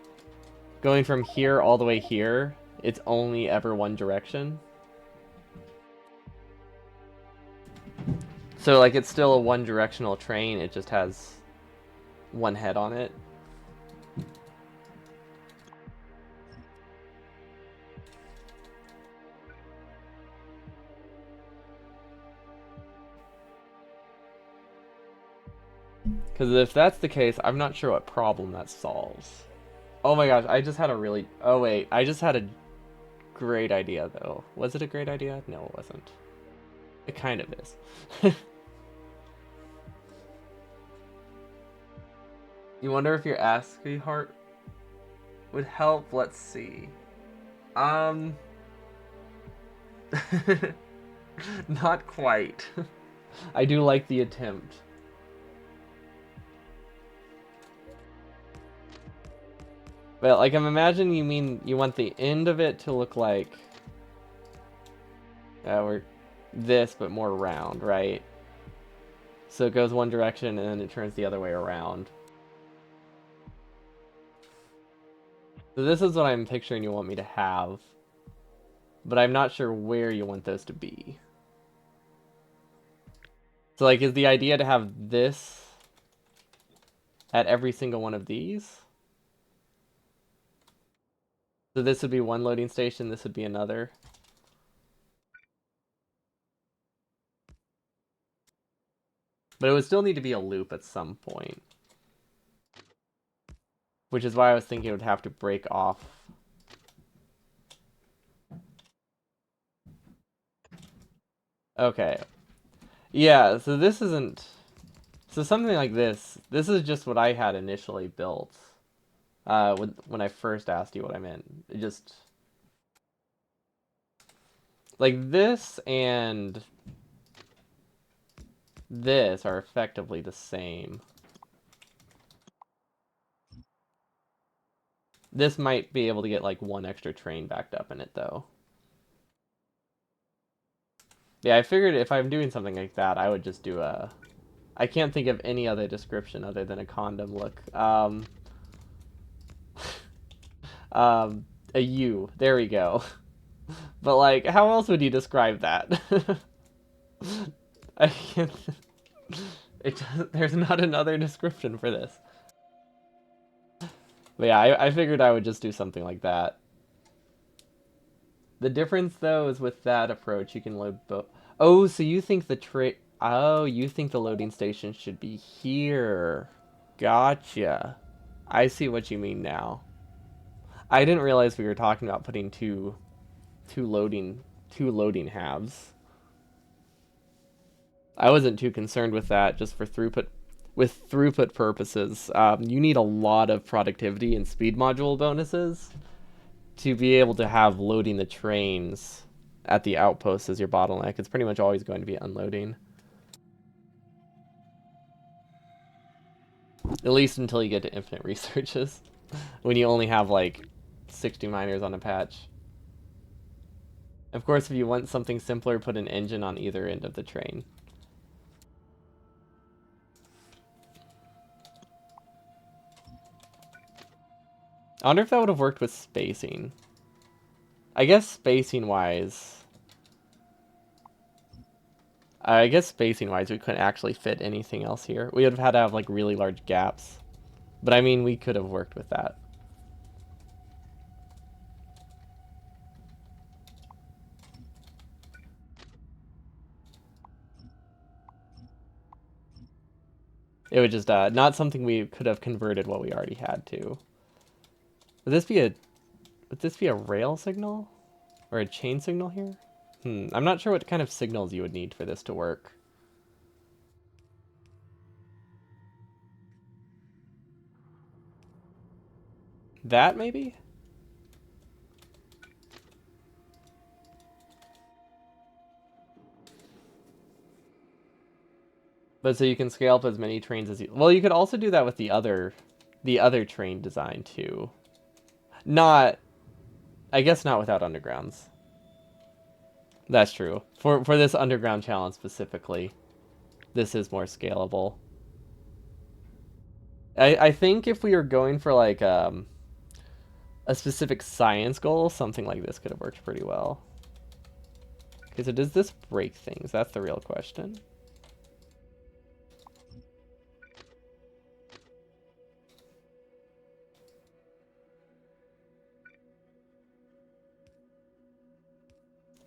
Speaker 1: going from here all the way here, it's only ever one direction? So like it's still a one-directional train, it just has one head on it? Because if that's the case, I'm not sure what problem that solves. Oh my gosh, I just had a really... Oh wait, I just had a great idea though. Was it a great idea? No, it wasn't. It kind of is. You wonder if your ASCII heart would help? Let's see. Um... Not quite. I do like the attempt. But like, I'm imagining you mean you want the end of it to look like we're this, but more round, right? So it goes one direction and then it turns the other way around. So this is what I'm picturing you want me to have, but I'm not sure where you want those to be. So like, is the idea to have this at every single one of these? So this would be one loading station, this would be another. But it would still need to be a loop at some point. Which is why I was thinking it would have to break off. Okay. Yeah, so this isn't... So something like this is just what I had initially built. When I first asked you what I meant. It just... Like this and this are effectively the same. This might be able to get like one extra train backed up in it though. Yeah, I figured if I'm doing something like that, I would just do a... I can't think of any other description other than a condom look. A U. There we go. But like, how else would you describe that? I can't... There's not another description for this. But yeah, I figured I would just do something like that. The difference, though, is with that approach, you can load both. Oh, so you think the Oh, you think the loading station should be here. Gotcha. I see what you mean now. I didn't realize we were talking about putting two loading halves. I wasn't too concerned with that, just for throughput. With throughput purposes, you need a lot of productivity and speed module bonuses to be able to have loading the trains at the outpost as your bottleneck. It's pretty much always going to be unloading. At least until you get to infinite researches, when you only have like 60 miners on a patch. Of course, if you want something simpler, put an engine on either end of the train. I wonder if that would have worked with spacing. I guess spacing-wise... we couldn't actually fit anything else here. We would have had to have, like, really large gaps. But, I mean, we could have worked with that. It would just, not something we could have converted what we already had to. Would this be a rail signal? Or a chain signal here? I'm not sure what kind of signals you would need for this to work. That, maybe? But so you can scale up as many trains as you... Well, you could also do that with the other train design, too. Not... I guess not without undergrounds. That's true. For this underground challenge specifically, this is more scalable. I think if we were going for like a specific science goal, something like this could have worked pretty well. Okay, so does this break things? That's the real question.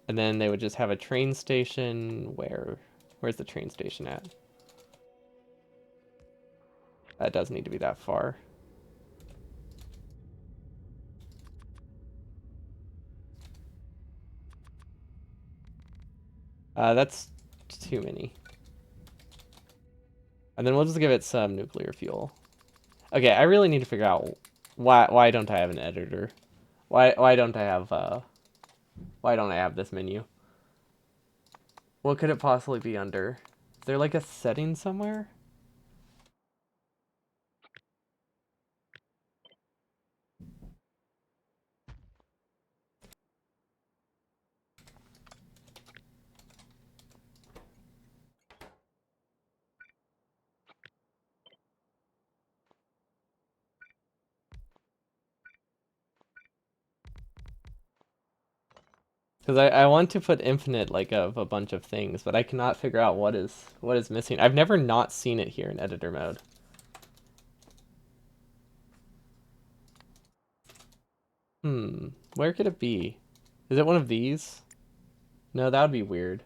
Speaker 1: And then they would just have a train station where's the train station at? That does need to be that far. That's too many. And then we'll just give it some nuclear fuel. Okay, I really need to figure out why don't I have an editor? Why don't I have why don't I have this menu? What could it possibly be under? Is there like a setting somewhere? Because I want to put infinite like of a bunch of things, but I cannot figure out what is missing. I've never not seen it here in editor mode. Where could it be? Is it one of these? No, that would be weird.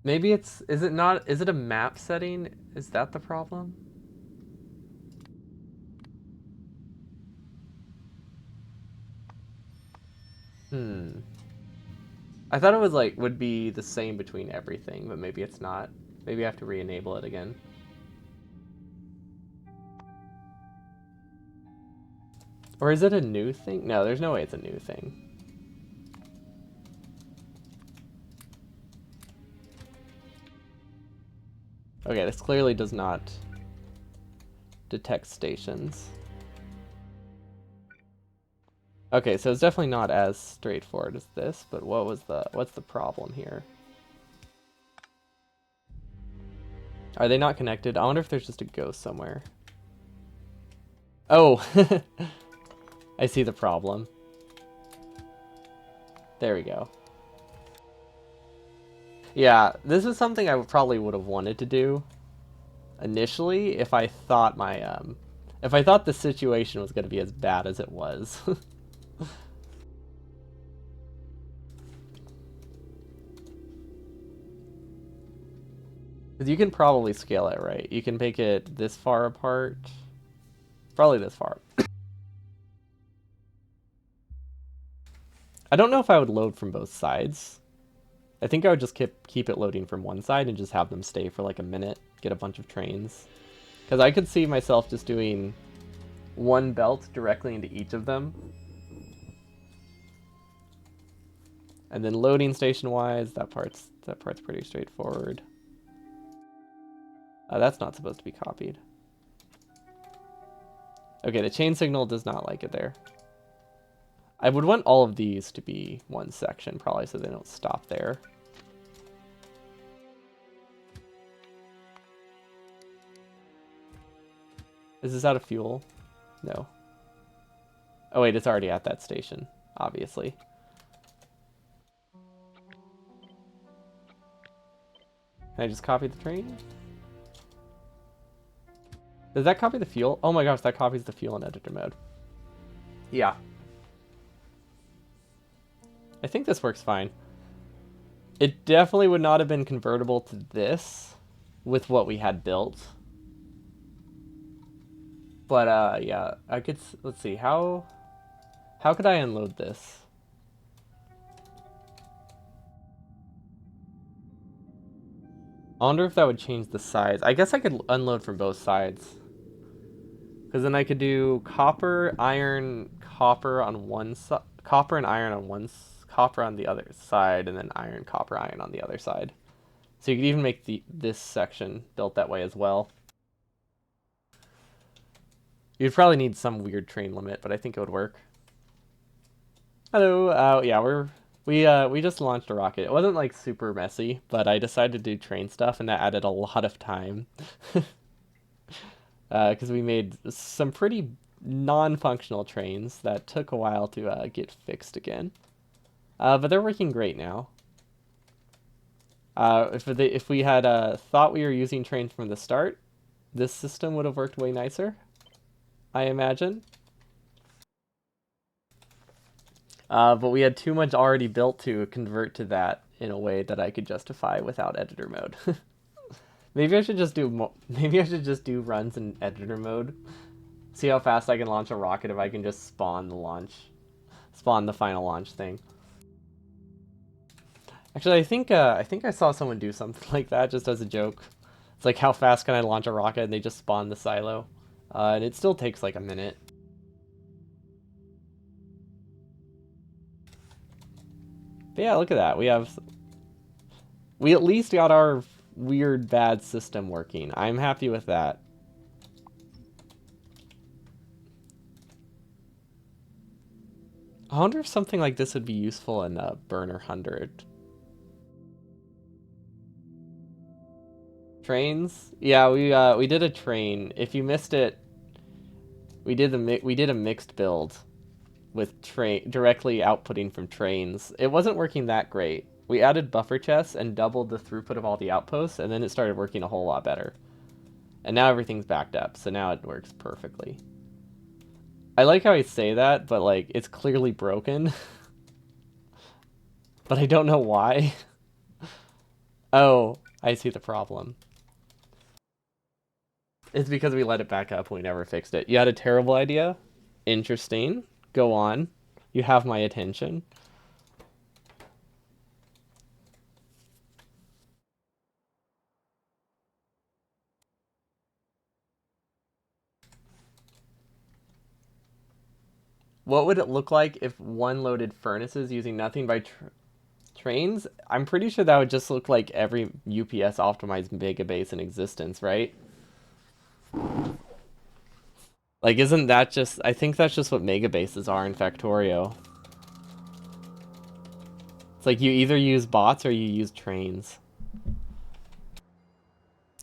Speaker 1: Maybe is it not, is it a map setting? Is that the problem? I thought it was like, would be the same between everything, but maybe it's not. Maybe I have to re-enable it again. Or is it a new thing? No, there's no way it's a new thing. Okay, this clearly does not detect stations. Okay, so it's definitely not as straightforward as this, but what's the problem here? Are they not connected? I wonder if there's just a ghost somewhere. Oh, I see the problem. There we go. Yeah, this is something I probably would have wanted to do initially if I thought if I thought the situation was going to be as bad as it was. Because you can probably scale it, right? You can make it this far apart. Probably this far. I don't know if I would load from both sides. I think I would just keep it loading from one side and just have them stay for like a minute, get a bunch of trains. Because I could see myself just doing one belt directly into each of them. And then loading station wise, that part's pretty straightforward. That's not supposed to be copied. Okay, the chain signal does not like it there. I would want all of these to be one section, probably, so they don't stop there. Is this out of fuel? No. Oh wait, it's already at that station, obviously. Can I just copy the train? Does that copy the fuel? Oh my gosh, that copies the fuel in editor mode. Yeah. I think this works fine. It definitely would not have been convertible to this with what we had built. But yeah, I could, let's see, how could I unload this? I wonder if that would change the size. I guess I could unload from both sides. Because then I could do copper, iron, copper on one side, copper and iron on copper on the other side, and then iron, copper, iron on the other side. So you could even make this section built that way as well. You'd probably need some weird train limit, but I think it would work. Hello. Yeah, we just launched a rocket. It wasn't like super messy, but I decided to do train stuff, and that added a lot of time. Because we made some pretty non-functional trains that took a while to get fixed again. But they're working great now. If we had thought we were using trains from the start, this system would have worked way nicer, I imagine. But we had too much already built to convert to that in a way that I could justify without editor mode. Maybe I should just do maybe I should just do runs in editor mode. See how fast I can launch a rocket if I can just spawn the final launch thing. Actually, I think I saw someone do something like that just as a joke. It's like, how fast can I launch a rocket? And they just spawn the silo, and it still takes like a minute. But yeah, look at that. We at least got our weird bad system working. I'm happy with that. I wonder if something like this would be useful in Burner 100. Trains? Yeah, we did a train. If you missed it, we did a mixed build with directly outputting from trains. It wasn't working that great. We added buffer chests and doubled the throughput of all the outposts, and then it started working a whole lot better. And now everything's backed up, so now it works perfectly. I like how I say that, but like it's clearly broken. But I don't know why. Oh, I see the problem. It's because we let it back up and we never fixed it. You had a terrible idea? Interesting. Go on. You have my attention. What would it look like if one loaded furnaces using nothing by trains? I'm pretty sure that would just look like every UPS optimized mega base in existence, right? Like, isn't that just... I think that's just what mega bases are in Factorio. It's like you either use bots or you use trains.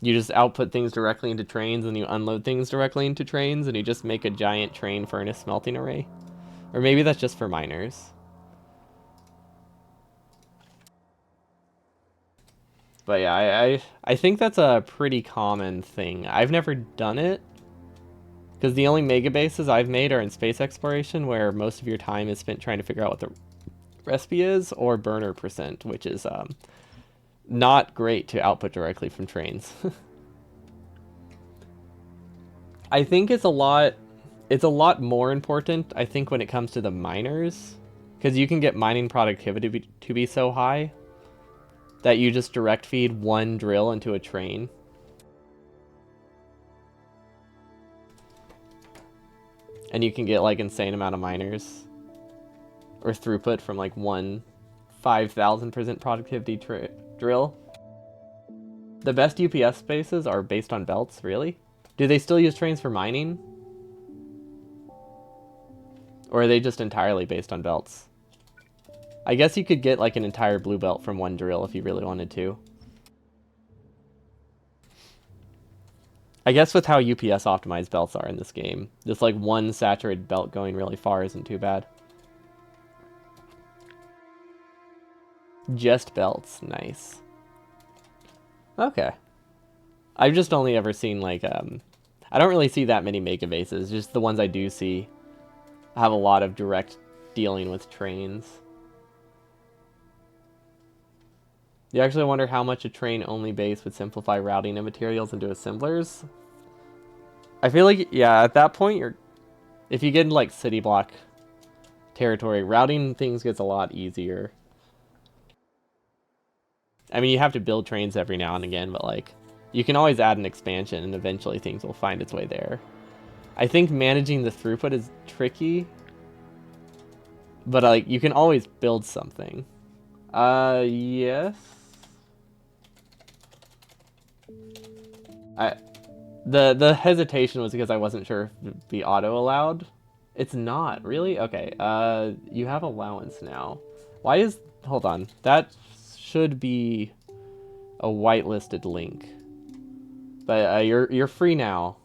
Speaker 1: You just output things directly into trains and you unload things directly into trains and you just make a giant train furnace smelting array. Or maybe that's just for miners. But yeah, I think that's a pretty common thing. I've never done it, because the only mega bases I've made are in space exploration, where most of your time is spent trying to figure out what the recipe is, or burner percent, which is not great to output directly from trains. I think it's a lot more important, I think, when it comes to the miners, because you can get mining productivity to be so high that you just direct feed one drill into a train. And you can get like insane amount of miners or throughput from like one 5,000% productivity drill. The best UPS spaces are based on belts, really? Do they still use trains for mining? Or are they just entirely based on belts? I guess you could get like an entire blue belt from one drill if you really wanted to. I guess with how UPS optimized belts are in this game, just like one saturated belt going really far isn't too bad. Just belts, nice. Okay. I've just only ever seen like, I don't really see that many mega bases, just the ones I do see have a lot of direct dealing with trains. You actually wonder how much a train-only base would simplify routing of materials into assemblers? I feel like, yeah, at that point, if you get into like city block territory, routing things gets a lot easier. I mean, you have to build trains every now and again, but like, you can always add an expansion and eventually things will find its way there. I think managing the throughput is tricky, but like, you can always build something. Yes. The hesitation was because I wasn't sure if it'd be auto allowed. It's not, really? Okay, you have allowance now. Why is... Hold on. That should be a whitelisted link. But you're free now.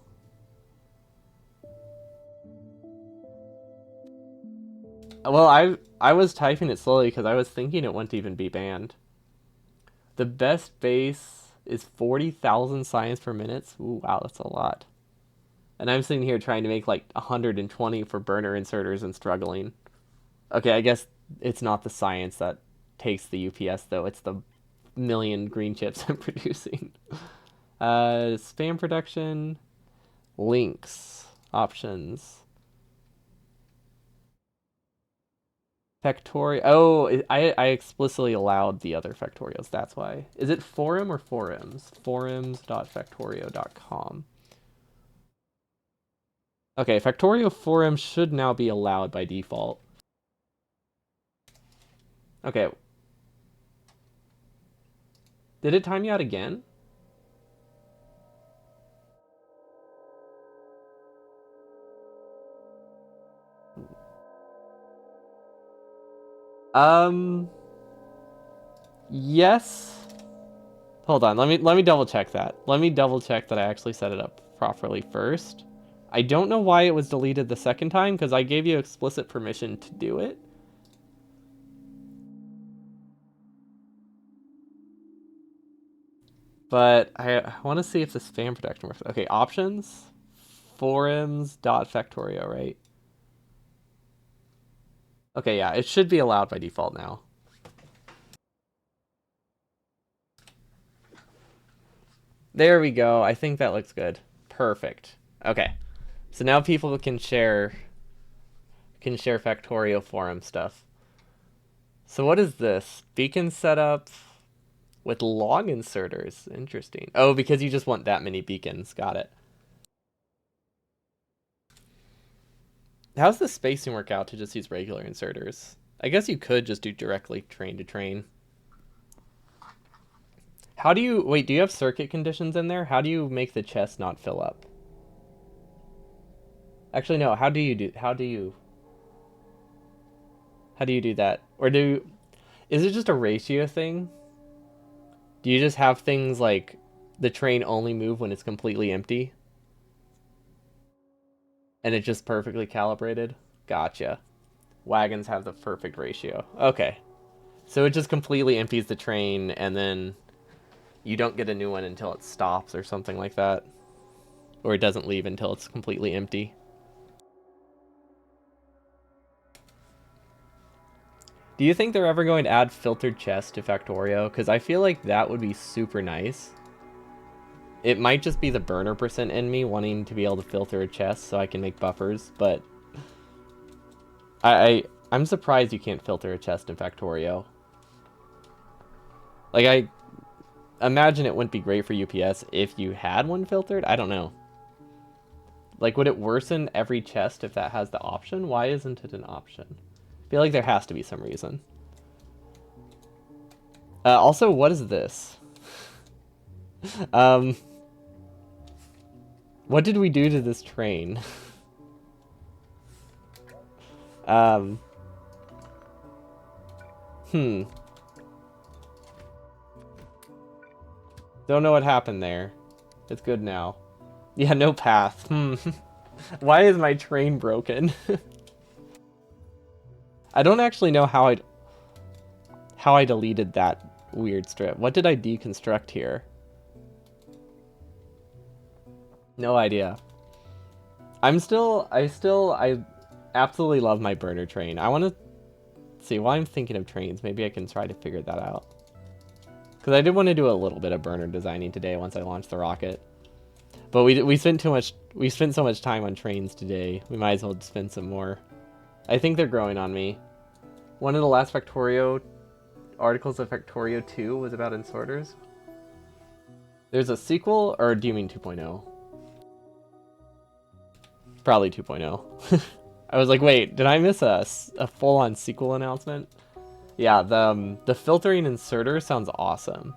Speaker 1: Well, I was typing it slowly because I was thinking it wouldn't even be banned. The best base is 40,000 science per minute. Ooh, wow, that's a lot. And I'm sitting here trying to make like 120 for burner inserters and struggling. Okay, I guess it's not the science that takes the UPS though. It's the million green chips I'm producing. Spam production, links, options. Factorio. Oh, I explicitly allowed the other factorials. That's why. Is it forum or forums? Forums.factorio.com. Okay, Factorio forum should now be allowed by default. Okay. Did it time you out again? Yes. Hold on. Let me double check that. Let me double check that I actually set it up properly first. I don't know why it was deleted the second time because I gave you explicit permission to do it. But I want to see if the spam protection works. Okay, options, forums.factorio, right? Okay, yeah, it should be allowed by default now. There we go. I think that looks good. Perfect. Okay. So now people can share Factorio forum stuff. So what is this? Beacon setup with log inserters. Interesting. Oh, because you just want that many beacons. Got it. How's the spacing work out to just use regular inserters? I guess you could just do directly train to train. How do you... Wait, do you have circuit conditions in there? How do you make the chest not fill up? Actually, no. How do you do that? Or is it just a ratio thing? Do you just have things like the train only move when it's completely empty? And it's just perfectly calibrated? Gotcha. Wagons have the perfect ratio. Okay. So it just completely empties the train and then you don't get a new one until it stops or something like that. Or it doesn't leave until it's completely empty. Do you think they're ever going to add filtered chests to Factorio? Because I feel like that would be super nice. It might just be the burner percent in me wanting to be able to filter a chest so I can make buffers, but I'm surprised you can't filter a chest in Factorio. Like, I imagine it wouldn't be great for UPS if you had one filtered. I don't know. Like, would it worsen every chest if that has the option? Why isn't it an option? I feel like there has to be some reason. Also, what is this? What did we do to this train? Don't know what happened there. It's good now. Yeah, no path. Why is my train broken? I don't actually know how I deleted that weird strip. What did I deconstruct here? No idea. I absolutely love my burner train. I want to see, while I'm thinking of trains, maybe I can try to figure that out. Because I did want to do a little bit of burner designing today once I launched the rocket. But we spent so much time on trains today. We might as well spend some more. I think they're growing on me. One of the last Factorio articles of Factorio 2 was about insorters. There's a sequel, or do you mean 2.0? Probably 2.0. I was like, wait, did I miss a full-on sequel announcement? Yeah, the filtering inserter sounds awesome.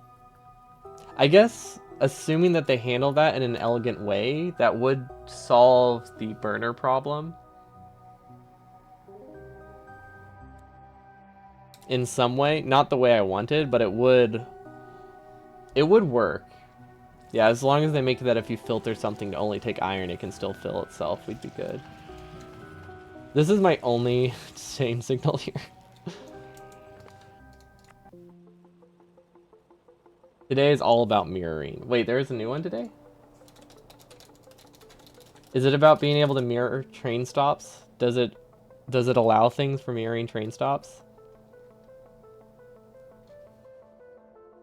Speaker 1: I guess, assuming that they handle that in an elegant way, that would solve the burner problem. In some way. Not the way I wanted, but it would work. Yeah, as long as they make that if you filter something to only take iron, it can still fill itself, we'd be good. This is my only chain signal here. Today is all about mirroring. Wait, there is a new one today? Is it about being able to mirror train stops? Does it allow things for mirroring train stops?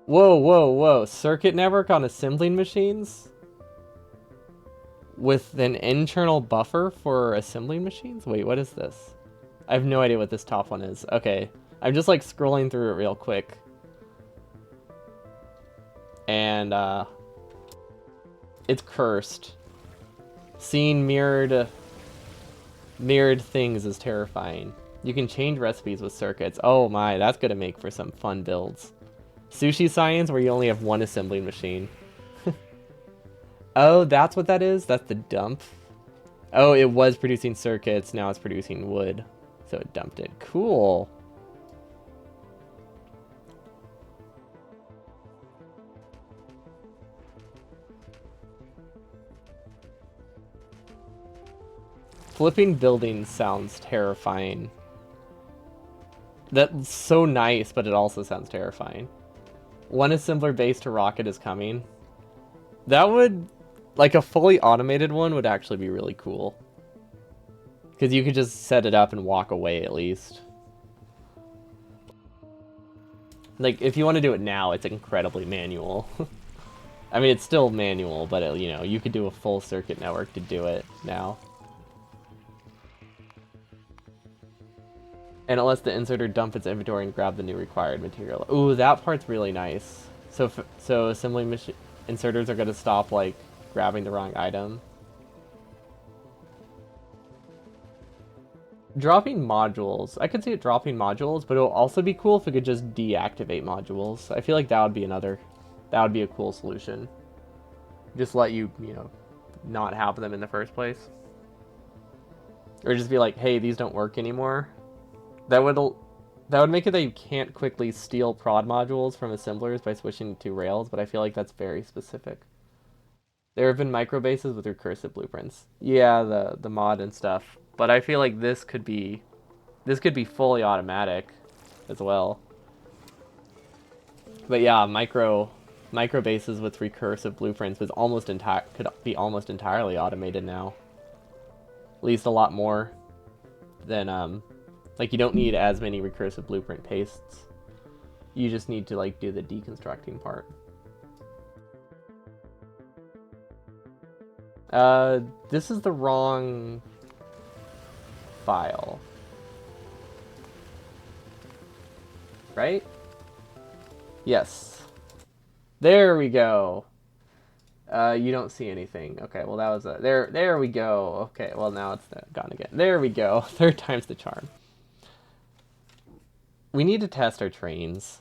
Speaker 1: Whoa, whoa, whoa. Circuit network on assembling machines? With an internal buffer for assembling machines? Wait, what is this? I have no idea what this top one is. Okay. I'm just like scrolling through it real quick. And it's cursed. Seeing mirrored things is terrifying. You can change recipes with circuits. Oh my, that's gonna make for some fun builds. Sushi science where you only have one assembling machine. Oh, that's what that is? That's the dump? Oh, it was producing circuits, now it's producing wood. So it dumped it. Cool. Flipping buildings sounds terrifying. That's so nice, but it also sounds terrifying. One assembler base to rocket is coming. That would, like a fully automated one would actually be really cool. Because you could just set it up and walk away at least. Like, if you want to do it now, it's incredibly manual. I mean, it's still manual, but it, you know, you could do a full circuit network to do it now. And it lets the inserter dump its inventory and grab the new required material. Ooh, that part's really nice. So assembly machine inserters are going to stop, like, grabbing the wrong item. Dropping modules. I could see it dropping modules, but it will also be cool if it could just deactivate modules. I feel like that would be that would be a cool solution. Just let you, you know, not have them in the first place. Or just be like, hey, these don't work anymore. That would make it that you can't quickly steal prod modules from assemblers by switching to Rails, but I feel like that's very specific. There have been microbases with recursive blueprints. Yeah, the mod and stuff. But I feel like this could be fully automatic as well. But yeah, micro bases with recursive blueprints could be almost entirely automated now. At least a lot more than like you don't need as many recursive blueprint pastes. You just need to like do the deconstructing part. This is the wrong file. Right? Yes. There we go. You don't see anything. Okay, well that was there we go. Okay, well now it's gone again. There we go. Third time's the charm. We need to test our trains.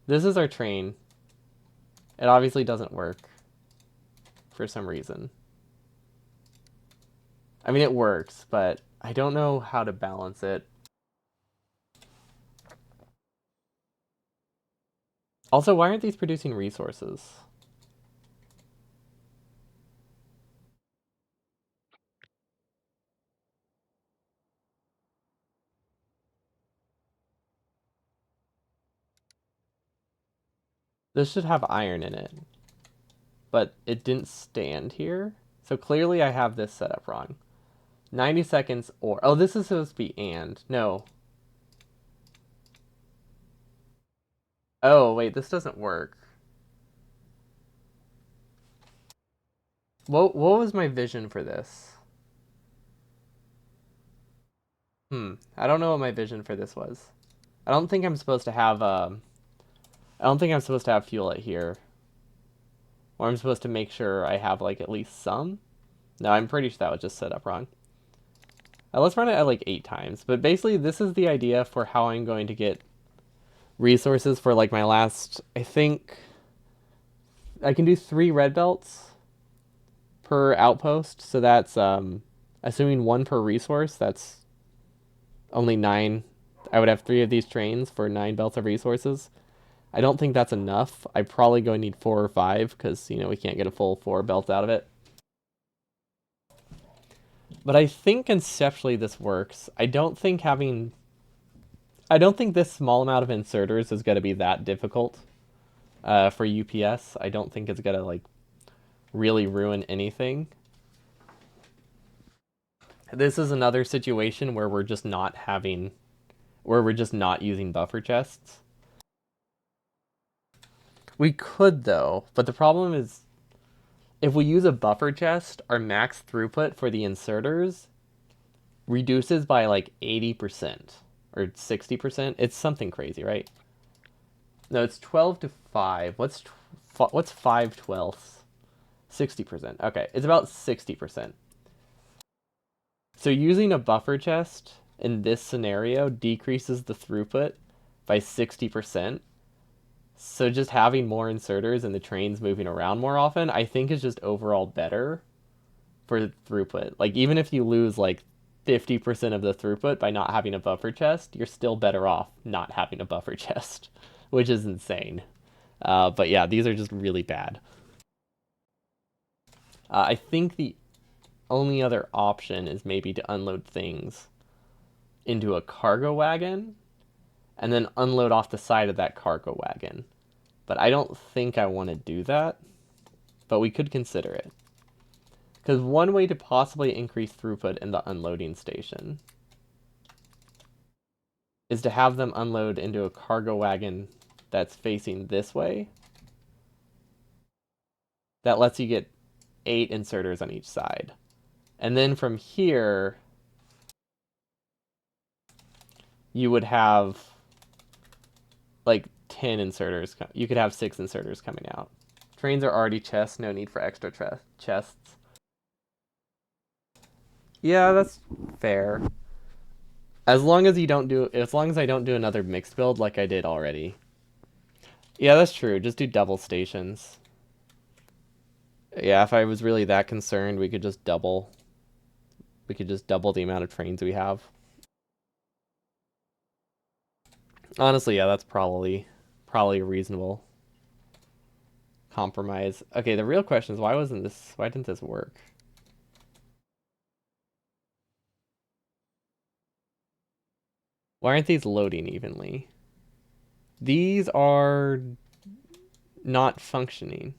Speaker 1: This is our train. It obviously doesn't work for some reason. I mean, it works, but I don't know how to balance it. Also, why aren't these producing resources? This should have iron in it, but it didn't stand here. So clearly I have this set up wrong. 90 seconds or... Oh, this is supposed to be and. No. Oh, wait, this doesn't work. What was my vision for this? I don't know what my vision for this was. I don't think I'm supposed to have I don't think I'm supposed to have fuel at here. Or I'm supposed to make sure I have like at least some. No, I'm pretty sure that was just set up wrong. Let's run it at like 8 times. But basically this is the idea for how I'm going to get resources for like my last, I think I can do 3 red belts per outpost. So that's assuming 1 per resource, that's only 9. I would have 3 of these trains for 9 belts of resources. I don't think that's enough. I probably going to need 4 or 5 because, you know, we can't get a full 4 belt out of it. But I think conceptually this works. I don't think this small amount of inserters is going to be that difficult for UPS. I don't think it's going to like really ruin anything. This is another situation where we're just not using buffer chests. We could though, but the problem is if we use a buffer chest, our max throughput for the inserters reduces by like 80% or 60%. It's something crazy, right? No, it's 12 to 5. What's 5/12? 60%. Okay, it's about 60%. So using a buffer chest in this scenario decreases the throughput by 60%. So just having more inserters and the trains moving around more often, I think is just overall better for throughput. Like even if you lose like 50% of the throughput by not having a buffer chest, you're still better off not having a buffer chest, which is insane. But yeah, these are just really bad. I think the only other option is maybe to unload things into a cargo wagon and then unload off the side of that cargo wagon. But I don't think I want to do that, but we could consider it. Because one way to possibly increase throughput in the unloading station is to have them unload into a cargo wagon that's facing this way. That lets you get 8 inserters on each side. And then from here, you would have like 10 inserters. You could have 6 inserters coming out. Trains are already chests, no need for extra chests. Yeah, that's fair. As long as I don't do another mixed build like I did already. Yeah, that's true. Just do double stations. Yeah, if I was really that concerned, we could just double. We could just double the amount of trains we have. Honestly, yeah, that's probably a reasonable compromise. Okay, the real question is why didn't this work? Why aren't these loading evenly? These are not functioning.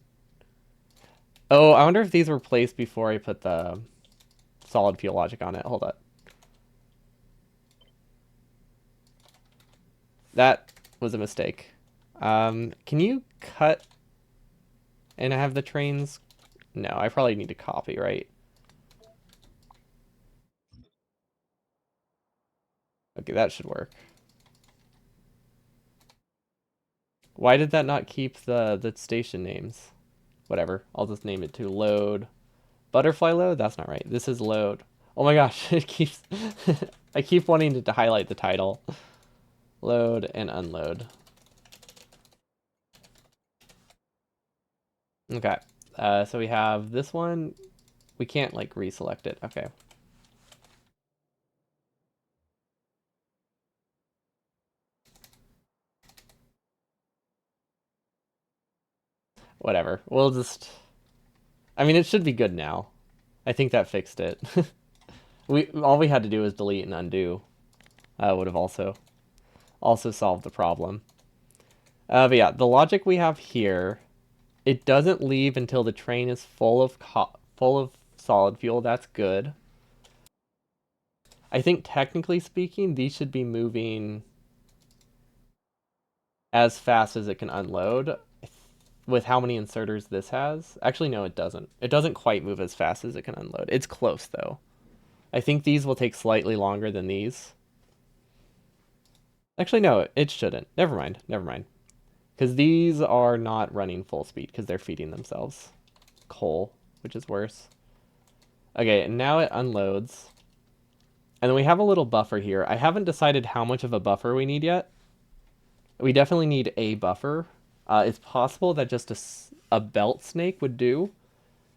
Speaker 1: Oh, I wonder if these were placed before I put the solid fuel logic on it. Hold up. That was a mistake. Can you cut and have the trains? No, I probably need to copy, right? Okay, that should work. Why did that not keep the station names? Whatever, I'll just name it to load. Butterfly load? That's not right. This is load. Oh my gosh, it keeps... I keep wanting to highlight the title. Load and unload. Okay, so we have this one. We can't, like, reselect it. Okay. Whatever. We'll just... I mean, it should be good now. I think that fixed it. All we had to do was delete and undo. Would have also solved the problem. But yeah, the logic we have here, it doesn't leave until the train is full of solid fuel. That's good. I think technically speaking, these should be moving as fast as it can unload. With how many inserters this has. Actually, no, it doesn't. It doesn't quite move as fast as it can unload. It's close, though. I think these will take slightly longer than these. Actually, no, it shouldn't. Never mind. Never mind. Because these are not running full speed because they're feeding themselves coal, which is worse. Okay, and now it unloads. And then we have a little buffer here. I haven't decided how much of a buffer we need yet. We definitely need a buffer. It's possible that just a belt snake would do.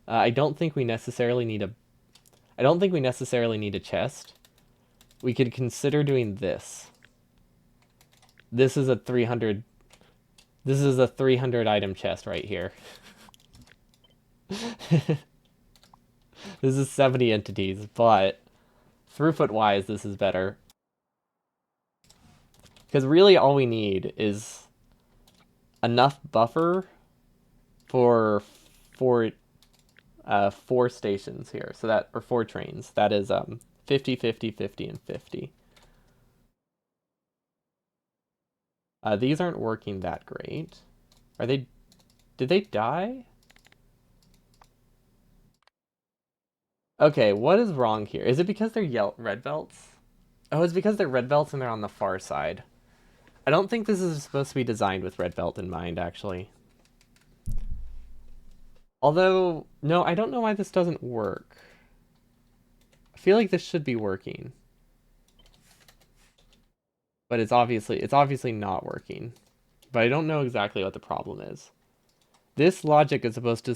Speaker 1: I don't think we necessarily need a chest. We could consider doing this. This is a 300 item chest right here. This is 70 entities, but throughput wise this is better. Because really all we need is enough buffer for four stations here. So that, or 4 trains. That is 50, 50, 50, and 50. These aren't working that great. Are they? Did they die? Okay, what is wrong here? Is it because they're red belts? Oh, it's because they're red belts and they're on the far side. I don't think this is supposed to be designed with red belt in mind, actually. Although, no, I don't know why this doesn't work. I feel like this should be working, but it's obviously not working. But I don't know exactly what the problem is. This logic is supposed to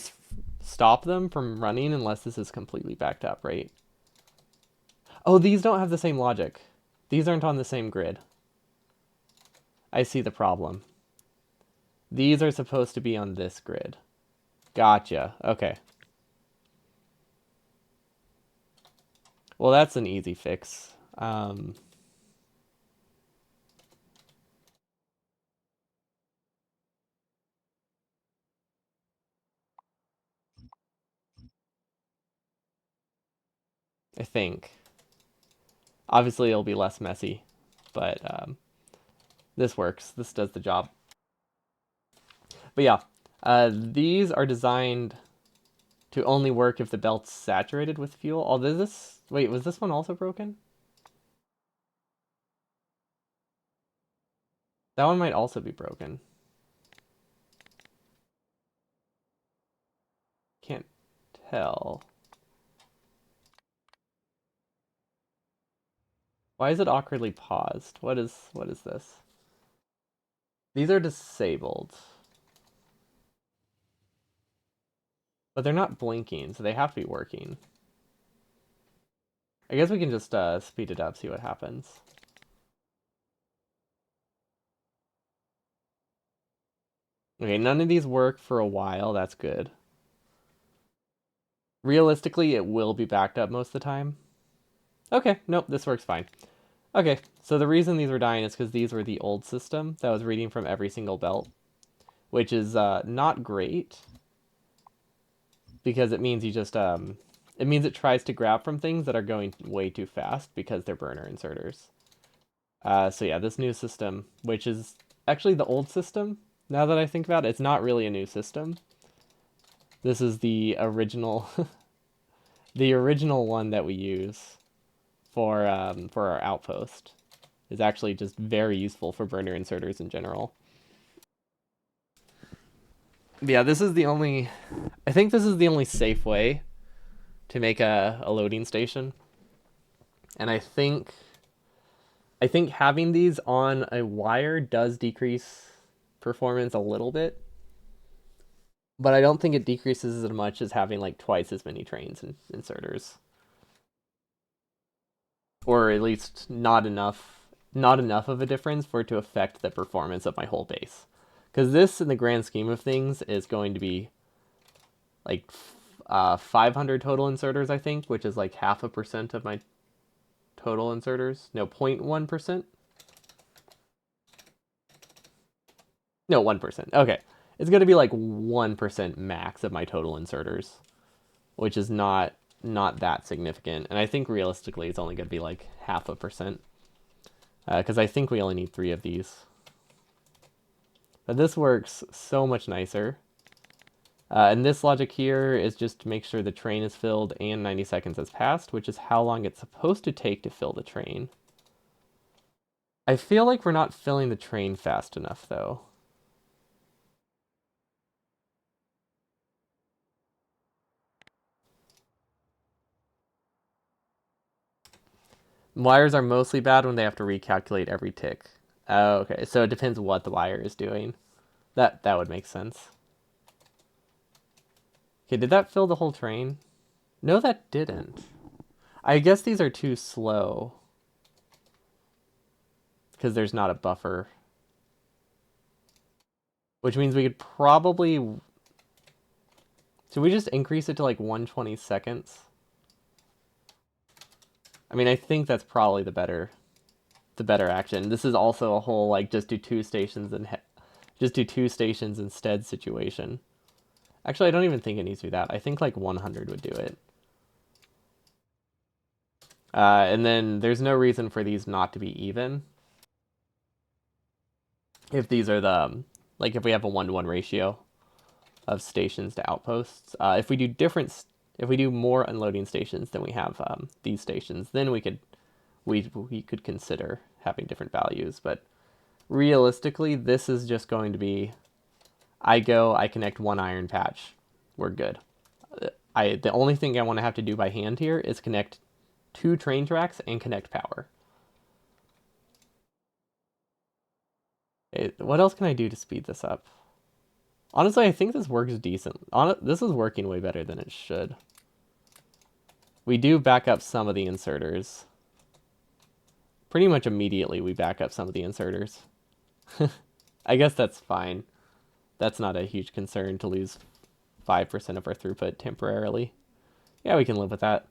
Speaker 1: stop them from running unless this is completely backed up, right? Oh, these don't have the same logic. These aren't on the same grid. I see the problem. These are supposed to be on this grid. Gotcha. Okay. Well, that's an easy fix. I think. Obviously, it'll be less messy, but this works. This does the job. But yeah, these are designed to only work if the belt's saturated with fuel. Although this... Wait, was this one also broken? That one might also be broken. Can't tell. Why is it awkwardly paused? What is this? These are disabled. But they're not blinking, so they have to be working. I guess we can just speed it up, see what happens. Okay, none of these work for a while. That's good. Realistically, it will be backed up most of the time. Okay, nope, this works fine. Okay, so the reason these were dying is because these were the old system that was reading from every single belt, which is not great because it means you just it means it tries to grab from things that are going way too fast because they're burner inserters. So yeah, this new system, which is actually the old system, now that I think about it, it's not really a new system. This is the original, the original one that we use for our outpost. Is actually just very useful for burner inserters in general. But yeah, this is the only. I think this is the only safe way to make a loading station, and I think having these on a wire does decrease performance a little bit, but I don't think it decreases as much as having like twice as many trains and inserters, or at least not enough of a difference for it to affect the performance of my whole base. Because this, in the grand scheme of things, is going to be like 500 total inserters, I think, which is like 0.5% of my total inserters. No, 0.1%. No, 1%. Okay. It's going to be like 1% max of my total inserters, which is not that significant. And I think realistically it's only going to be like 0.5%. Because I think we only need 3 of these. But this works so much nicer. And this logic here is just to make sure the train is filled and 90 seconds has passed, which is how long it's supposed to take to fill the train. I feel like we're not filling the train fast enough, though. Wires are mostly bad when they have to recalculate every tick. Oh, okay. So it depends what the wire is doing. That would make sense. Okay, did that fill the whole train? No, that didn't. I guess these are too slow. Because there's not a buffer. Which means we could probably... Should we just increase it to like 120 seconds? I mean, I think that's probably the better action. This is also a whole like just do 2 stations and just do 2 stations instead situation. Actually, I don't even think it needs to be that. I think like 100 would do it. And then there's no reason for these not to be even. If these are the, like if we have a 1-to-1 ratio. of stations to outposts. If we do more unloading stations than we have these stations, then we could consider having different values. But realistically, this is just going to be, I connect one iron patch, we're good. The only thing I want to have to do by hand here is connect 2 train tracks and connect power. What else can I do to speed this up? Honestly, I think this works decent. This is working way better than it should. We do back up some of the inserters. Pretty much immediately we back up some of the inserters. I guess that's fine. That's not a huge concern to lose 5% of our throughput temporarily. Yeah, we can live with that.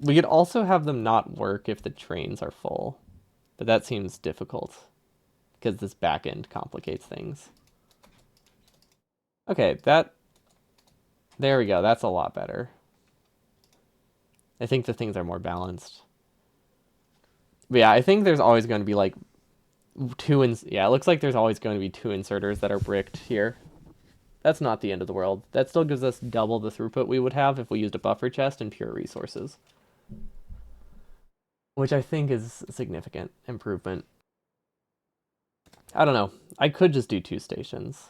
Speaker 1: We could also have them not work if the trains are full, but that seems difficult because this back end complicates things. Okay, there we go. That's a lot better. I think the things are more balanced. But yeah, I think there's always going to be like yeah, it looks like there's always going to be 2 inserters that are bricked here. That's not the end of the world. That still gives us double the throughput we would have if we used a buffer chest and pure resources, which I think is a significant improvement. I don't know. I could just do 2 stations.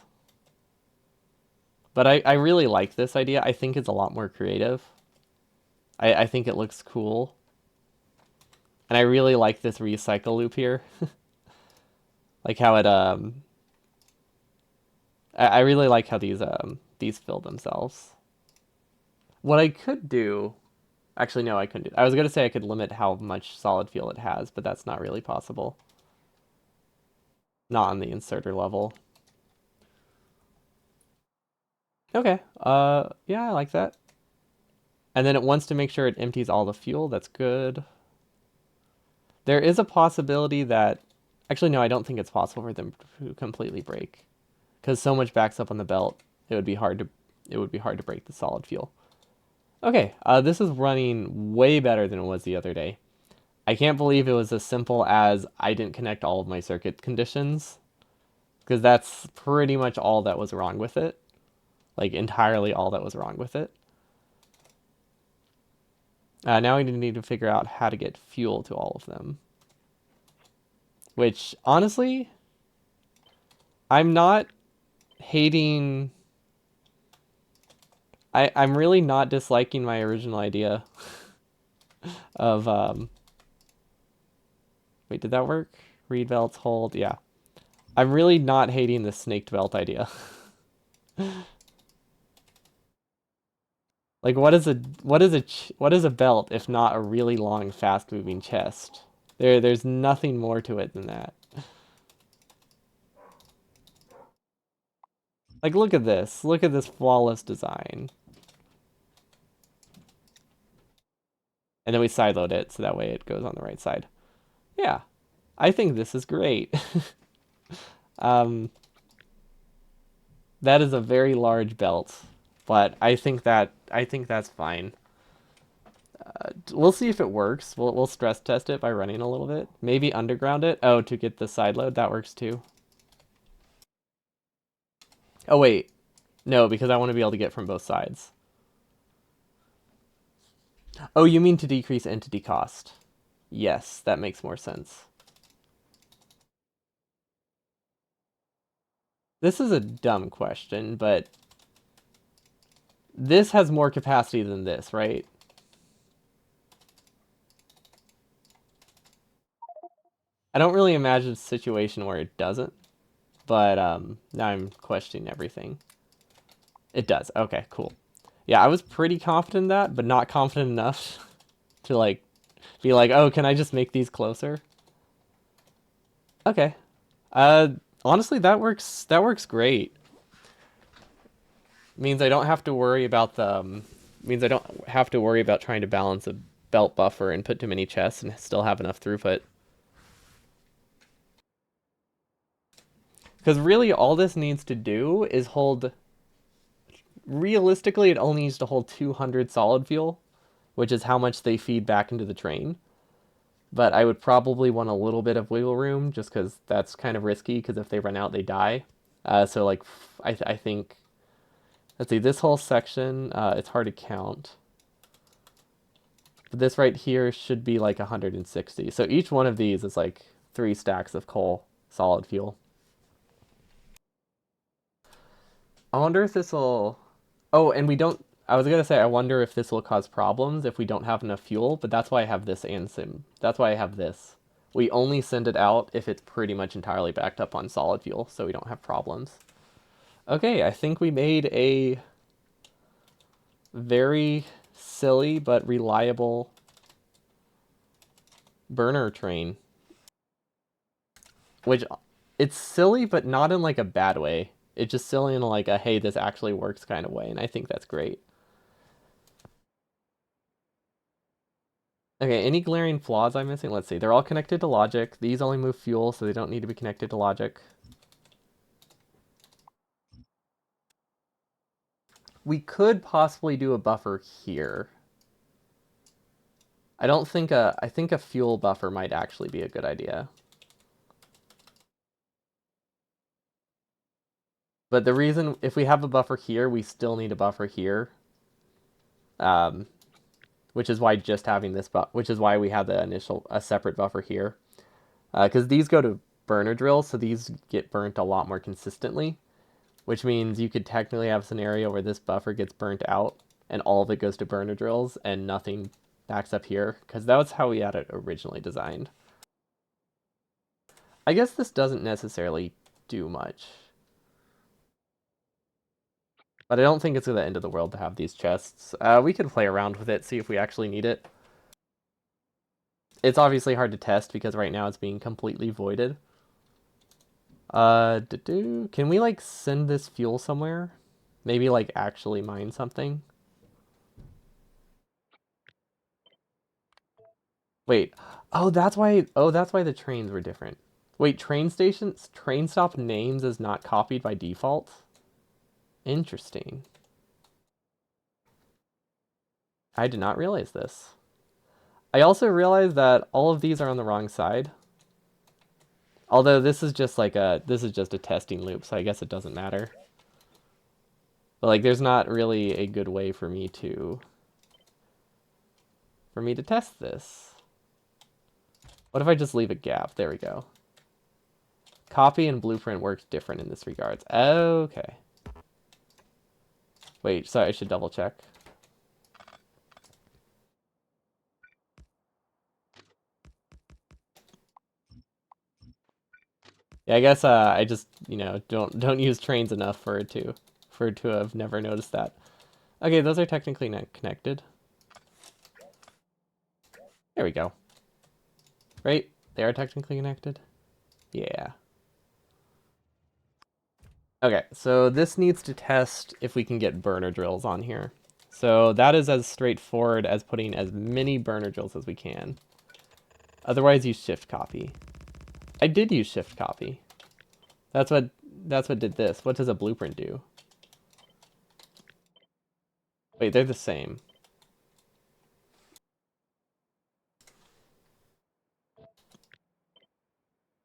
Speaker 1: But I really like this idea. I think it's a lot more creative. I think it looks cool. And I really like this recycle loop here. Like how it I really like how these fill themselves. What I could do, actually no, I couldn't do. I was gonna say I could limit how much solid fuel it has, but that's not really possible. Not on the inserter level. Okay. Yeah, I like that. And then it wants to make sure it empties all the fuel. That's good. There is a possibility that, actually no, I don't think it's possible for them to completely break, because so much backs up on the belt. It would be hard to break the solid fuel. Okay, this is running way better than it was the other day. I can't believe it was as simple as I didn't connect all of my circuit conditions, because that's pretty much all that was wrong with it. Like entirely all that was wrong with it. Now we need to figure out how to get fuel to all of them. Which, honestly, I'm not hating... I'm really not disliking my original idea of... Wait, did that work? Read belts, hold, yeah. I'm really not hating the snaked belt idea. Like, what is a belt if not a really long, fast-moving chest? There's nothing more to it than that. Like, look at this. Look at this flawless design. And then we sideload it, so that way it goes on the right side. Yeah, I think this is great. That is a very large belt, but I think that's fine. We'll see if it works. We'll stress test it by running a little bit. Maybe underground it. Oh, to get the side load, that works too. Oh wait, no, because I want to be able to get from both sides. Oh, you mean to decrease entity cost? Yes, that makes more sense. This is a dumb question, but this has more capacity than this, right? I don't really imagine a situation where it doesn't, but now I'm questioning everything. It does. Okay, cool. Yeah, I was pretty confident in that, but not confident enough to like be like, oh, can I just make these closer? Okay. Honestly, that works. That works great. Means I don't have to worry about means I don't have to worry about trying to balance a belt buffer and put too many chests and still have enough throughput. Because really, all this needs to do is hold. Realistically, it only needs to hold 200 solid fuel, which is how much they feed back into the train. But I would probably want a little bit of wiggle room just because that's kind of risky, because if they run out, they die. So like, I think, let's see, this whole section, it's hard to count. But this right here should be like 160. So each one of these is like 3 stacks of coal, solid fuel. I wonder if this will. Oh, and we don't. I was gonna say I wonder if this will cause problems if we don't have enough fuel, but that's why I have this and sim. That's why I have this. We only send it out if it's pretty much entirely backed up on solid fuel, so we don't have problems. Okay, I think we made a very silly but reliable burner train. Which it's silly, but not in like a bad way. It's just silly in like a hey, this actually works kind of way, and I think that's great. Okay, any glaring flaws I'm missing? Let's see. They're all connected to logic. These only move fuel, so they don't need to be connected to logic. We could possibly do a buffer here. I don't think I think a fuel buffer might actually be a good idea. But the reason, if we have a buffer here, we still need a buffer here. Um, which is why just having this, which is why we have the initial, a separate buffer here. Because these go to burner drills, so these get burnt a lot more consistently, which means you could technically have a scenario where this buffer gets burnt out and all of it goes to burner drills and nothing backs up here, because that was how we had it originally designed. I guess this doesn't necessarily do much, but I don't think it's the end of the world to have these chests. We could play around with it, see if we actually need it. It's obviously hard to test because right now it's being completely voided. Can we like send this fuel somewhere? Maybe like actually mine something? Wait. Oh, that's why the trains were different. Wait, train stop names is not copied by default? Interesting. I did not realize this. I also realized that all of these are on the wrong side. Although this is just a testing loop, so I guess it doesn't matter. But like there's not really a good way for me to test this. What if I just leave a gap? There we go. Copy and blueprint works different in this regards. Okay. Wait, sorry, I should double check. Yeah, I guess I just, don't use trains enough for it to have never noticed that. Okay, those are technically not connected. There we go. Right? They are technically connected. Yeah. Okay, so this needs to test if we can get burner drills on here. So that is as straightforward as putting as many burner drills as we can. Otherwise, use shift copy. I did use shift copy. That's what that's what did this. What does a blueprint do? Wait, they're the same. At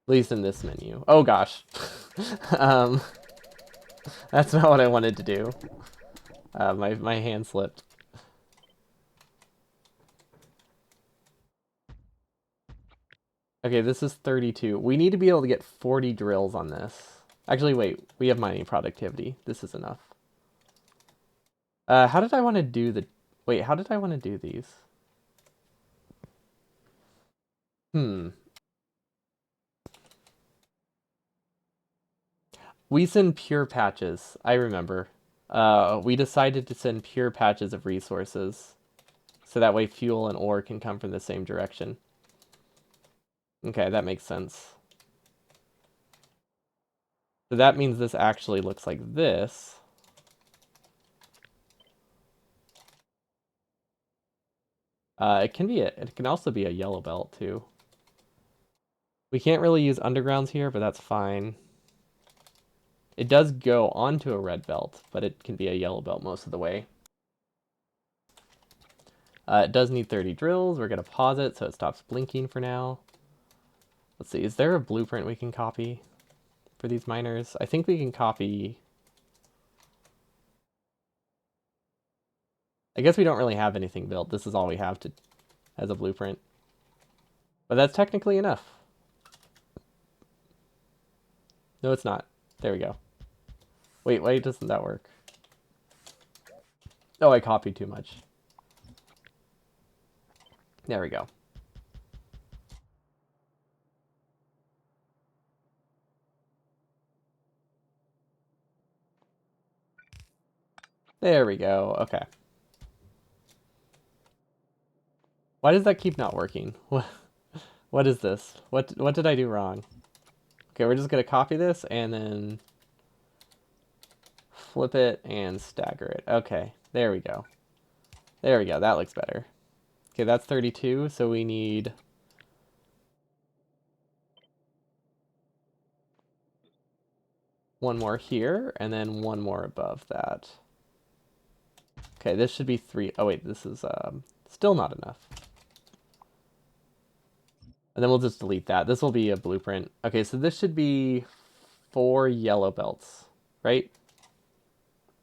Speaker 1: least in this menu. Oh gosh. um, that's not what I wanted to do. My hand slipped. Okay, this is 32. We need to be able to get 40 drills on this. Actually, wait. We have mining productivity. This is enough. How did I want to do the... Wait, how did I want to do these? Hmm. We send pure patches. I remember. We decided to send pure patches of resources. So that way fuel and ore can come from the same direction. Okay, that makes sense. So that means this actually looks like this. It can also be a yellow belt too. We can't really use undergrounds here, but that's fine. It does go onto a red belt, but it can be a yellow belt most of the way. It does need 30 drills. We're gonna pause it so it stops blinking for now. Let's see, is there a blueprint we can copy? for these miners. I think we can copy. I guess we don't really have anything built. This is all we have to as a blueprint. But that's technically enough. No, it's not. There we go. Wait, why doesn't that work? Oh, I copied too much. There we go. There we go. Okay. Why does that keep not working? What is this? What did I do wrong? Okay, we're just gonna copy this and then flip it and stagger it. Okay, there we go. There we go. That looks better. Okay, that's 32, so we need one more here and then one more above that. Okay, this should be 3. Oh wait, this is still not enough. And then we'll just delete that. This will be a blueprint. Okay, so this should be 4 yellow belts, right?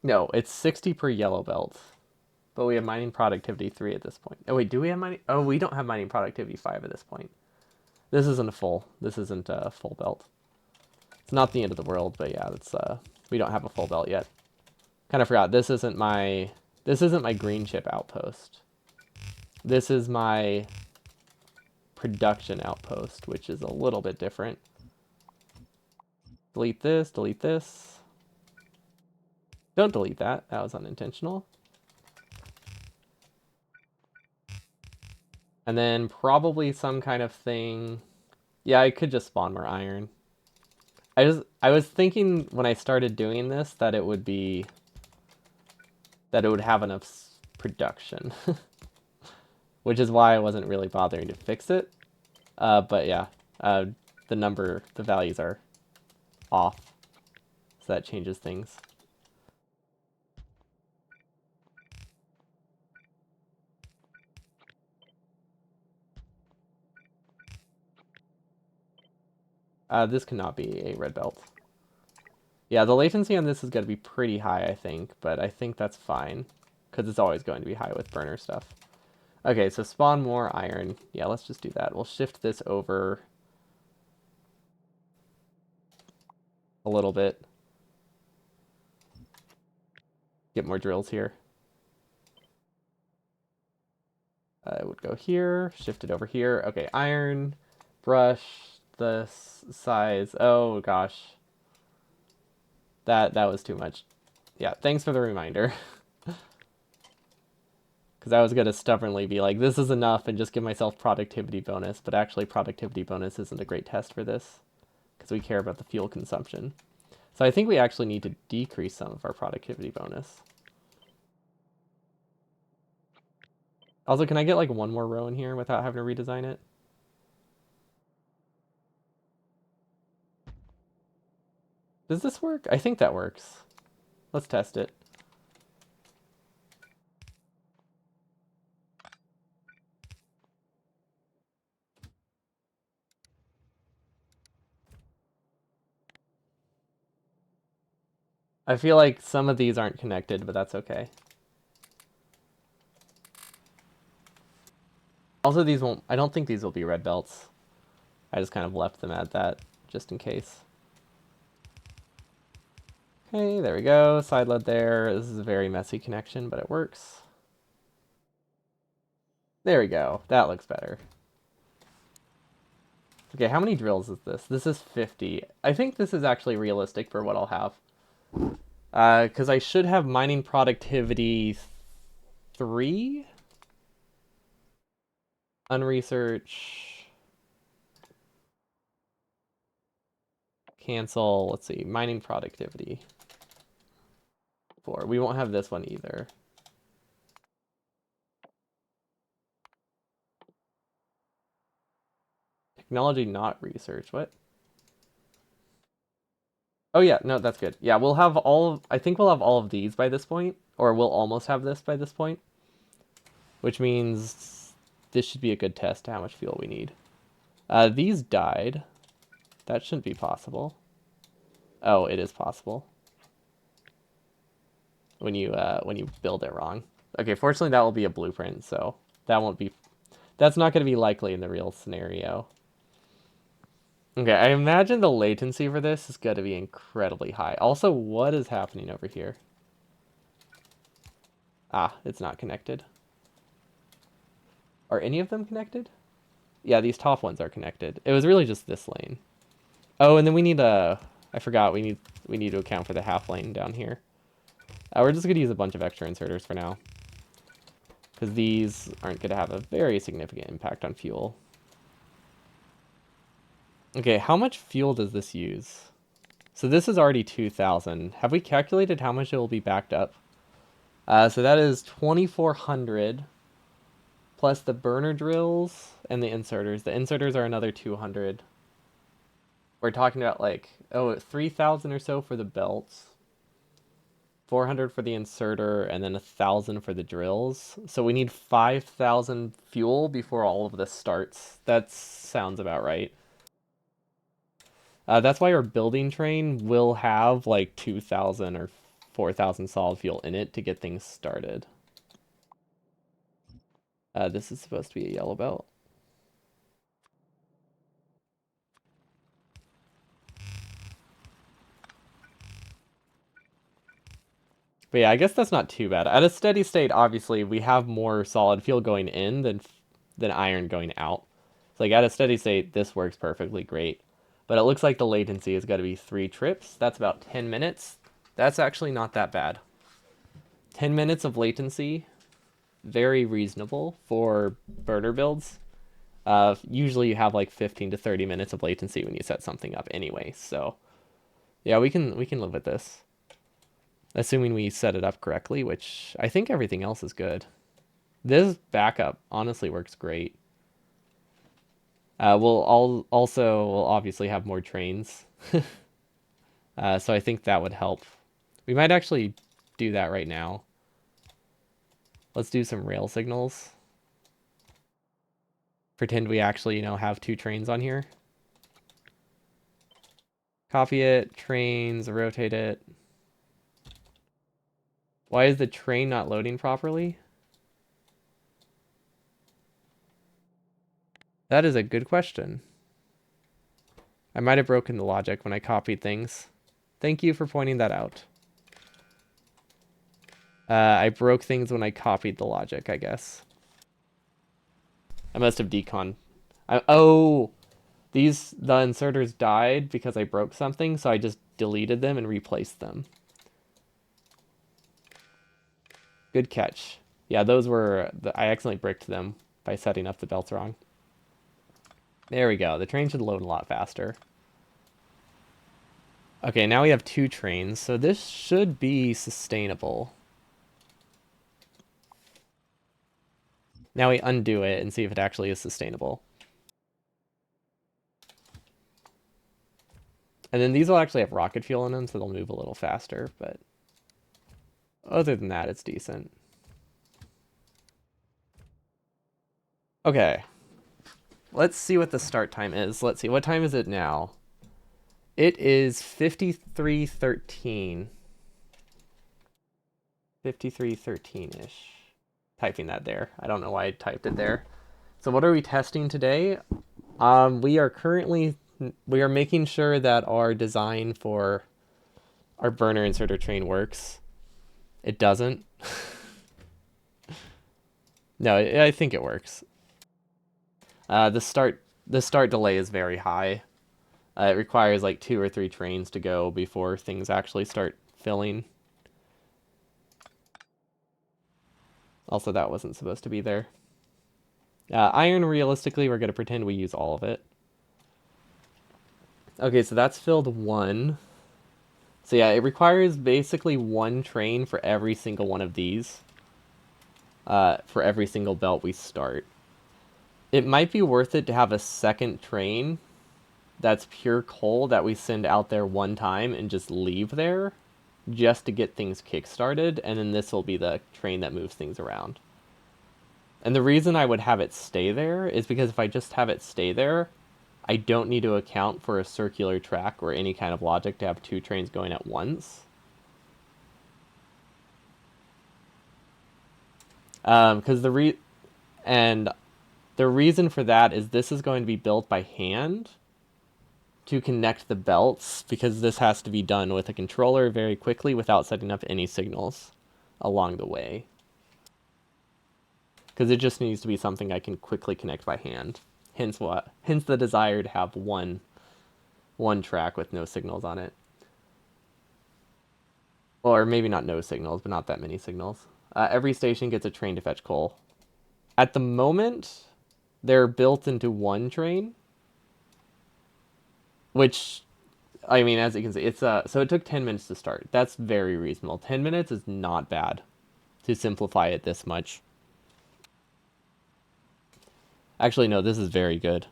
Speaker 1: No, it's 60 per yellow belt. But we have mining productivity 3 at this point. Oh wait, do we have mining? Oh, we don't have mining productivity 5 at this point. This isn't a full. This isn't a full belt. It's not the end of the world, but yeah, it's we don't have a full belt yet. Kind of forgot. This isn't my green chip outpost. This is my production outpost, which is a little bit different. Delete this, delete this. Don't delete that. That was unintentional. And then probably some kind of thing. Yeah, I could just spawn more iron. I was thinking when I started doing this that it would have enough production, which is why I wasn't really bothering to fix it. But yeah, the values are off, so that changes things. This cannot be a red belt. Yeah, the latency on this is going to be pretty high, I think, but I think that's fine, because it's always going to be high with burner stuff. Okay, so spawn more iron. Yeah, let's just do that. We'll shift this over a little bit. Get more drills here. I would go here, shift it over here. Okay, iron, brush, the size. Oh gosh. That was too much. Yeah, thanks for the reminder. Because I was going to stubbornly be like, this is enough and just give myself productivity bonus. But actually, productivity bonus isn't a great test for this. Because we care about the fuel consumption. So I think we actually need to decrease some of our productivity bonus. Also, can I get like one more row in here without having to redesign it? Does this work? I think that works. Let's test it. I feel like some of these aren't connected, but that's okay. Also, these won't, I don't think these will be red belts. I just kind of left them at that, just in case. Okay, there we go. Side lead there. This is a very messy connection, but it works. There we go. That looks better. Okay, how many drills is this? This is 50. I think this is actually realistic for what I'll have. Because I should have mining productivity 3? Unresearch. Cancel. Let's see. Mining productivity 4. We won't have this one either. Technology not research. What? Oh yeah, no, that's good. Yeah, we'll have I think we'll have all of these by this point, or we'll almost have this by this point, which means this should be a good test to how much fuel we need. These died. That shouldn't be possible. Oh, it is possible. When you build it wrong. Okay, fortunately that will be a blueprint, so that won't be that's not going to be likely in the real scenario. Okay, I imagine the latency for this is going to be incredibly high. Also, what is happening over here? Ah, it's not connected. Are any of them connected? Yeah, these top ones are connected. It was really just this lane. Oh, and then we need a I forgot we need to account for the half lane down here. We're just going to use a bunch of extra inserters for now, because these aren't going to have a very significant impact on fuel. Okay, how much fuel does this use? So this is already 2,000. Have we calculated how much it will be backed up? So that is 2,400 plus the burner drills and the inserters. The inserters are another 200. We're talking about like, 3,000 or so for the belts, 400 for the inserter, and then 1,000 for the drills. So we need 5,000 fuel before all of this starts. That sounds about right. That's why our building train will have like 2,000 or 4,000 solid fuel in it to get things started. This is supposed to be a yellow belt. But yeah, I guess that's not too bad. At a steady state, obviously, we have more solid fuel going in than iron going out. So like at a steady state, this works perfectly great. But it looks like the latency is going to be 3 trips. That's about 10 minutes. That's actually not that bad. 10 minutes of latency, very reasonable for burner builds. Usually you have like 15 to 30 minutes of latency when you set something up anyway. So yeah, we can live with this. Assuming we set it up correctly, which I think everything else is good. This backup honestly works great. We'll obviously have more trains. So I think that would help. We might actually do that right now. Let's do some rail signals. Pretend we actually, have 2 trains on here. Copy it, trains, rotate it. Why is the train not loading properly? That is a good question. I might have broken the logic when I copied things. Thank you for pointing that out. I broke things when I copied the logic, I guess. I must have decon. Oh! The inserters died because I broke something, so I just deleted them and replaced them. Good catch. Yeah, I accidentally bricked them by setting up the belts wrong. There we go. The train should load a lot faster. Okay, now we have 2 trains, so this should be sustainable. Now we undo it and see if it actually is sustainable. And then these will actually have rocket fuel in them, so they'll move a little faster, but other than that, it's decent. Okay. Let's see what the start time is. Let's see, what time is it now? It is 53:13. 53:13-ish. Typing that there. I don't know why I typed it there. So what are we testing today? We are making sure that our design for our burner inserter train works. It doesn't. No, I think it works. The start delay is very high. It requires like 2 or 3 trains to go before things actually start filling. Also, that wasn't supposed to be there. Iron, realistically, we're going to pretend we use all of it. Okay, so that's filled 1. So yeah, it requires basically 1 train for every single one of these. For every single belt we start. It might be worth it to have a second train that's pure coal that we send out there 1 time and just leave there just to get things kick-started, and then this will be the train that moves things around. And the reason I would have it stay there is because if I just have it stay there, I don't need to account for a circular track or any kind of logic to have two trains going at once. Because and the reason for that is this is going to be built by hand to connect the belts, because this has to be done with a controller very quickly without setting up any signals along the way. Because it just needs to be something I can quickly connect by hand. Hence the desire to have one track with no signals on it. Or maybe not no signals, but not that many signals. Every station gets a train to fetch coal. At the moment, they're built into one train, which, I mean, as you can see, it's so it took 10 minutes to start. That's very reasonable. 10 minutes is not bad to simplify it this much. Actually, no, this is very good.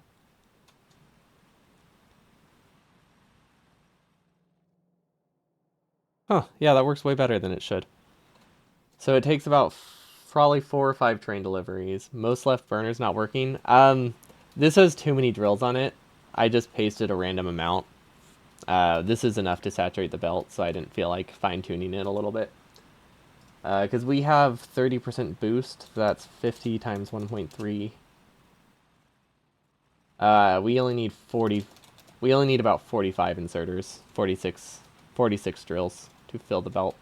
Speaker 1: Huh, yeah, that works way better than it should. So it takes about probably 4 or 5 train deliveries. Most left burners not working. This has too many drills on it. I just pasted a random amount. This is enough to saturate the belt, so I didn't feel like fine-tuning it a little bit. Because we have 30% boost, that's 50 times 1.3. We only need 40. We only need about 45 inserters, 46 drills to fill the belt.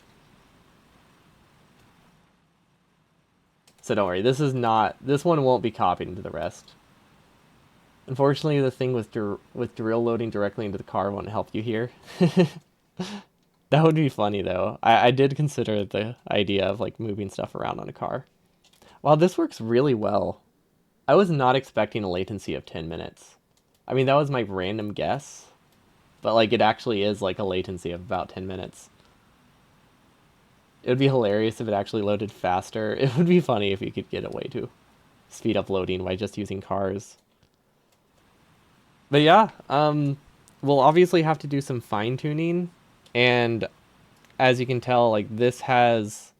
Speaker 1: So don't worry, this one won't be copied into the rest. Unfortunately, the thing with drill loading directly into the car won't help you here. That would be funny though. I did consider the idea of like moving stuff around on a car. Wow, this works really well. I was not expecting a latency of 10 minutes. I mean, that was my random guess, but like it actually is like a latency of about 10 minutes. It would be hilarious if it actually loaded faster. It would be funny if you could get a way to speed up loading by just using cars. But yeah, we'll obviously have to do some fine tuning, and as you can tell, like this has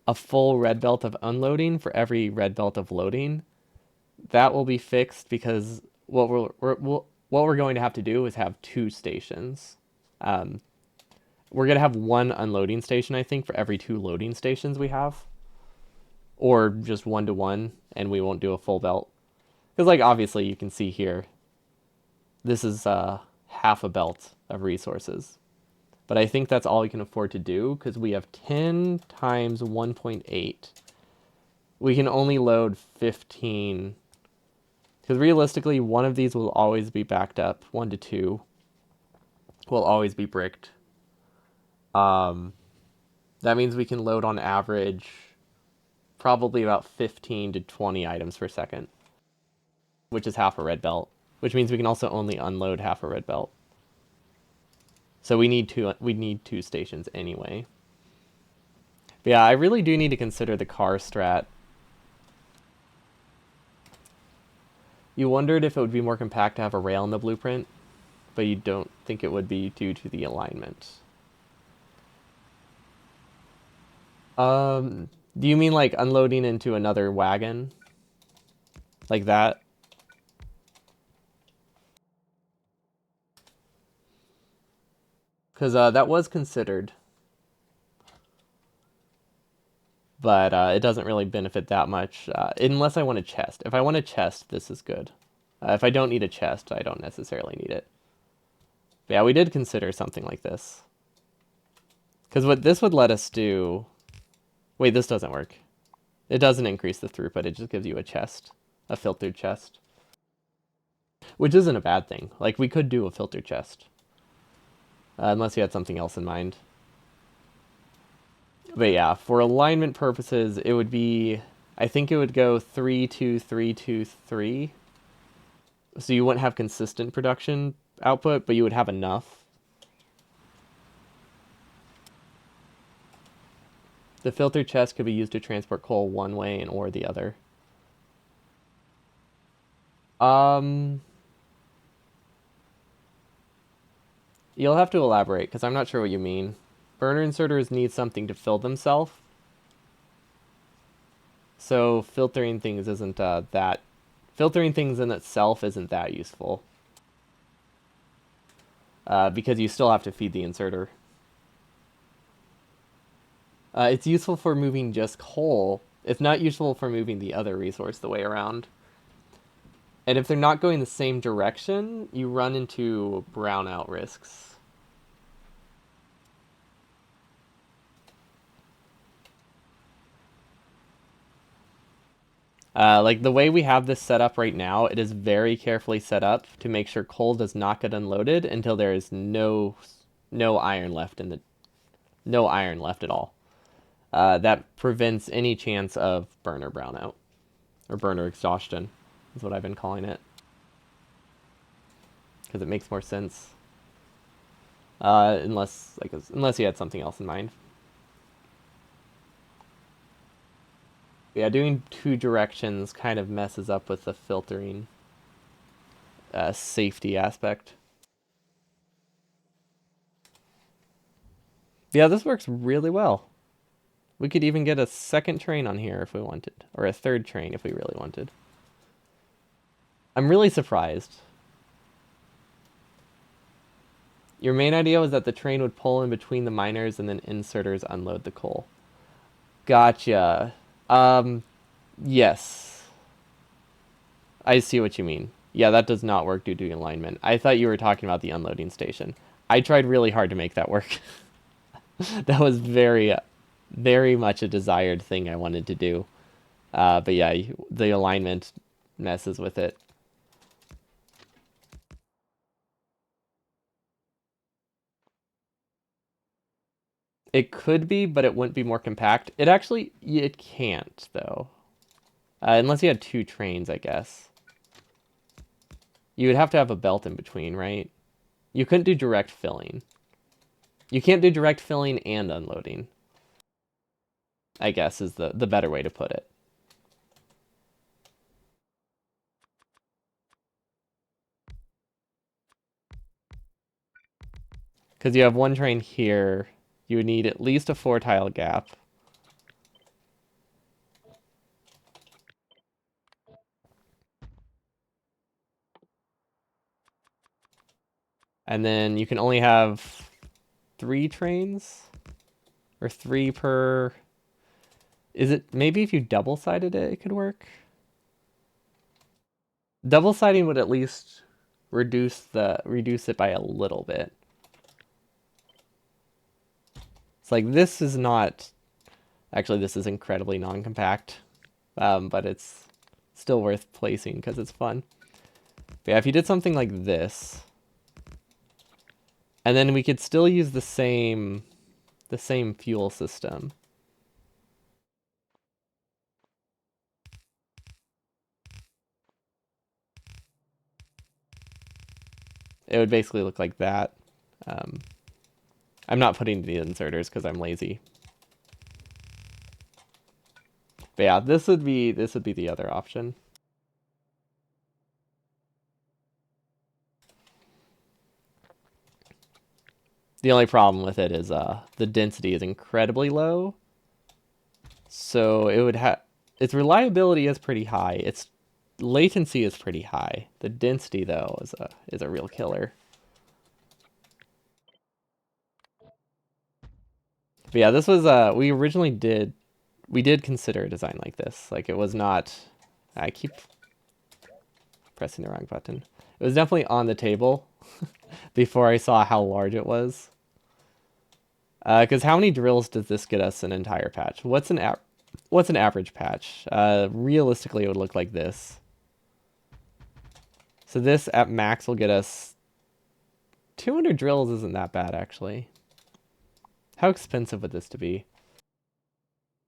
Speaker 1: a full red belt of unloading for every red belt of loading. That will be fixed because what we're going to have to do is have 2 stations. Um, we're gonna have 1 unloading station, I think, for every 2 loading stations we have, or just 1-to-1, and we won't do a full belt. Because like obviously you can see here, this is half a belt of resources. But I think that's all we can afford to do because we have 10 times 1.8. We can only load 15. Because realistically, one of these will always be backed up. 1 to 2 will always be bricked. That means we can load on average probably about 15 to 20 items per second, which is half a red belt. Which means we can also only unload half a red belt. So we need 2 stations anyway. But yeah, I really do need to consider the car strat. You wondered if it would be more compact to have a rail in the blueprint, but you don't think it would be due to the alignment. Do you mean like unloading into another wagon? Like that? Because that was considered, but it doesn't really benefit that much, unless I want a chest. If I want a chest, this is good. If I don't need a chest, I don't necessarily need it. But yeah, we did consider something like this. Because what this would let us do... Wait, this doesn't work. It doesn't increase the throughput, it just gives you a chest. A filtered chest. Which isn't a bad thing. Like, we could do a filtered chest. Unless you had something else in mind. But yeah, for alignment purposes, it would be... I think it would go 3, 2, 3, 2, 3. So you wouldn't have consistent production output, but you would have enough. The filter chest could be used to transport coal one way and or the other. You'll have to elaborate, because I'm not sure what you mean. Burner inserters need something to fill themselves. So filtering things isn't that... Filtering things in itself isn't that useful. because you still have to feed the inserter. It's useful for moving just coal. It's not useful for moving the other resource the way around. And if they're not going the same direction, you run into brownout risks. Like the way we have this set up right now, it is very carefully set up to make sure coal does not get unloaded until there is no iron left in the no iron left at all. That prevents any chance of burner brownout or burner exhaustion, is what I've been calling it, because it makes more sense. Unless you had something else in mind. Yeah, doing two directions kind of messes up with the filtering safety aspect. Yeah, this works really well. We could even get a second train on here if we wanted, or a third train if we really wanted. I'm really surprised. Your main idea was that the train would pull in between the miners and then inserters unload the coal. Gotcha. Yes. I see what you mean. Yeah, that does not work due to alignment. I thought you were talking about the unloading station. I tried really hard to make that work. That was very much a desired thing I wanted to do. But yeah, the alignment messes with it. It could be, but it wouldn't be more compact. It can't, though. Unless you had two trains, I guess. You would have to have a belt in between, right? You couldn't do direct filling. You can't do direct filling and unloading, I guess, is the better way to put it. Because you have one train here, you would need at least a 4-tile gap. And then you can only have 3 trains? Or 3 per... Is it... Maybe if you double-sided it, it could work? Double-siding would at least reduce it by a little bit. It's like, this is not... Actually, this is incredibly non-compact. But it's still worth placing because it's fun. But yeah, if you did something like this... And then we could still use the same fuel system. It would basically look like that. Um, I'm not putting the inserters because I'm lazy. But yeah, this would be the other option. The only problem with it is the density is incredibly low. So it would have its reliability is pretty high. Its latency is pretty high. The density though is a real killer. But yeah, this was we did consider a design like this. Like it was not I keep pressing the wrong button. It was definitely on the table before I saw how large it was. Because how many drills does this get us an entire patch? What's an average patch? Realistically, it would look like this. So this at max will get us 200 drills. Isn't that bad actually? How expensive would this to be?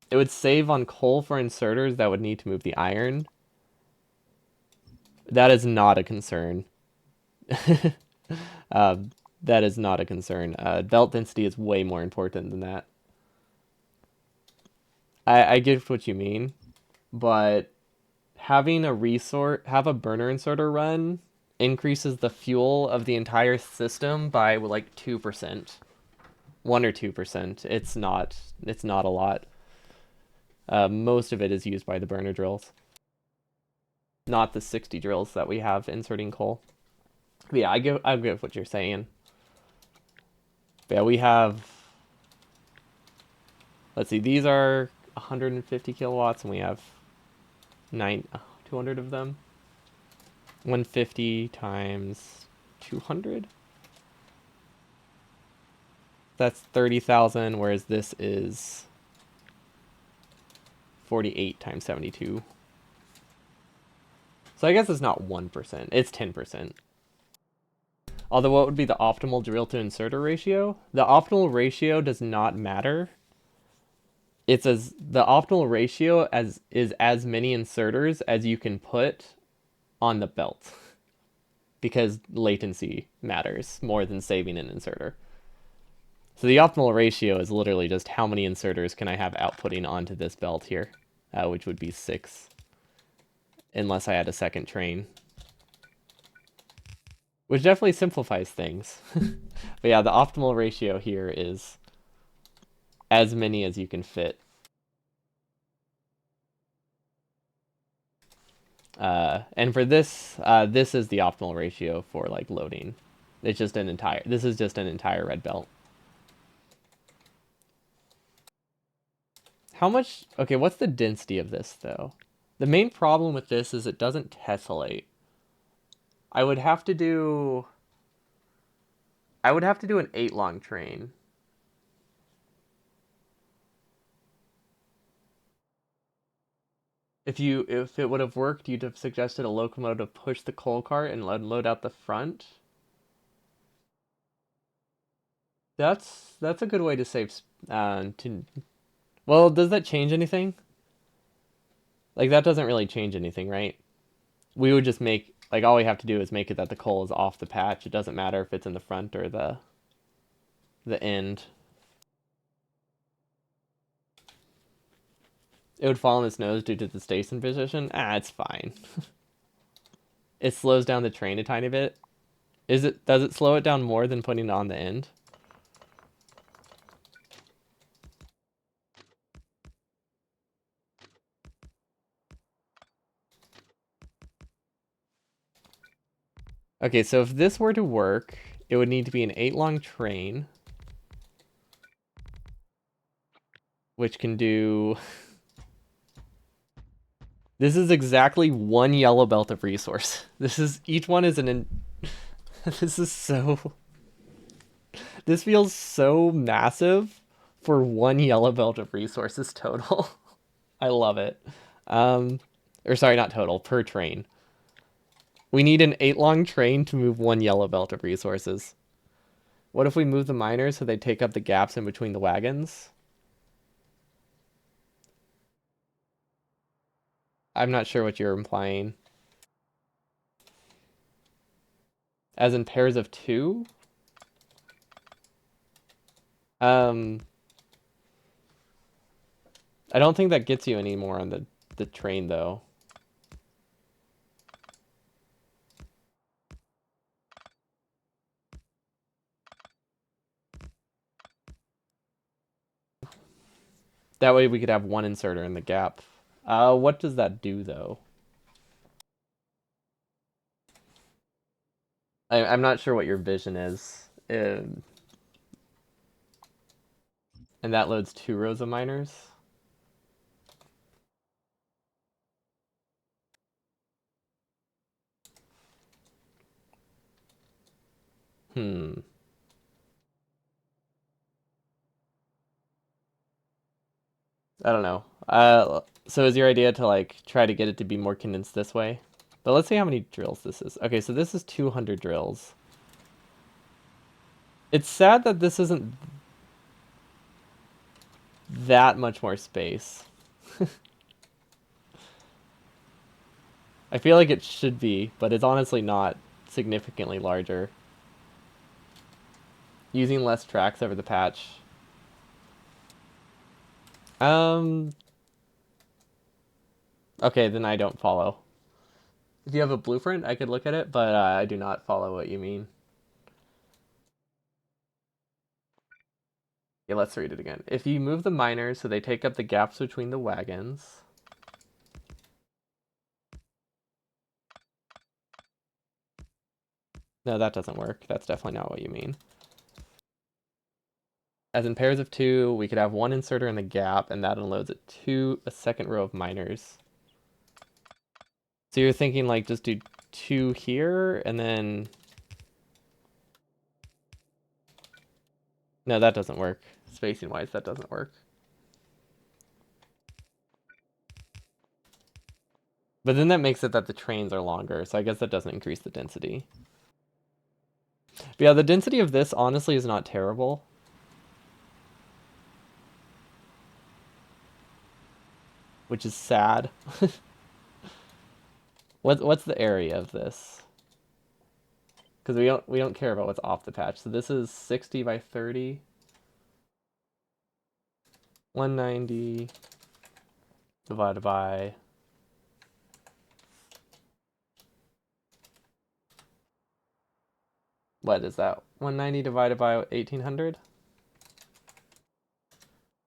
Speaker 1: It would save on coal for inserters that would need to move the iron. That is not a concern. That is not a concern. Belt density is way more important than that. I get what you mean, but having have a burner inserter run increases the fuel of the entire system by like 2%. 1 or 2%. It's not a lot. Most of it is used by the burner drills. Not the 60 drills that we have inserting coal. But yeah, I get what you're saying. But yeah, we have, let's see, these are 150 kilowatts, and we have 200 of them. 150 times 200? That's 30,000, whereas this is 48 times 72. So I guess it's not 1%, it's 10%. Although what would be the optimal drill to inserter ratio? The optimal ratio does not matter. It's as the optimal ratio as is as many inserters as you can put on the belt. Because latency matters more than saving an inserter. So the optimal ratio is literally just how many inserters can I have outputting onto this belt here, which would be 6, unless I had a second train. Which definitely simplifies things. But yeah, the optimal ratio here is as many as you can fit. And for this, this is the optimal ratio for like loading. It's just an entire. This is just an entire red belt. How much? Okay, what's the density of this though? The main problem with this is it doesn't tessellate. I would have to do. I would have to do an 8 long train. If it would have worked, you'd have suggested a locomotive push the coal cart and load out the front. That's a good way to save. To Well, does that change anything? Like that doesn't really change anything, right? We would just make like all we have to do is make it that the coal is off the patch. It doesn't matter if it's in the front or the end. It would fall on its nose due to the station position. Ah, it's fine. It slows down the train a tiny bit. Does it slow it down more than putting it on the end? Okay, so if this were to work, it would need to be an 8 long train, which can do. This is exactly one yellow belt of resource. This is each one is this is so. This feels so massive for one yellow belt of resources total. I love it. Um, or sorry, not total, per train. We need an 8 long train to move one yellow belt of resources. What if we move the miners so they take up the gaps in between the wagons? I'm not sure what you're implying. As in pairs of 2? Um, I don't think that gets you any more on the train, though. That way we could have one inserter in the gap. What does that do, though? I'm not sure what your vision is. And that loads 2 rows of miners? Hmm. I don't know. So is your idea to like try to get it to be more condensed this way? But let's see how many drills this is. Okay, so this is 200 drills. It's sad that this isn't that much more space. I feel like it should be, but it's honestly not significantly larger. Using less tracks over the patch. Um, okay, then I don't follow. If you have a blueprint, I could look at it, but I do not follow what you mean. Yeah, let's read it again. If you move the miners so they take up the gaps between the wagons. No, that doesn't work. That's definitely not what you mean. As in pairs of two, we could have one inserter in the gap, and that unloads a second row of miners. So you're thinking like just do two here, and then... No, that doesn't work. Spacing-wise, that doesn't work. But then that makes it that the trains are longer, so I guess that doesn't increase the density. But yeah, the density of this honestly is not terrible. Which is sad. What's the area of this? Because we don't care about what's off the patch. So this is 60 by 30. 190 divided by... What is that? 190 divided by 1800?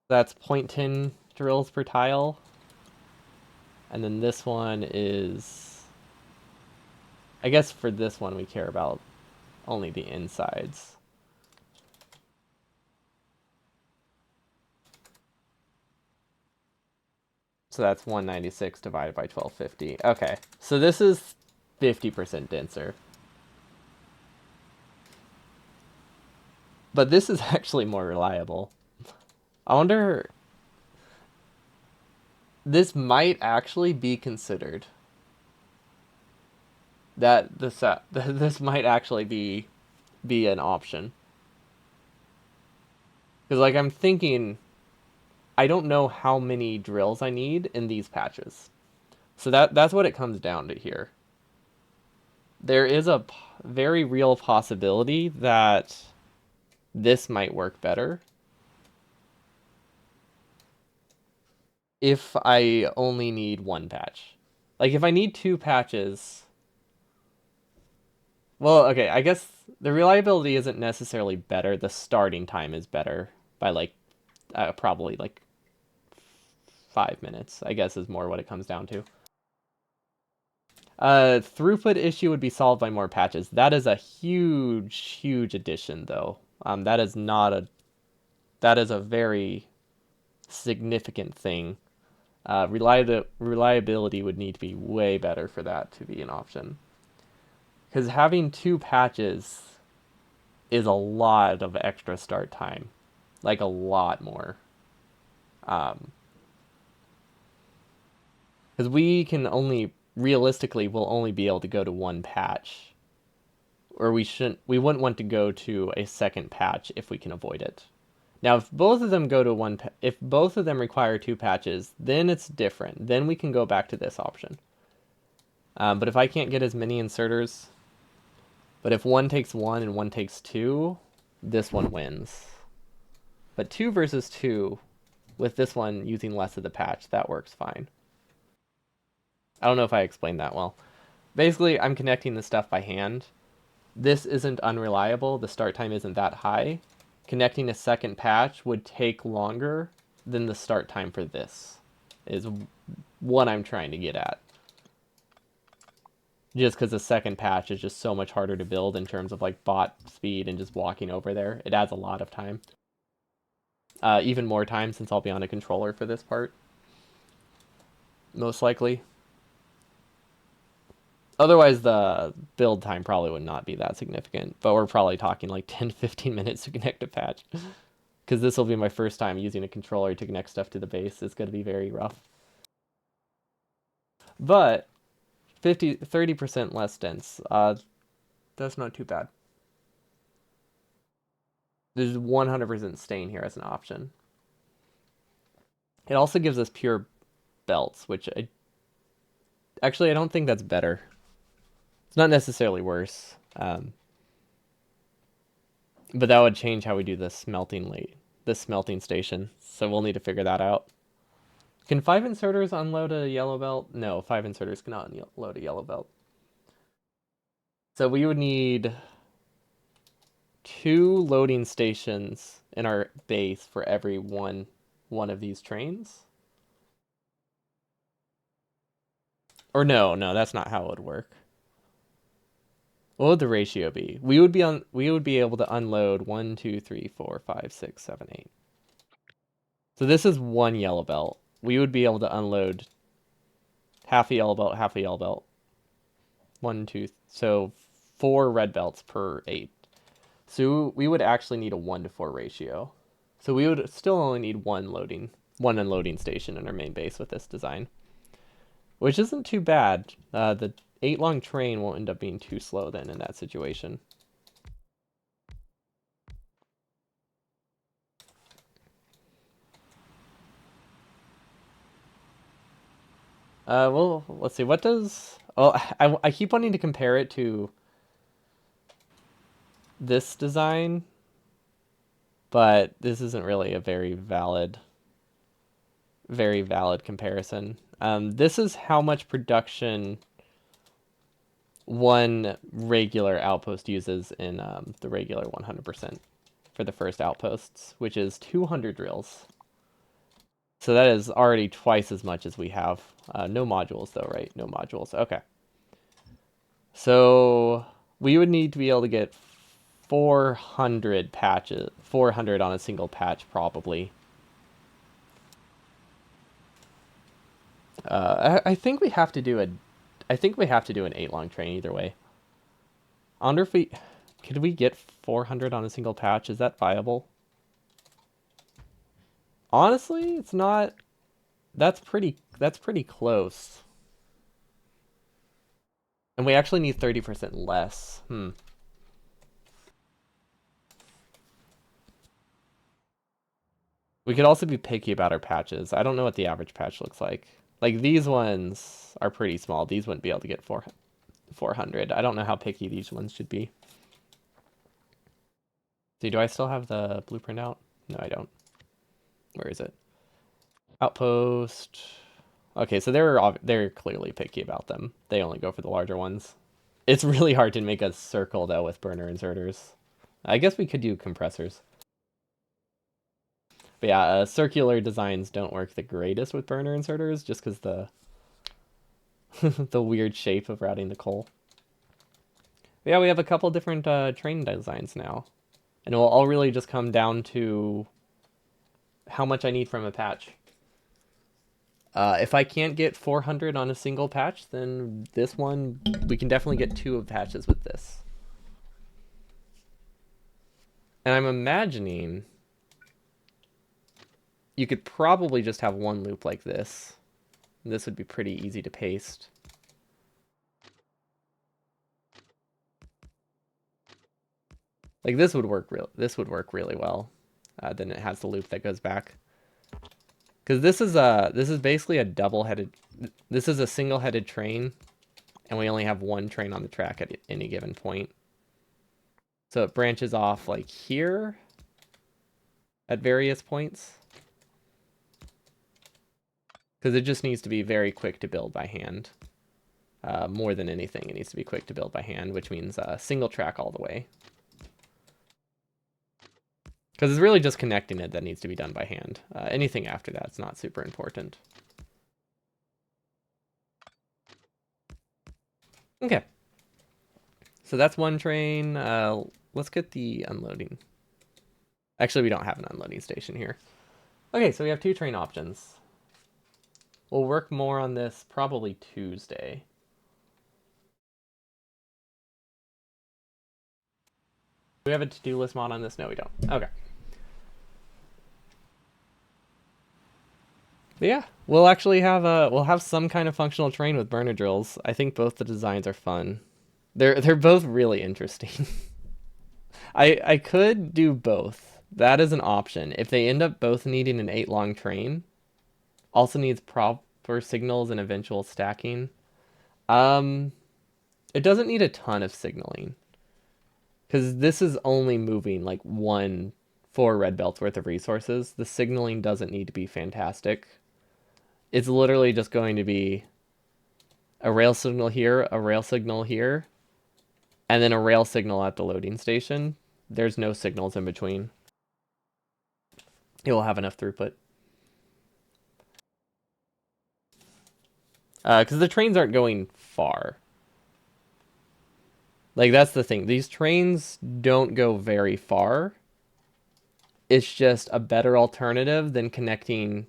Speaker 1: That's 0.10 drills per tile. And then this one is... I guess for this one we care about only the insides. So that's 196 divided by 1250. Okay, so this is 50% denser. But this is actually more reliable. I wonder... This might actually be considered. That this might actually be an option. Because like I'm thinking, I don't know how many drills I need in these patches. So that's what it comes down to here. There is a very real possibility that this might work better if I only need one patch. Like if I need two patches, well, okay, I guess the reliability isn't necessarily better. The starting time is better by like probably like 5 minutes, I guess is more what it comes down to. Throughput issue would be solved by more patches. That is a huge addition though. That is not a that is a very significant thing. Reliability would need to be way better for that to be an option. Because having two patches is a lot of extra start time. Like a lot more. Because we can only, realistically, we'll only be able to go to one patch. Or we wouldn't want to go to a second patch if we can avoid it. Now, if both of them go to if both of them require two patches, then it's different. Then we can go back to this option. But if I can't get as many inserters, but if one takes one and one takes two, this one wins. But 2 versus 2, with this one using less of the patch, that works fine. I don't know if I explained that well. Basically, I'm connecting the stuff by hand. This isn't unreliable. The start time isn't that high. Connecting a second patch would take longer than the start time for this, is what I'm trying to get at. Just because the second patch is just so much harder to build in terms of like bot speed and just walking over there. It adds a lot of time. Even more time since I'll be on a controller for this part. Most likely. Otherwise, the build time probably would not be that significant. But we're probably talking like 10-15 minutes to connect a patch. Because this will be my first time using a controller to connect stuff to the base. It's going to be very rough. But 30% less dense. That's not too bad. There's 100% staying here as an option. It also gives us pure belts, which actually I don't think that's better. It's not necessarily worse. But that would change how we do the smelting station. So we'll need to figure that out. Can 5 inserters unload a yellow belt? No, 5 inserters cannot unload a yellow belt. So we would need 2 loading stations in our base for every one of these trains. Or no, that's not how it would work. What would the ratio be? We would be able to unload 1, 2, 3, 4, 5, 6, 7, 8. So this is one yellow belt. We would be able to unload half a yellow belt, half a yellow belt. 1, 2, so 4 red belts per 8. So we would actually need a 1 to 4 ratio. So we would still only need one unloading station in our main base with this design, which isn't too bad. The 8 long train won't end up being too slow then in that situation. Well, let's see. What does... Oh, I keep wanting to compare it to this design, but this isn't really a very valid comparison. This is how much production one regular outpost uses in the regular 100% for the first outposts, which is 200 drills. So that is already twice as much as we have. No modules though, right? No modules. Okay. So we would need to be able to get 400 patches, 400 on a single patch probably. I think we have to do an 8 long train either way. I wonder if could we get 400 on a single patch? Is that viable? Honestly, it's not. That's pretty close. And we actually need 30% less. We could also be picky about our patches. I don't know what the average patch looks like. Like these ones are pretty small. These wouldn't be able to get 400. I don't know how picky these ones should be. See, do I still have the blueprint out? No, I don't. Where is it? Outpost. Okay, so they're clearly picky about them. They only go for the larger ones. It's really hard to make a circle though with burner inserters. I guess we could do compressors. But yeah, circular designs don't work the greatest with burner inserters just because the the weird shape of routing the coal. But yeah, we have a couple different train designs now. And it will all really just come down to how much I need from a patch. If I can't get 400 on a single patch, then this one, we can definitely get 2 of patches with this. And I'm imagining you could probably just have one loop like this. This would be pretty easy to paste. Like this would work really well. Then it has the loop that goes back. Because this is basically a double-headed. This is a single-headed train, and we only have one train on the track at any given point. So it branches off like here at various points. Because it just needs to be very quick to build by hand. More than anything, it needs to be quick to build by hand, which means single track all the way. Because it's really just connecting it that needs to be done by hand. Anything after that's not super important. Okay. So that's one train. Let's get the unloading. Actually, we don't have an unloading station here. Okay, so we have 2 train options. We'll work more on this probably Tuesday. Do we have a to-do list mod on this? No, we don't. Okay. But yeah, we'll actually have some kind of functional train with burner drills. I think both the designs are fun. They're both really interesting. I could do both. That is an option. If they end up both needing an 8 long train, also needs proper signals and eventual stacking. It doesn't need a ton of signaling. Because this is only moving like 4 red belts worth of resources. The signaling doesn't need to be fantastic. It's literally just going to be a rail signal here, a rail signal here, and then a rail signal at the loading station. There's no signals in between. It will have enough throughput. Because the trains aren't going far. Like, that's the thing. These trains don't go very far. It's just a better alternative than connecting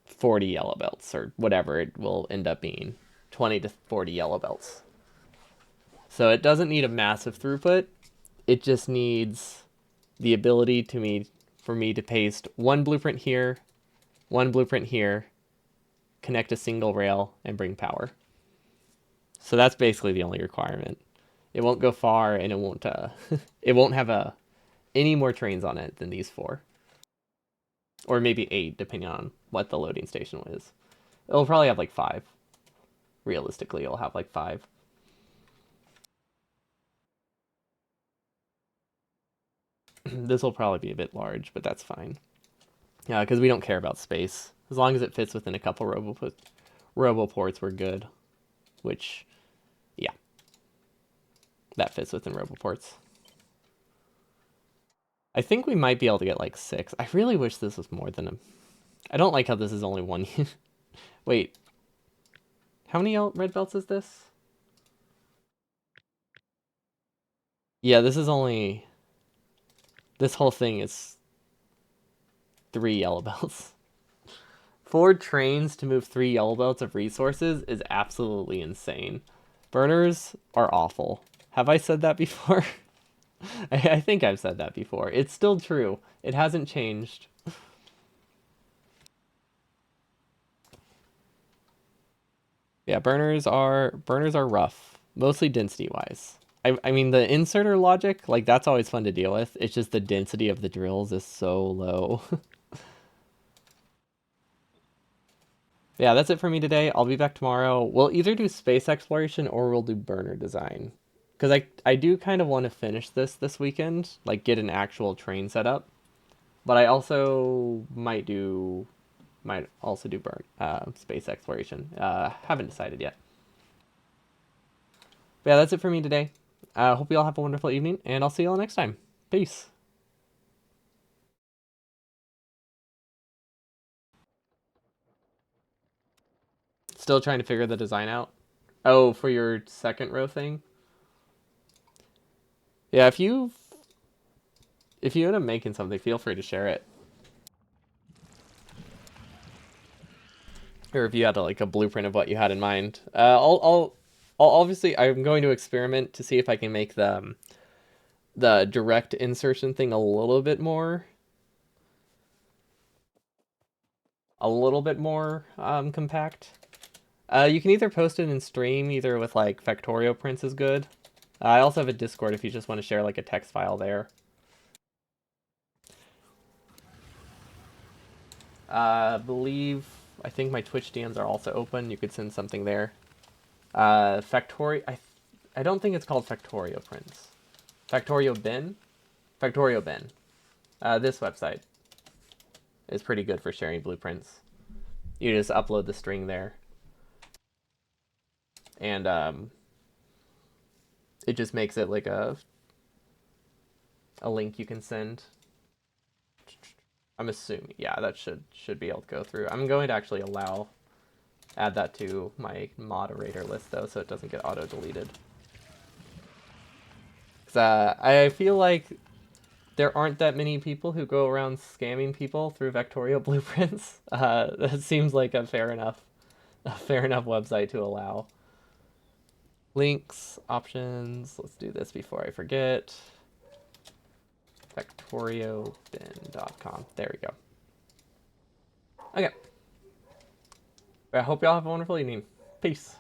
Speaker 1: 40 yellow belts or whatever it will end up being. 20 to 40 yellow belts. So it doesn't need a massive throughput. It just needs the ability for me to paste one blueprint here, connect a single rail, and bring power. So that's basically the only requirement. It won't go far, and it won't it won't have any more trains on it than these 4, or maybe 8, depending on what the loading station is. It'll probably have like 5. Realistically, it'll have like 5. This will probably be a bit large, but that's fine. Yeah, because we don't care about space. As long as it fits within a couple robo ports, we're good. Which, yeah, that fits within robo ports. I think we might be able to get like 6. I really wish this was more than a... I don't like how this is only 1. Wait. How many red belts is this? Yeah, this is only... This whole thing is 3 yellow belts. 4 trains to move 3 yellow belts of resources is absolutely insane. Burners are awful. Have I said that before? I think I've said that before. It's still true. It hasn't changed. Yeah, burners are rough, mostly density wise. I mean the inserter logic, like that's always fun to deal with. It's just the density of the drills is so low. Yeah, that's it for me today. I'll be back tomorrow. We'll either do space exploration or we'll do burner design. Because I do kind of want to finish this weekend, like get an actual train set up. But I also might also do space exploration. Haven't decided yet. But yeah, that's it for me today. Hope you all have a wonderful evening, and I'll see you all next time. Peace. Still trying to figure the design out. Oh, for your second row thing? Yeah, if you end up making something, feel free to share it. Or if you had like a blueprint of what you had in mind. I'll obviously I'm going to experiment to see if I can make the direct insertion thing a little bit more compact. You can either post it in stream, either with like Factorio prints is good. I also have a Discord if you just want to share like a text file there. I think my Twitch DMs are also open. You could send something there. Factorio, I don't think it's called Factorio prints. Factorio bin? Factorio bin. This website is pretty good for sharing blueprints. You just upload the string there. And it just makes it like a link you can send. I'm assuming, yeah, that should be able to go through. I'm going to actually add that to my moderator list though, so it doesn't get auto deleted. Cause I feel like there aren't that many people who go around scamming people through Vectorio blueprints. That seems like a fair enough website to allow. Links, options. Let's do this before I forget. Factoriobin.com. There we go. Okay. I hope y'all have a wonderful evening. Peace.